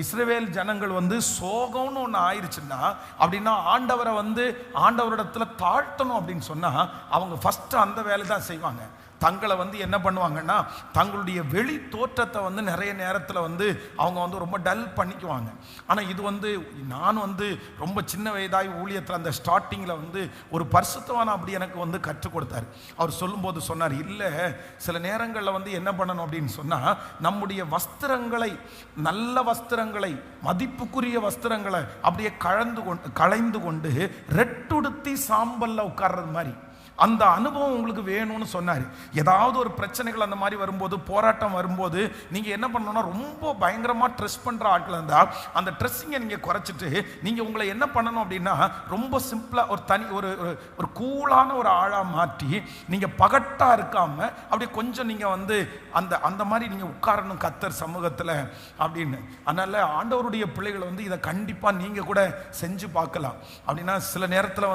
இஸ்ரவேல் ஜனங்கள் சோகம்னு ஒன்று ஆயிடுச்சுன்னா, அப்படின்னா ஆண்டவரிடத்துல தாழ்த்தணும் அப்படின்னு சொன்னா, அவங்க ஃபர்ஸ்ட் அந்த வேலை தான் செய்வாங்க. தங்களை என்ன பண்ணுவாங்கன்னா, தங்களுடைய வெளி தோற்றத்தை நிறைய நேரத்தில் அவங்க ரொம்ப டல் பண்ணிக்குவாங்க. ஆனால் இது நான் ரொம்ப சின்ன வயதாய் ஊழியத்தில் அந்த ஸ்டார்டிங்கில் ஒரு பரிசுத்தவான அப்படி எனக்கு கற்றுக் கொடுத்தார். அவர் சொல்லும்போது சொன்னார், இல்லை சில நேரங்களில் என்ன பண்ணணும் அப்படின்னு சொன்னால், நம்முடைய வஸ்திரங்களை, நல்ல வஸ்திரங்களை, மதிப்புக்குரிய வஸ்திரங்களை அப்படியே களைந்து கொண்டு ரெட்டுடுத்தி சாம்பல்ல உட்கார்றது மாதிரி அந்த அனுபவம் உங்களுக்கு வேணும்னு சொன்னார். ஏதாவது ஒரு பிரச்சனைகள் அந்த மாதிரி வரும்போது, போராட்டம் வரும்போது நீங்க என்ன பண்ணணும்னா, ரொம்ப பயங்கரமா ட்ரெஸ் பண்ற ஆட்கள் இருந்தா அந்த ட்ரெஸ்ஸிங்கை நீங்க குறைச்சிட்டு நீங்க உங்களை என்ன பண்ணணும் அப்படின்னா, ரொம்ப சிம்பிளா ஒரு கூலான ஒரு ஆளா மாற்றி நீங்க பகட்டா இருக்காம அப்படியே கொஞ்சம் நீங்க அந்த மாதிரி நீங்க உட்காரணும் கர்த்தர் சமூகத்துல அப்படின்னு. அதனால ஆண்டவருடைய பிள்ளைகள் இதை கண்டிப்பா நீங்க கூட செஞ்சு பார்க்கலாம். அப்படின்னா சில நேரத்தில்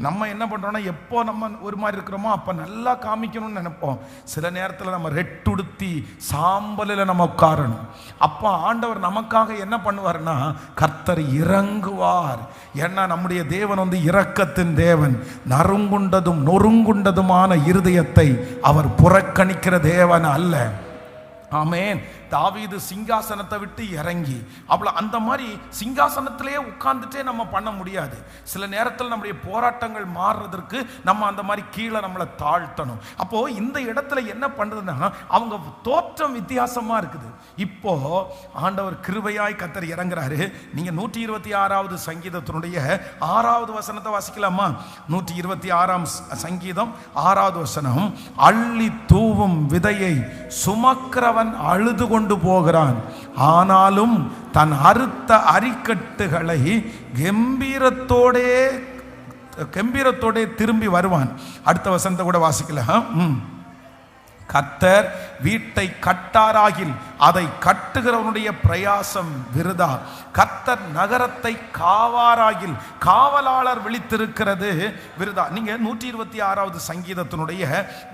நம்ம என்ன பண்றோம்னா, எப்போ நம்ம ஒரு மாதிரி இருக்கிறோமோ அப்ப நல்லா காமிக்கணும்னு நினைப்போம். சில நேரத்தில் நம்ம ரெட்டுடுத்தி சாம்பலில் நம்ம உட்காரணும். அப்போ ஆண்டவர் நமக்காக என்ன பண்ணுவார்னா, கர்த்தர் இறங்குவார். ஏன்னா நம்முடைய தேவன் இரக்கத்தின் தேவன். நொறுங்குண்டதுமான இருதயத்தை அவர் புறக்கணிக்கிற தேவன் அல்ல. ஆமென். தாவீது சிங்காசனத்தை விட்டு இறங்கி அந்த மாதிரி சிங்காசனத்திலேயே உட்கார்ந்துட்டே நம்ம பண்ண முடியாது. சில நேரத்தில் நம்முடைய போராட்டங்கள் மாறுறதற்கு நம்ம அந்த மாதிரி கீழே நம்மளை தாழ்த்தணும். அப்போ இந்த இடத்துல என்ன பண்றதுன்னா, அவங்க தோற்றம் வித்தியாசமா இருக்குது. இப்போ ஆண்டவர் கிருபையாய் கர்த்தர் இறங்குறாரு. நீங்க 126வது சங்கீதத்தினுடைய 6வது வசனத்தை வாசிக்கலாமா? 126ஆம் சங்கீதம் 6வது வசனம். அள்ளி தூவும் விதையை சுமக்கிறவன் அழுது கொண்டு போகிறான், ஆனாலும் தன் அறுத்த அரிக்கட்டுகளை கம்பீரத்தோடே திரும்பி வருவான். அடுத்த வசனத்தை கூட வாசிக்கலாம். கர்த்தர் வீட்டை கட்டாராகில் அதை கட்டுகிறவனுடைய பிரயாசம் விருதா. கர்த்தர் நகரத்தை காவாராகில் காவலாளர் விழித்திருக்கிறது விருதா. நீங்க 126வது சங்கீதத்தினுடைய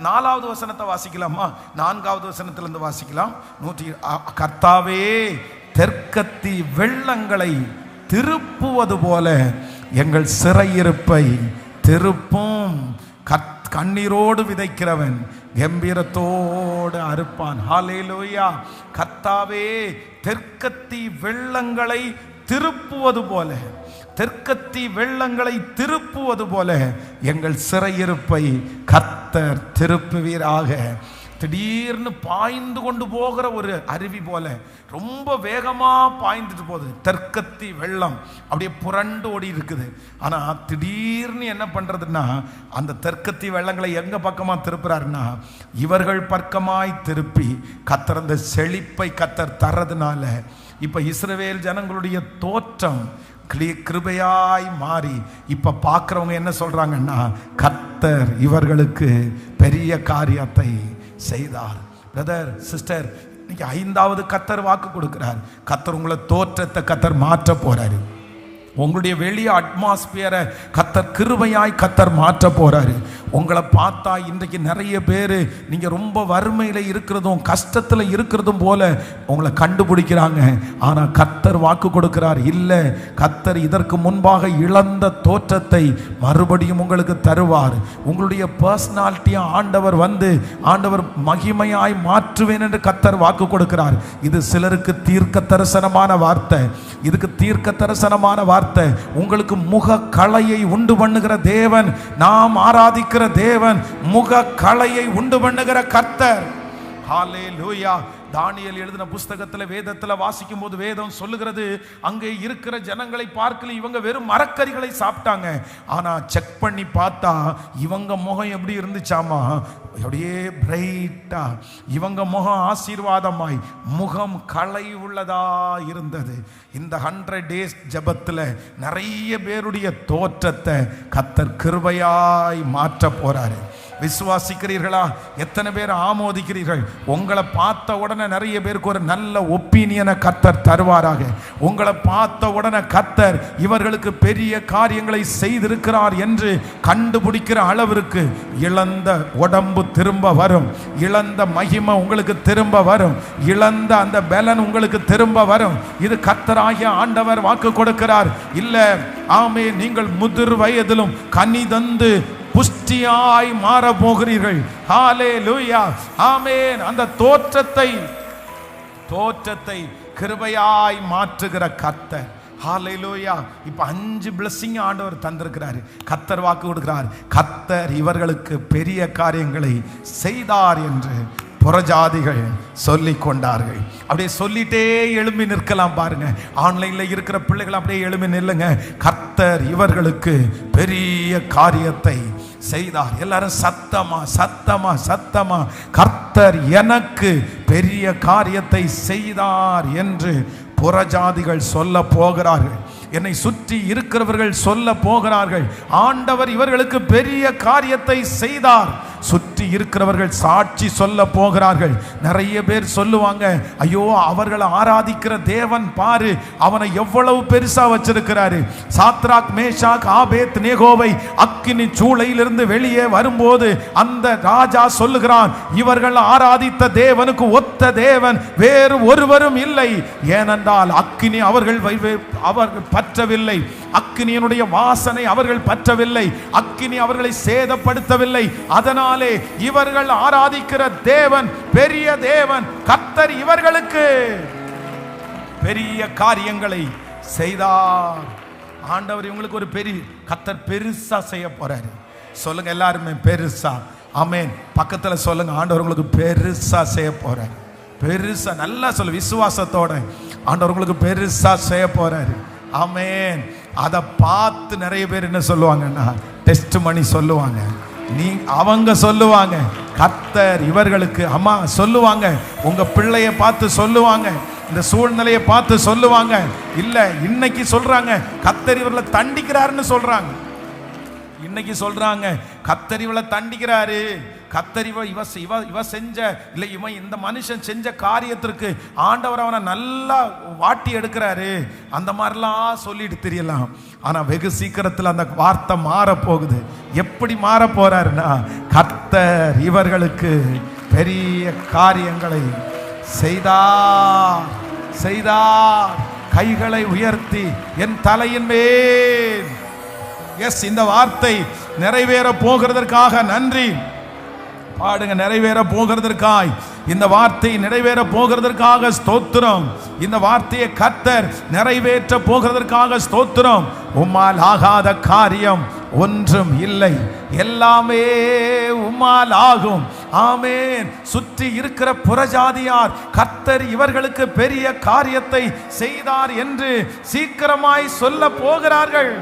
4வது வசனத்தை வாசிக்கலாமா? 4வது வசனத்திலிருந்து வாசிக்கலாம். கர்த்தாவே, தெற்கத்தி வெள்ளங்களை திருப்புவது போல எங்கள் சிறையிருப்பை திருப்பும். கண்ணீரோடு விதைக்கிறவன் கம்பீரத்தோடு அறுப்பான். ஹல்லேலூயா. கர்த்தாவே, தெற்கத்தி வெள்ளங்களை திருப்புவது போல, தெற்கத்தி வெள்ளங்களை திருப்புவது போல எங்கள் சிறையிருப்பை கர்த்தர் திருப்புவீராக. திடீர்னு பாய்ந்து கொண்டு போகிற ஒரு அருவி போல ரொம்ப வேகமா பாய்ந்துட்டு போகுது. தெற்கத்தி வெள்ளம் அப்படியே புரண்டு ஓடி இருக்குது. ஆனா திடீர்னு என்ன பண்றதுன்னா, அந்த தெற்கத்தி வெள்ளங்களை எங்க பக்கமா திருப்புறாருன்னா, இவர்கள் பக்கமாய் திருப்பி கர்த்தர் அந்த செழிப்பை கர்த்தர் தர்றதுனால இப்ப இஸ்ரவேல் ஜனங்களுடைய தோற்றம் கிருபையாய் மாறி இப்ப பார்க்கிறவங்க என்ன சொல்றாங்கன்னா, கர்த்தர் இவர்களுக்கு பெரிய காரியத்தை செய்தார். பிரதர், சிஸ்டர், இன்னைக்கு 5வது கர்த்தர் வாக்கு கொடுக்கிறார். கர்த்தர் உங்களை தோற்றத்தை கர்த்தர் மாற்ற போறாரு. உங்களுடைய வெளிய அட்மாஸ்பியரை கர்த்தர் கிருபையாய் கர்த்தர் மாற்ற போறாரு. உங்களை பார்த்தா இன்றைக்கு நிறைய பேர் நீங்க ரொம்ப வறுமையில இருக்கிறதும் கஷ்டத்துல இருக்கிறதும் போல உங்களை கண்டுபிடிக்கிறாங்க. ஆனா கர்த்தர் வாக்கு கொடுக்கிறார், இல்ல, கர்த்தர் இதற்கு முன்பாக இழந்த தோற்றத்தை மறுபடியும் உங்களுக்கு தருவார். உங்களுடைய பர்சனாலிட்டியா ஆண்டவர் மகிமையாய் மாற்றுவேன் என்று கர்த்தர் வாக்கு கொடுக்கிறார். இது சிலருக்கு தீர்க்க தரிசனமான வார்த்தை. இதுக்கு தீர்க்க தரிசனமான வார்த்தை. உங்களுக்கு முக களையை உண்டு பண்ணுகிற தேவன், நாம் ஆராதிக்கிற தேவன், முக களையை உண்டு பண்ணுகிற கர்த்தர். ஹல்லேலூயா. தானியேல் எழுதின புஸ்தகத்துல வேதத்துல வாசிக்கும் போது வேதம் சொல்லுகிறது, அங்கே இருக்கிற ஜனங்களை பார்க்கல இவங்க வெறும் மரக்கறிகளை சாப்பிட்டாங்க. ஆனா செக் பண்ணி பார்த்தா இவங்க முகம் எப்படி இருந்துச்சாமா, அப்படியே பிரைட்டா, இவங்க முகம் ஆசீர்வாதமாய் முகம் களை உள்ளதா இருந்தது. இந்த 100 days ஜபத்துல நிறைய பேருடைய தோற்றத்தை கர்த்தர் கிருபையாய் மாற்ற போறாரு. விசுவாசிக்கிறீர்களா? எத்தனை பேர் ஆமோதிக்கிறீர்கள்? உங்களை பார்த்த உடனே நிறைய பேருக்கு ஒரு நல்ல ஒப்பீனியனை கர்த்தர் தருவாராக. உங்களை பார்த்த உடனே கர்த்தர் இவர்களுக்கு பெரிய காரியங்களை செய்திருக்கிறார் என்று கண்டுபிடிக்கிற அளவிற்கு இழந்த உடம்பு திரும்ப வரும், இழந்த மகிமை உங்களுக்கு திரும்ப வரும், இழந்த அந்த பலன் உங்களுக்கு திரும்ப வரும். இது கர்த்தராகிய ஆண்டவர் வாக்கு கொடுக்கிறார். இல்ல, ஆமே, நீங்கள் முதிர் வயதிலும் கனி தந்து புஷ்டியாய் மாற போகிறீர்கள். ஹல்லேலூயா. ஆமென். அந்த தோற்றத்தை கிருபையாய் மாற்றுகிற கர்த்தர். ஹல்லேலூயா. இப்ப 5 blessing ஆண்டவர் தந்திருக்கிறார். கர்த்தர் வாக்கு கொடுக்கிறார், கர்த்தர் இவர்களுக்கு பெரிய காரியங்களை செய்தார் என்று புறஜாதிகள் சொல்லிக் கொண்டார்கள். அப்படியே சொல்லிட்டே எழும்பி நிற்கலாம். பாருங்க, ஆன்லைன்ல இருக்கிற பிள்ளைகள் அப்படியே எழும்பி நில்லுங்க. கர்த்தர் இவர்களுக்கு பெரிய காரியத்தை செய்தார். எல்லாரும் சத்தமா சத்தமா சத்தமா, கர்த்தர் எனக்கு பெரிய காரியத்தை செய்தார் என்று புறஜாதிகள் சொல்ல போகிறார்கள். என்னை சுற்றி இருக்கிறவர்கள் சொல்ல போகிறார்கள், ஆண்டவர் இவர்களுக்கு பெரிய காரியத்தை செய்தார். சுற்றி இருக்கிறவர்கள் சாட்சி சொல்ல போகிறார்கள். நிறைய பேர் சொல்லுவாங்க, ஐயோ, அவர்களை ஆராதிக்கிற தேவன் பாரு, அவனை எவ்வளவு பெருசா வச்சிருக்கிறாரு. சாத்ராக், மேஷாக், ஆபேத் நேகோவை அக்கினி சூளையிலிருந்து வெளியே வரும்போது அந்த ராஜா சொல்லுகிறான், இவர்கள் ஆராதித்த தேவனுக்கு ஒத்த தேவன் வேறு ஒருவரும் இல்லை. ஏனென்றால் அக்கினி அவர்கள் பற்றவில்லை. அக்கினியினுடைய வாசனை அவர்கள் பற்றவில்லை. அக்கினி அவர்களை சேதப்படுத்தவில்லை. அதனாலே இவர்கள் ஆராதிக்கிற தேவன் பெரிய தேவன். கர்த்தர் இவர்களுக்கு பெரிய காரியங்களை செய்தார். ஆண்டவர் இவங்களுக்கு ஒரு பெரிய கர்த்தர் பெருசா செய்ய போறாரு. சொல்லுங்க எல்லாருமே பெருசா. ஆமென். பக்கத்துல சொல்லுங்க, ஆண்டவர் உங்களுக்கு பெருசா செய்ய போறாரு. பெருசா, நல்லா சொல்லு விசுவாசத்தோட, ஆண்டவர் உங்களுக்கு பெருசா செய்ய போறாரு. ஆமென். அதை பார்த்து நிறைய பேர் என்ன சொல்லுவாங்கன்னா டெஸ்ட் பண்ணி சொல்லுவாங்க. அவங்க சொல்லுவாங்க கர்த்தர் இவர்களுக்கு, அம்மா சொல்லுவாங்க, உங்க பிள்ளைய பார்த்து சொல்லுவாங்க, இந்த சூழ்நிலையை பார்த்து சொல்லுவாங்க. இல்ல இன்னைக்கு சொல்றாங்க கர்த்தர் இவர்களை தண்டிக்கிறாருன்னு சொல்றாங்க. இன்னைக்கு சொல்றாங்க கர்த்தர் இவளை தண்டிக்கிறாரு. கர்த்தர் இவ செஞ்ச இல்லை, இவன் இந்த மனுஷன் செஞ்ச காரியத்திற்கு ஆண்டவர் அவனை நல்லா வாட்டி எடுக்கிறாரு. அந்த மாதிரிலாம் சொல்லிட்டு தெரியலாம். ஆனா வெகு சீக்கிரத்தில் அந்த வார்த்தை மாற போகுது. எப்படி மாற போறாருன்னா, கர்த்தர் இவர்களுக்கு பெரிய காரியங்களை செய்தார். கைகளை உயர்த்தி என் தலையின் மேல். எஸ், இந்த வார்த்தை நிறைவேற போகிறதற்காக நன்றி பாடுங்க. நிறைவேற போகிறதற்காய், இந்த வார்த்தை நிறைவேற போகிறதற்காக ஸ்தோத்திரம். இந்த வார்த்தையை கர்த்தர் நிறைவேற்ற போகிறதற்காக ஸ்தோத்திரம். உம்மால் ஆகாத காரியம் ஒன்றும் இல்லை, எல்லாமே உம்மால் ஆகும். ஆமென். சுற்றி இருக்கிற புறஜாதியார் கர்த்தர் இவர்களுக்கு பெரிய காரியத்தை செய்தார் என்று சீக்கிரமாய் சொல்ல போகிறார்கள்.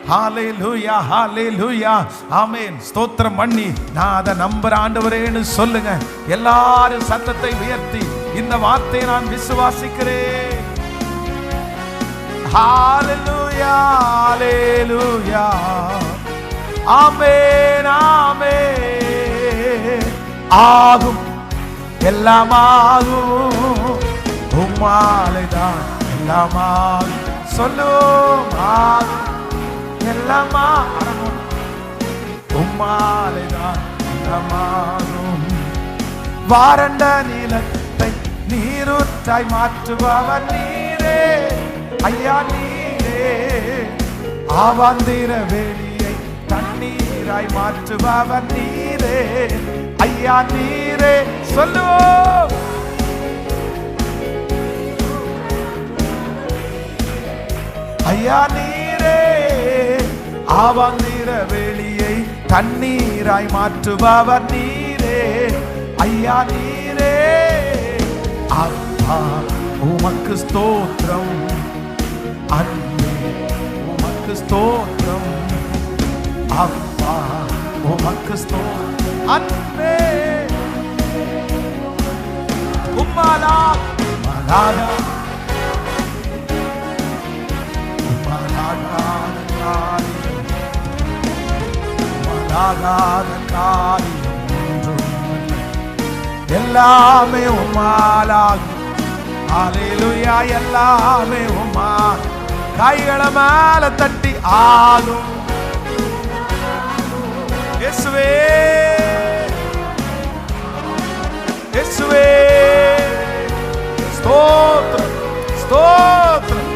ஹalleluya, ஹalleluya, ஆமென். ஸ்தோத்திரம் பண்ணி நான் அதை நம்புற ஆண்டவரேன்னு சொல்லுங்க. எல்லாரும் சத்தத்தை உயர்த்தி இந்த வார்த்தையை நான் விசுவாசிக்கிறேன். ஹalleluya, ஹalleluya, ஆமென், ஆமென். ஆகும், எல்லாம் ஆகும், உம்மாலேதான் எல்லாம் ஆகும். சொல்லும் ஆகும், எல்லாமா உம்மாலேதான் எல்லாமாகும். வாரண்ட நிலத்தை நீரூற்றாய் மாற்றுபவர் நீரே ஐயா, நீரே. ஆவாந்திர வெளியை தண்ணீராய் மாற்றுபவர் நீரே ஐயா, நீரே. சொல்லுவோம் ஐயா, நீரே. ஆவாந்திர வெளியை தண்ணீராய் மாற்றுபவர் நீரே ஐயா, நீரே. அப்பா உமக்கு ஸ்தோத்திரம், அன்பே உமக்கு ஸ்தோத்திரம். அப்பா உமக்கு ஸ்தோத்திரம், அன்பே உம்மாலா மலாலா எல்லாமே உம்மாலாகும். ஹalleluya, எல்லாமே உம்மா. கைகளை மேல தட்டி ஆகும். இயேசுவே, இயேசுவே, ஸ்தோத்திரம், ஸ்தோத்திரம்.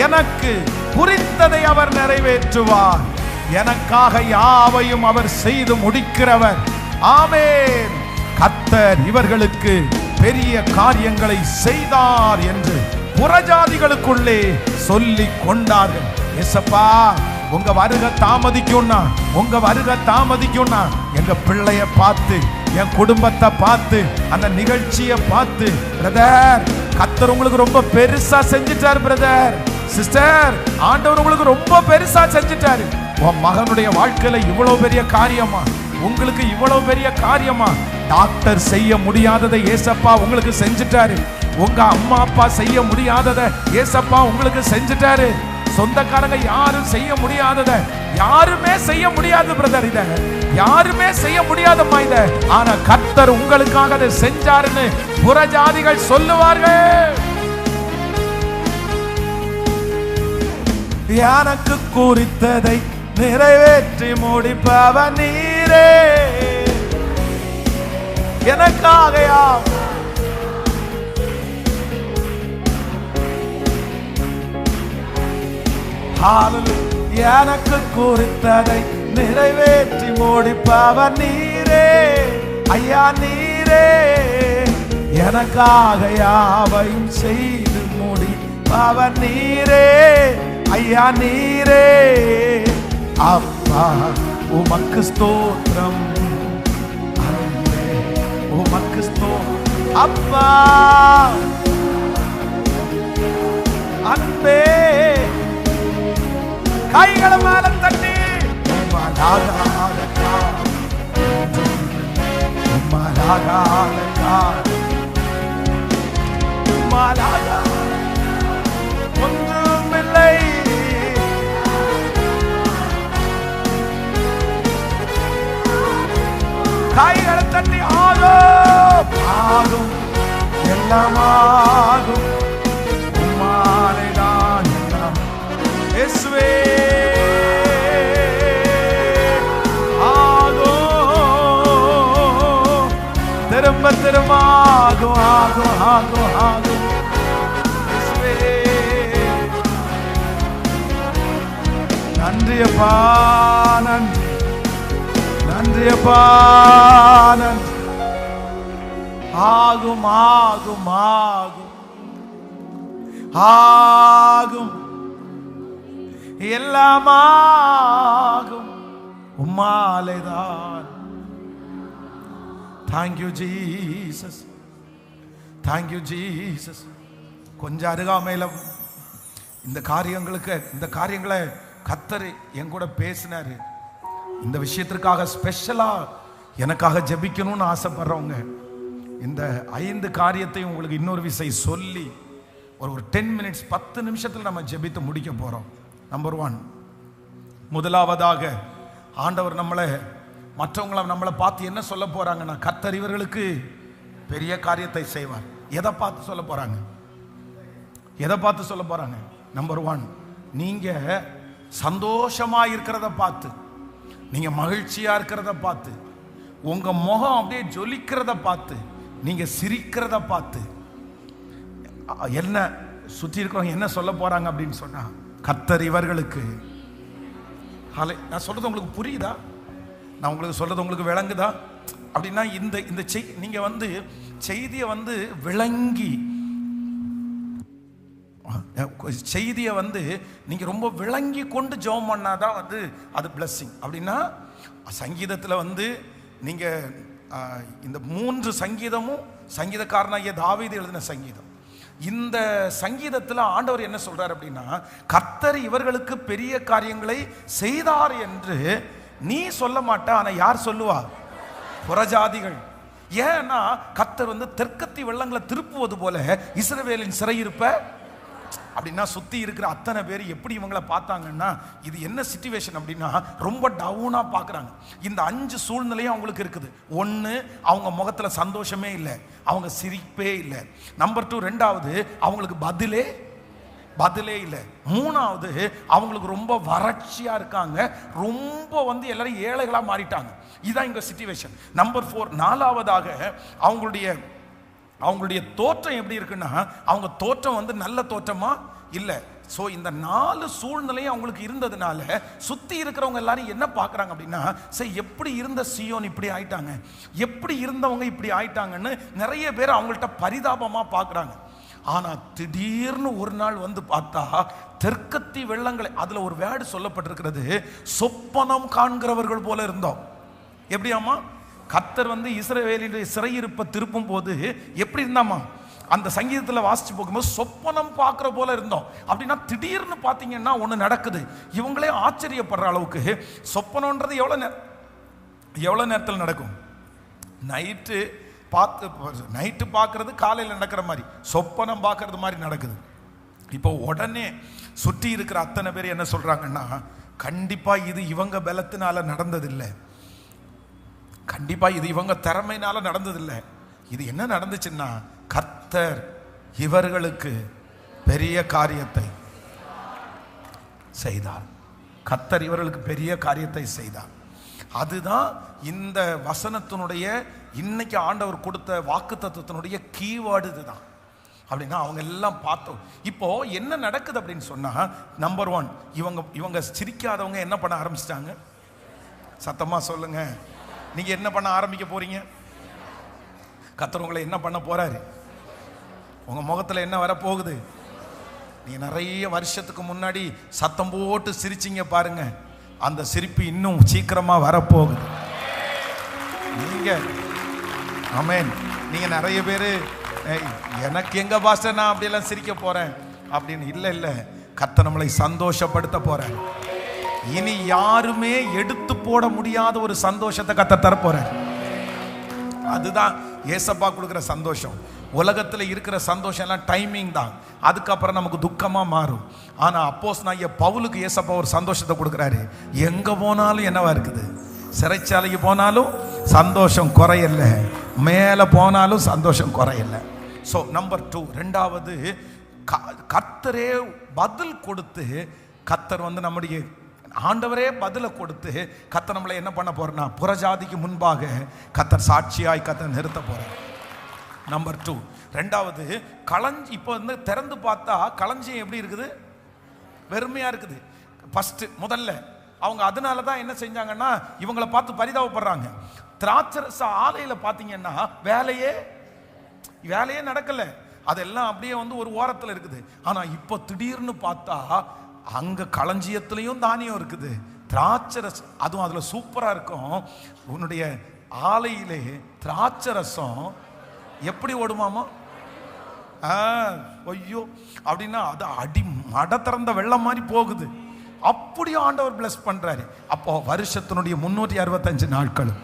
எனக்கு குறித்ததை அவர் நிறைவேற்றுவார். எனக்காக யாவையும் அவர் செய்து முடிக்கிறவர். ஆமென். கர்த்தர் இவர்களுக்கு பெரிய காரியங்களை செய்தார் என்று புறஜாதிகளுக்குள்ளே சொல்லிக் கொண்டார்கள். ஏசப்பா, உங்க வருகை தாமதிக்கும்னா, உங்க வருகை தாமதிக்கும்னா எங்க பிள்ளைய பார்த்து, என் குடும்பத்தை பார்த்து, அந்த நிகழ்ச்சியை பார்த்து, பிரதர் கர்த்தர் உங்களுக்கு ரொம்ப பெருசா செஞ்சிட்டார். பிரதர், சிஸ்டர், ஆண்டவர் உங்களுக்கு ரொம்ப பெருசா செஞ்சிட்டாரு. உன் மகனுடைய வாழ்க்கையில இவ்வளவு பெரிய காரியமா, உங்களுக்கு இவ்வளவு பெரிய காரியமா. டாக்டர் செய்ய முடியாததை ஏசப்பா உங்களுக்கு செஞ்சிட்டாரு. உங்க அம்மா அப்பா செய்ய முடியாததை ஏசப்பா உங்களுக்கு செஞ்சிட்டாரு. சொந்தக்காரங்க யாரும் செய்ய முடியாததை யாருமே செய்ய முடியாது பிரதர், இத யாருமே செய்ய முடியாதம்மா இத. ஆனா கர்த்தர் உங்களுக்காக அதை செஞ்சாருன்னு புறஜாதிகள் சொல்லுவார்கள். எனக்கு குறித்ததை நிறைவேற்றி முடிப்பவர் நீரே. எனக்காக எனக்கு குறித்ததை நிறைவேற்றி முடிப்பவர் நீரே ஐயா, நீரே எனக்காக யாவையும் செய்து முடிப்பவர் நீரே ஐயா, நீரே அப்பா உமக்கு ஸ்தோத்திரம், உமக்கு ஸ்தோத்திரம் அப்பா, அன்பே கைகளை மேல தட்டி ஒன்றுமில்லை கைகளை தட்டி ஆகும் ஆகும் எல்லாமாகும் உம்மாலேதான் எல்லாம் இயேசுவே திரும்ப திரும்ப ஆகும் ஆகும் ஆகும் ஆகும் நன்றியப்பா நன்றி, நன்றியப்பா நன்றி. ஆகும் ஆகும் ஆகும் ஆகும் எல்லாமாகும் உம்மாலேதான். Thank you Jesus, thank you Jesus. கொஞ்சம் அருகாமையில் இந்த காரியங்களை கர்த்தர் என் கூட பேசினாரு. இந்த விஷயத்திற்காக ஸ்பெஷலா எனக்காக ஜெபிக்கணும்னு ஆசைப்படுறவங்க இந்த 5 காரியத்தையும் உங்களுக்கு இன்னொரு விஷயம் சொல்லி ஒரு 10 மினிட்ஸ் 10 நிமிஷத்தில் நம்ம ஜெபித்து முடிக்க போறோம். நம்பர் 1, முதலாவதாக ஆண்டவர் மற்றவங்களை நம்மளை பார்த்து என்ன சொல்ல போறாங்கன்னா, கர்த்தர் இவர்களுக்கு பெரிய காரியத்தை செய்வார். எதை பார்த்து சொல்ல போறாங்க? எதை பார்த்து சொல்ல போறாங்க? நம்பர் 1, நீங்க சந்தோஷமா இருக்கிறத பார்த்து, நீங்க மகிழ்ச்சியா இருக்கிறத பார்த்து, உங்க முகம் அப்படியே ஜொலிக்கிறத பார்த்து, நீங்க சிரிக்கிறத பார்த்து என்ன சுற்றி இருக்கிறவங்க என்ன சொல்ல போறாங்க அப்படின்னு சொன்னா, கர்த்தர் இவர்களுக்கு. நான் சொல்றது உங்களுக்கு புரியுதா? நான் உங்களுக்கு சொல்றது உங்களுக்கு விளங்குதா? அப்படின்னா இந்த நீங்க செய்தியை விளங்கி, செய்தியை நீங்க ரொம்ப விளங்கி கொண்டு ஜெபம் பண்ணாதான் அது பிளஸிங். அப்படின்னா சங்கீதத்தில் நீங்க இந்த 3 சங்கீதமும் சங்கீதக்காரனாகிய தாவீது எழுதின சங்கீதம். இந்த சங்கீதத்தில் ஆண்டவர் என்ன சொல்றார் அப்படின்னா, கர்த்தர் இவர்களுக்கு பெரிய காரியங்களை செய்தார் என்று நீ சொல்ல மாட்ட, ஆனா யார் சொல்லுவா? புறஜாதிகள். ஏன்னா கர்த்தர் தெற்கத்தி வெள்ளங்களை திருப்புவது போல இஸ்ரவேலின் சிறையிருப்ப, அப்படின்னா சுத்தி இருக்கிற அத்தனை பேர் எப்படி இவங்களை பார்த்தாங்கன்னா, இது என்ன சிச்சுவேஷன் அப்படின்னா ரொம்ப டவுனா பார்க்குறாங்க. இந்த 5 சூழ்நிலையும் அவங்களுக்கு இருக்குது. 1, அவங்க முகத்துல சந்தோஷமே இல்லை, அவங்க சிரிப்பே இல்லை. நம்பர் 2, ரெண்டாவது அவங்களுக்கு பதிலே இல்லை. 3வது அவங்களுக்கு ரொம்ப வறட்சியா இருக்காங்க, ரொம்ப எல்லாரும் ஏழைகளா மாறிட்டாங்க. இதுதான் இங்க சிச்சுவேஷன். நம்பர் 4, நாலாவதாக அவங்களுடைய தோற்றம் எப்படி இருக்குன்னா, அவங்க தோற்றம் நல்ல தோற்றமா இல்லை. ஸோ இந்த 4 சூழ்நிலையும் அவங்களுக்கு இருந்ததுனால சுற்றி இருக்கிறவங்க எல்லாரும் என்ன பார்க்குறாங்க அப்படின்னா, சரி எப்படி இருந்த சீயோன் இப்படி ஆயிட்டாங்க, எப்படி இருந்தவங்க இப்படி ஆயிட்டாங்கன்னு நிறைய பேர் அவங்கள்ட்ட பரிதாபமாக பார்க்குறாங்க. ஆனால் திடீர்னு ஒரு நாள் பார்த்தா தெற்கத்தி வெள்ளங்களை, அதில் ஒரு வேர்டு சொல்லப்பட்டிருக்கிறது, சொப்பனம் காண்கிறவர்கள் போல இருந்தோம். எப்படியாமா? கர்த்தர் இஸ்ரவேலின் சிறையிருப்பை திருப்பும் போது எப்படி இருந்தாமா? அந்த சங்கீதத்தில் வாசிச்சு போகும்போது சொப்பனம் பார்க்குற போல இருந்தோம். அப்படின்னா திடீர்னு பார்த்தீங்கன்னா ஒன்று நடக்குது. இவங்களே ஆச்சரியப்படுற அளவுக்கு சொப்பனன்றது எவ்வளோ நேரத்தில் நடக்கும்? நைட்டு பார்க்கறது காலையில் நடக்கிற மாதிரி, சொப்பனம் பார்க்கறது மாதிரி நடக்குது. இப்போ உடனே சுற்றி இருக்கிற அத்தனை பேர் என்ன சொல்றாங்கன்னா, கண்டிப்பா இது இவங்க பலத்தினால நடந்ததில்லை, கண்டிப்பா இது இவங்க திறமையினால நடந்ததில்லை. இது என்ன நடந்துச்சுன்னா, கர்த்தர் இவர்களுக்கு பெரிய காரியத்தை செய்தார். கர்த்தர் இவர்களுக்கு பெரிய காரியத்தை செய்தார். அதுதான் இந்த வசனத்தினுடைய இன்னைக்கு ஆண்டவர் கொடுத்த வாக்குத்தத்தத்தினுடைய கீவேர்டு. இதுதான் அப்படின்னா அவங்க எல்லாம் பார்த்தோம். இப்போ என்ன நடக்குது அப்படின்னு சொன்னா, நம்பர் 1, இவங்க சிரிக்காதவங்க என்ன பண்ண ஆரம்பிச்சிட்டாங்க? சத்தமா சொல்லுங்க. நீங்க என்ன பண்ண ஆரம்பிக்க போறீங்க? கர்த்தர் உங்களை என்ன பண்ண போறாரு? உங்க முகத்துல என்ன வர போகுது? நீங்க நிறைய வருஷத்துக்கு முன்னாடி சத்தம் போட்டு சிரிச்சிங்க பாருங்க, அந்த சிரிப்பு இன்னும் சீக்கிரமா வரப்போகுது. நீங்க ஆமென். நீங்க நிறைய பேரு எனக்கு எங்க பாஸ்டர் நான் அப்படியெல்லாம் சிரிக்க போறேன் அப்படின்னு இல்ல, கர்த்தர் நம்மளை சந்தோஷப்படுத்த போறார். இனி யாருமே எடுத்து போட முடியாத ஒரு சந்தோஷத்தை கர்த்தர் தர போறார். அதுதான் ஏசப்பா கொடுக்கிற சந்தோஷம். உலகத்துல இருக்கிற சந்தோஷம் எல்லாம் டைமிங் தான், அதுக்கப்புறம் நமக்கு துக்கமா மாறும். ஆனா அப்போஸ்தலனாகிய பவுலுக்கு ஏசப்பா ஒரு சந்தோஷத்தை கொடுக்கிறாரு. எங்க போனாலும் என்னவா இருக்குது? சிறைச்சாலைக்கு போனாலும் சந்தோஷம் குறையல, மேல போனாலும் சந்தோஷம் குறையல. ஸோ நம்பர் 2, ரெண்டாவது, கர்த்தரே பதில் கொடுத்து, கர்த்தர் வந்து நம்முடைய ஆண்டவரே பதிலை கொடுத்து கர்த்தர் நம்மளை என்ன பண்ண போறனா, புறஜாதிக்கு முன்பாக கர்த்தர் சாட்சியாய் கர்த்தர் நிறுத்த போறார். நம்பர் 2, ரெண்டாவது, களஞ்சி இப்போ வந்து திறந்து பார்த்தா களஞ்சியம் எப்படி இருக்குது? வெறுமையா இருக்குது. ஃபர்ஸ்ட் முதல்ல அவங்க அதனால தான் என்ன செஞ்சாங்கன்னா, இவங்களை பார்த்து பரிதாபப்படுறாங்க. திராட்சரச ஆலையில பார்த்தீங்கன்னா வேலையே நடக்கல, அதெல்லாம் அப்படியே வந்து ஒரு ஓரத்தில் இருக்குது. ஆனா இப்போ திடீர்னு பார்த்தா அங்க களஞ்சியத்திலையும் தானியம் இருக்குது, திராட்சரச, அதுவும் அதுல சூப்பரா இருக்கும். உன்னுடைய ஆலையிலே திராட்சரசம் எப்படி ஓடுமாமா? ஐயோ அப்படின்னா அது அடி மட திறந்த வெள்ளம் மாதிரி போகுது. அப்படியே ஆண்டவர் பிளஸ் பண்றாரு. அப்போ வருஷத்தினுடைய 365 நாட்களும்,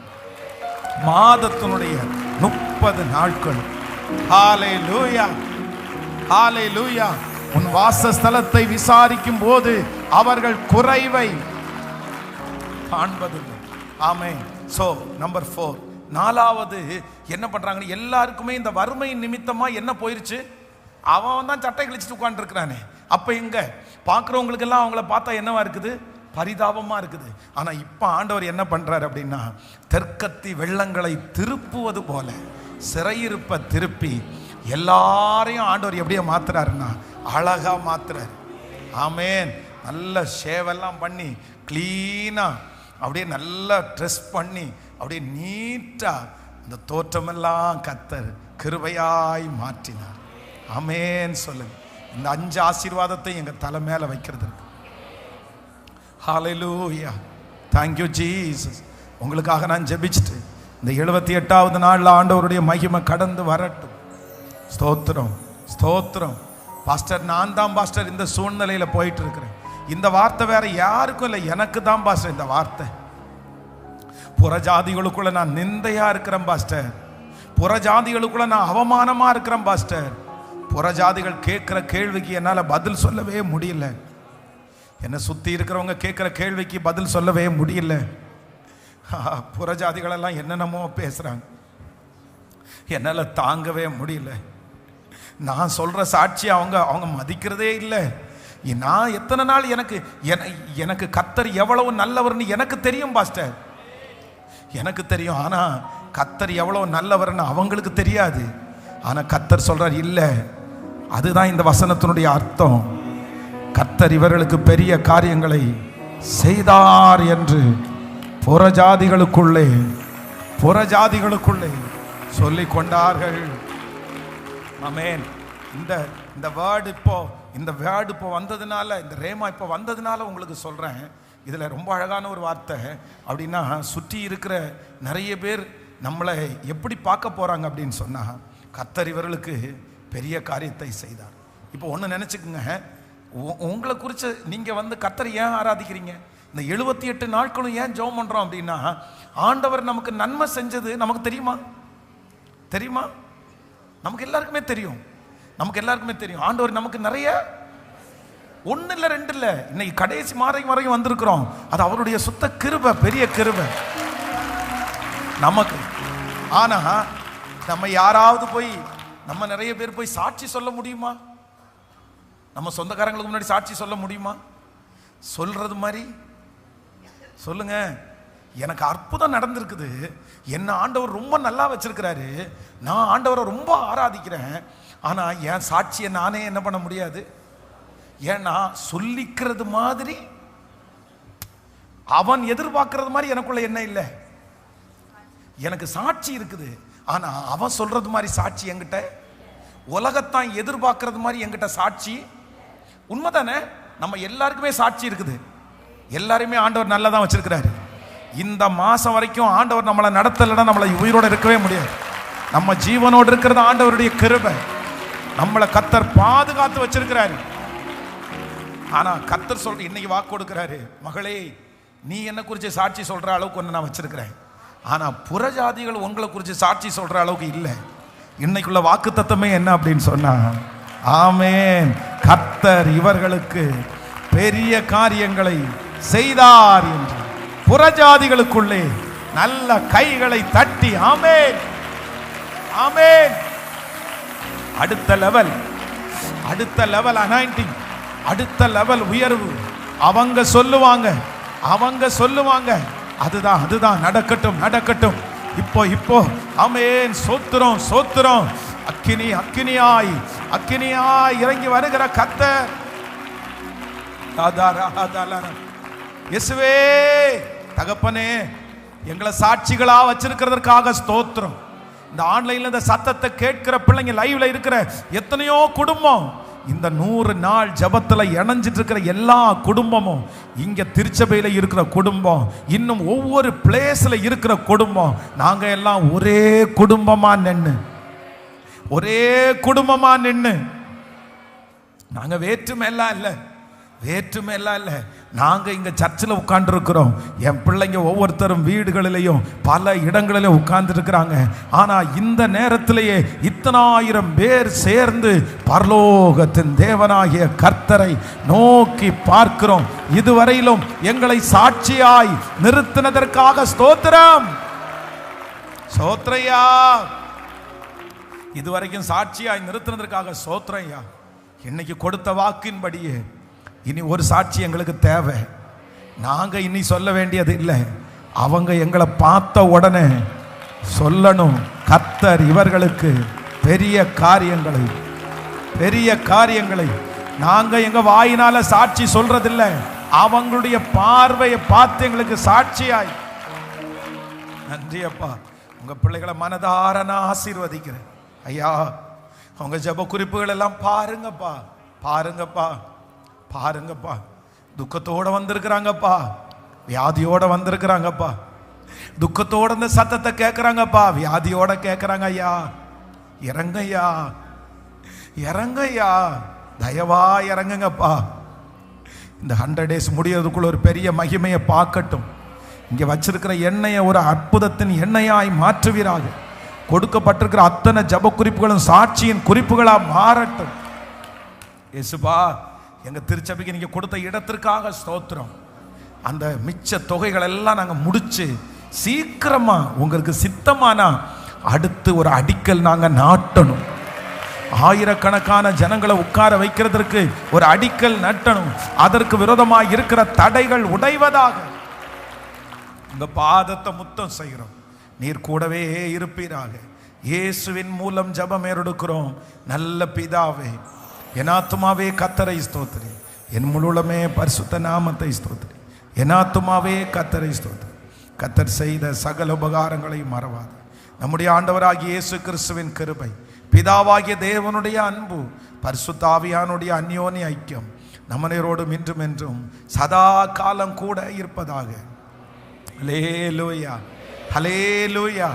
மாதத்தினுடைய 30 நாட்களும், ஹalleluya ஹalleluya, உன் வாசஸ்தலத்தை விசாரிக்கும் போது அவர்கள் குறைவை காண்பதில்லை. ஆமென். சோ நம்பர் 4, நாலாவது என்ன பண்றாங்க? எல்லாருக்குமே இந்த வறுமை நிமித்தமா என்ன போயிருச்சு? அவன் தான் சட்டை கிழிச்சிட்டு உட்கார்ந்து இருக்கிறானே. அப்ப எங்க பார்க்கிறவங்களுக்கு எல்லாம் அவங்கள பார்த்தா என்னவா இருக்குது? பரிதாபமா இருக்குது. ஆனா இப்ப ஆண்டவர் என்ன பண்றாரு அப்படின்னா, தெற்கத்தி வெள்ளங்களை திருப்புவது போல சிறையிருப்ப திருப்பி எல்லாரையும் ஆண்டவர் எப்படியே மாத்துறாருன்னா அழகா மாத்துறாரு. ஆமென். நல்ல ஷேவெல்லாம் பண்ணி கிளீனா அப்படியே நல்லா ட்ரெஸ் பண்ணி அப்படியே நீட்டா இந்த தோற்றமெல்லாம் கர்த்தர் கிருபையாய் மாற்றினார். ஆமென் சொல்லுங்க. இந்த 5 ஆசீர்வாதத்தை எங்க தலை மேல வைக்கிறது. ஹalleluya, thank you Jesus. உங்களுக்காக நான் ஜெபிச்சிட்டு இந்த 78வது நாள்ல ஆண்டவருடைய மகிமை கடந்து வரட்டும். ஸ்தோத்திரம் ஸ்தோத்திரம். பாஸ்டர், நான் தான் பாஸ்டர் இந்த சூழ்நிலையில போயிட்டு இருக்கிறேன். இந்த வார்த்தை வேற யாருக்கும் இல்லை, எனக்கு தான் பாஸ்டர் இந்த வார்த்தை. புறஜாதிகளுக்குள்ள நான் நிந்தையா இருக்கிறேன் பாஸ்டர், புறஜாதிகளுக்குள்ள நான் அவமானமா இருக்கிறேன் பாஸ்டர். புறஜாதிகள் கேட்கிற கேள்விக்கு என்னால பதில் சொல்லவே முடியல. என்னை சுத்தி இருக்கிறவங்க கேட்கிற கேள்விக்கு பதில் சொல்லவே முடியல. புறஜாதிகள் எல்லாம் என்னென்னமோ பேசுறாங்க, என்னால தாங்கவே முடியல. நான் சொல்ற சாட்சி அவங்க மதிக்கிறதே இல்லை. நான் எத்தனை நாள் எனக்கு கர்த்தர் எவ்வளவு நல்லவர்னு எனக்கு தெரியும் பாஸ்டர், எனக்கு தெரியும். ஆனா கர்த்தர் எவ்வளவு நல்லவர்னு அவங்களுக்கு தெரியாது. ஆனா கர்த்தர் சொல்றார், இல்ல, அதுதான் இந்த வசனத்தினுடைய அர்த்தம். கர்த்தர் இவர்களுக்கு பெரிய காரியங்களை செய்தார் என்று புறஜாதிகளுக்குள்ளே சொல்லிக் கொண்டார்கள். ஆமென். இந்த வேர்டு இப்போ வந்ததுனால, இந்த ரேமா இப்போ வந்ததுனால உங்களுக்கு சொல்றேன். இதுல ரொம்ப அழகான ஒரு வார்த்தை. அப்படின்னா சுற்றி இருக்கிற நிறைய பேர் நம்மளை எப்படி பார்க்க போறாங்க அப்படின்னு சொன்னா, கர்த்தர் இவர்களுக்கு பெரிய காரியத்தை செய்தார். இப்போ ஒன்று நினைச்சுக்குங்க, உங்களை குறித்து நீங்க வந்து கர்த்தர் ஏன் ஆராதிக்கிறீங்க? இந்த 78 நாட்களும் ஏன் ஜெபம் பண்றோம் அப்படின்னா, ஆண்டவர் நமக்கு நன்மை செஞ்சது நமக்கு தெரியுமா? நமக்கு எல்லாருக்குமே தெரியும். ஆண்டவர் நமக்கு நிறைய, 1 இல்லை 2 இல்லை, இன்னைக்கு கடைசி வரையும் வந்திருக்கிறோம். அது அவருடைய சுத்த கிருபை, பெரிய கிருபை நமக்கு. ஆனா நம்ம யாராவது போய், நம்ம நிறைய பேர் போய் சாட்சி சொல்ல முடியுமா? நம்ம சொந்தக்காரங்களுக்கு முன்னாடி சாட்சி சொல்ல முடியுமா? சொல்றது மாதிரி சொல்லுங்க. எனக்கு அற்புதம் நடந்திருக்குது, என்ன ஆண்டவர் ரொம்ப நல்லா வச்சிருக்கிறாரு, நான் ஆண்டவரை ரொம்ப ஆராதிக்கிறேன், ஆனா என் சாட்சியை நானே என்ன பண்ண முடியாது. ஏன்னா சொல்லிக்கிறது மாதிரி, அவன் எதிர்பார்க்கறது மாதிரி எனக்குள்ள என்ன இல்லை. எனக்கு சாட்சி இருக்குது, ஆனா அவன் சொல்றது மாதிரி சாட்சி என்கிட்ட, உலகத்தான் எதிர்பார்க்கறது மாதிரி என்கிட்ட சாட்சி. உண்மைதானே? நம்ம எல்லாருக்குமே சாட்சி இருக்குது, எல்லாருமே ஆண்டவர் நல்லா தான் வச்சிருக்கிறாரு. இந்த மாசம் வரைக்கும் ஆண்டவர் நம்மளை நடத்தலைன்னா நம்மளை உயிரோடு இருக்கவே முடியாது. நம்ம ஜீவனோடு இருக்கிறது ஆண்டவருடைய கிருபை. நம்மளை கர்த்தர் பாதுகாத்து வச்சிருக்கிறாரு. ஆனா கர்த்தர் சொல்ற இன்னைக்கு வாக்கு கொடுக்கிறாரு, மகளே நீ என்ன குறித்து சாட்சி சொல்ற அளவுக்கு ஒன்று நான் வச்சிருக்கிறேன், ஆனா புறஜாதிகள் உங்களை குறித்து சாட்சி சொல்ற அளவுக்கு இல்லை. இன்னைக்குள்ள வாக்கு தத்தமே என்ன அப்படின்னு சொன்னா, ஆமென், கர்த்தர் இவர்களுக்கு பெரிய காரியங்களை செய்தார் என்று புறஜாதிகளுக்குள்ளே நல்ல கைகளை தட்டி ஆமென் ஆமென். அடுத்த லெவல், அடுத்த லெவல் அனாயிண்டிங், அடுத்த லெவல் உயர்வு. அவங்க சொல்லுவாங்க, அவங்க சொல்லுவாங்க, அதுதான் அதுதான், நடக்கட்டும் நடக்கட்டும். இப்போ ஆமென், சோத்திரம் சோத்திரம். அக்கினி அக்கினியாய் அக்கினியாய் இறங்கி வருகிற கர்த்தர். இயேசுவே தகப்பனே, எங்களை சாட்சிகளா வச்சிருக்கிறதற்காக ஸ்தோத்திரம். இந்த ஆன்லைன்ல இந்த சத்தத்தை கேட்கிற பிள்ளைங்க, லைவ்ல இருக்கிற எத்தனையோ குடும்பம், இந்த 100 நாள் ஜபத்துல இணைஞ்சிட்டு இருக்கிற எல்லா குடும்பமும், இங்க திருச்சபையில இருக்கிற குடும்பம், இன்னும் ஒவ்வொரு பிளேஸ்ல இருக்கிற குடும்பம், நாங்க எல்லாம் ஒரே குடும்பமா நின்று, ஒரே குடும்பமா நின்று, நாங்க வேற்றுமையெல்லாம் இல்லை, வேற்றுமையெல்லாம் இல்லை. நாங்க இங்க சர்ச்சில் உட்கார்ந்து இருக்கிறோம், என் பிள்ளைங்க ஒவ்வொருத்தரும் வீடுகளிலையும் பல இடங்களிலும் உட்கார்ந்து இருக்கிறாங்க. ஆனா இந்த நேரத்திலேயே இத்தனாயிரம் பேர் சேர்ந்து பரலோகத்தின் தேவனாகிய கர்த்தரை நோக்கி பார்க்கிறோம். இதுவரையிலும் எங்களை சாட்சியாய் நிறுத்தினதற்காக ஸ்தோத்திரம். சோத்ரையா, இதுவரைக்கும் சாட்சியாய் நிறுத்தினதற்காக சோத்ரையா. இன்னைக்கு கொடுத்த வாக்கின்படியே இனி ஒரு சாட்சி எங்களுக்கு தேவை. நாங்க இனி சொல்ல வேண்டியது இல்லை, அவங்க எங்களை பார்த்த உடனே சொல்லணும், கர்த்தர் இவர்களுக்கு பெரிய காரியங்களை, பெரிய காரியங்களை. நாங்க எங்க வாயினால சாட்சி சொல்றதில்லை, அவங்களுடைய பார்வையை பார்த்து எங்களுக்கு சாட்சியாய். நன்றி அப்பா, உங்க பிள்ளைகளை மனதார நான் ஆசீர்வதிக்கிறேன் ஐயா. அவங்க ஜெப குறிப்புகள் எல்லாம் பாருங்கப்பா, பாருங்கப்பா, பாருங்கப்பா. துக்கத்தோட வந்திருக்கிறாங்கப்பா, வியாதியோட வந்திருக்கிறாங்கப்பா, துக்கத்தோட இந்த சத்தத்தை கேட்கிறாங்கப்பா, வியாதியோட கேட்கிறாங்க. ஐயா இறங்கய்யா, இறங்கய்யா, தயவா இறங்குங்கப்பா. இந்த 100 days முடியறதுக்குள்ள ஒரு பெரிய மகிமையை பார்க்கட்டும். இங்க வச்சிருக்கிற எண்ணெயை ஒரு அற்புதத்தின் எண்ணெயாய் மாற்றுவீராக. கொடுக்கப்பட்டிருக்கிற அத்தனை ஜப குறிப்புகளும் சாட்சியின் குறிப்புகளா மாறட்டும். இயேசுப்பா, எங்க திருச்சபைக்கு நீங்க கொடுத்த இடத்திற்காக ஸ்தோத்திரம். அந்த மிச்ச தொகைகள் எல்லாம் நாங்க முடிச்சு சீக்கிரமா உங்களுக்கு சித்தமானா அடுத்து ஒரு அடிக்கல் நாங்க நாட்டணும். ஆயிரக்கணக்கான ஜனங்களை உட்கார வைக்கிறதற்கு ஒரு அடிக்கல் நட்டணும். அதற்கு விரோதமாக இருக்கிற தடைகள் உடைவதாக உங்க பாதத்தை முத்தம் செய்கிறோம். நீர் கூடவே இருப்பீராக. இயேசுவின் மூலம் ஜெபம் ஏறெடுக்கிறோம் நல்ல பிதாவே. என் ஆத்துமாவே கர்த்தரை ஸ்தோத்திரி, என் முழுமே பரிசுத்த நாமத்தை ஸ்தோத்திரி. என் ஆத்துமாவே கர்த்தரை ஸ்தோத்திரி. கர்த்தர் செய்த சகல உபகாரங்களை மறவாது. நம்முடைய ஆண்டவராகிய இயேசு கிறிஸ்துவின் கிருபை, பிதாவாகிய தேவனுடைய அன்பு, பரிசுத்த ஆவியானுடைய அந்யோன்ய ஐக்கியம் நம்மனரோடும் இன்றும் என்றும் சதா காலம் கூட இருப்பதாக. ஹல்லேலூயா, ஹல்லேலூயா.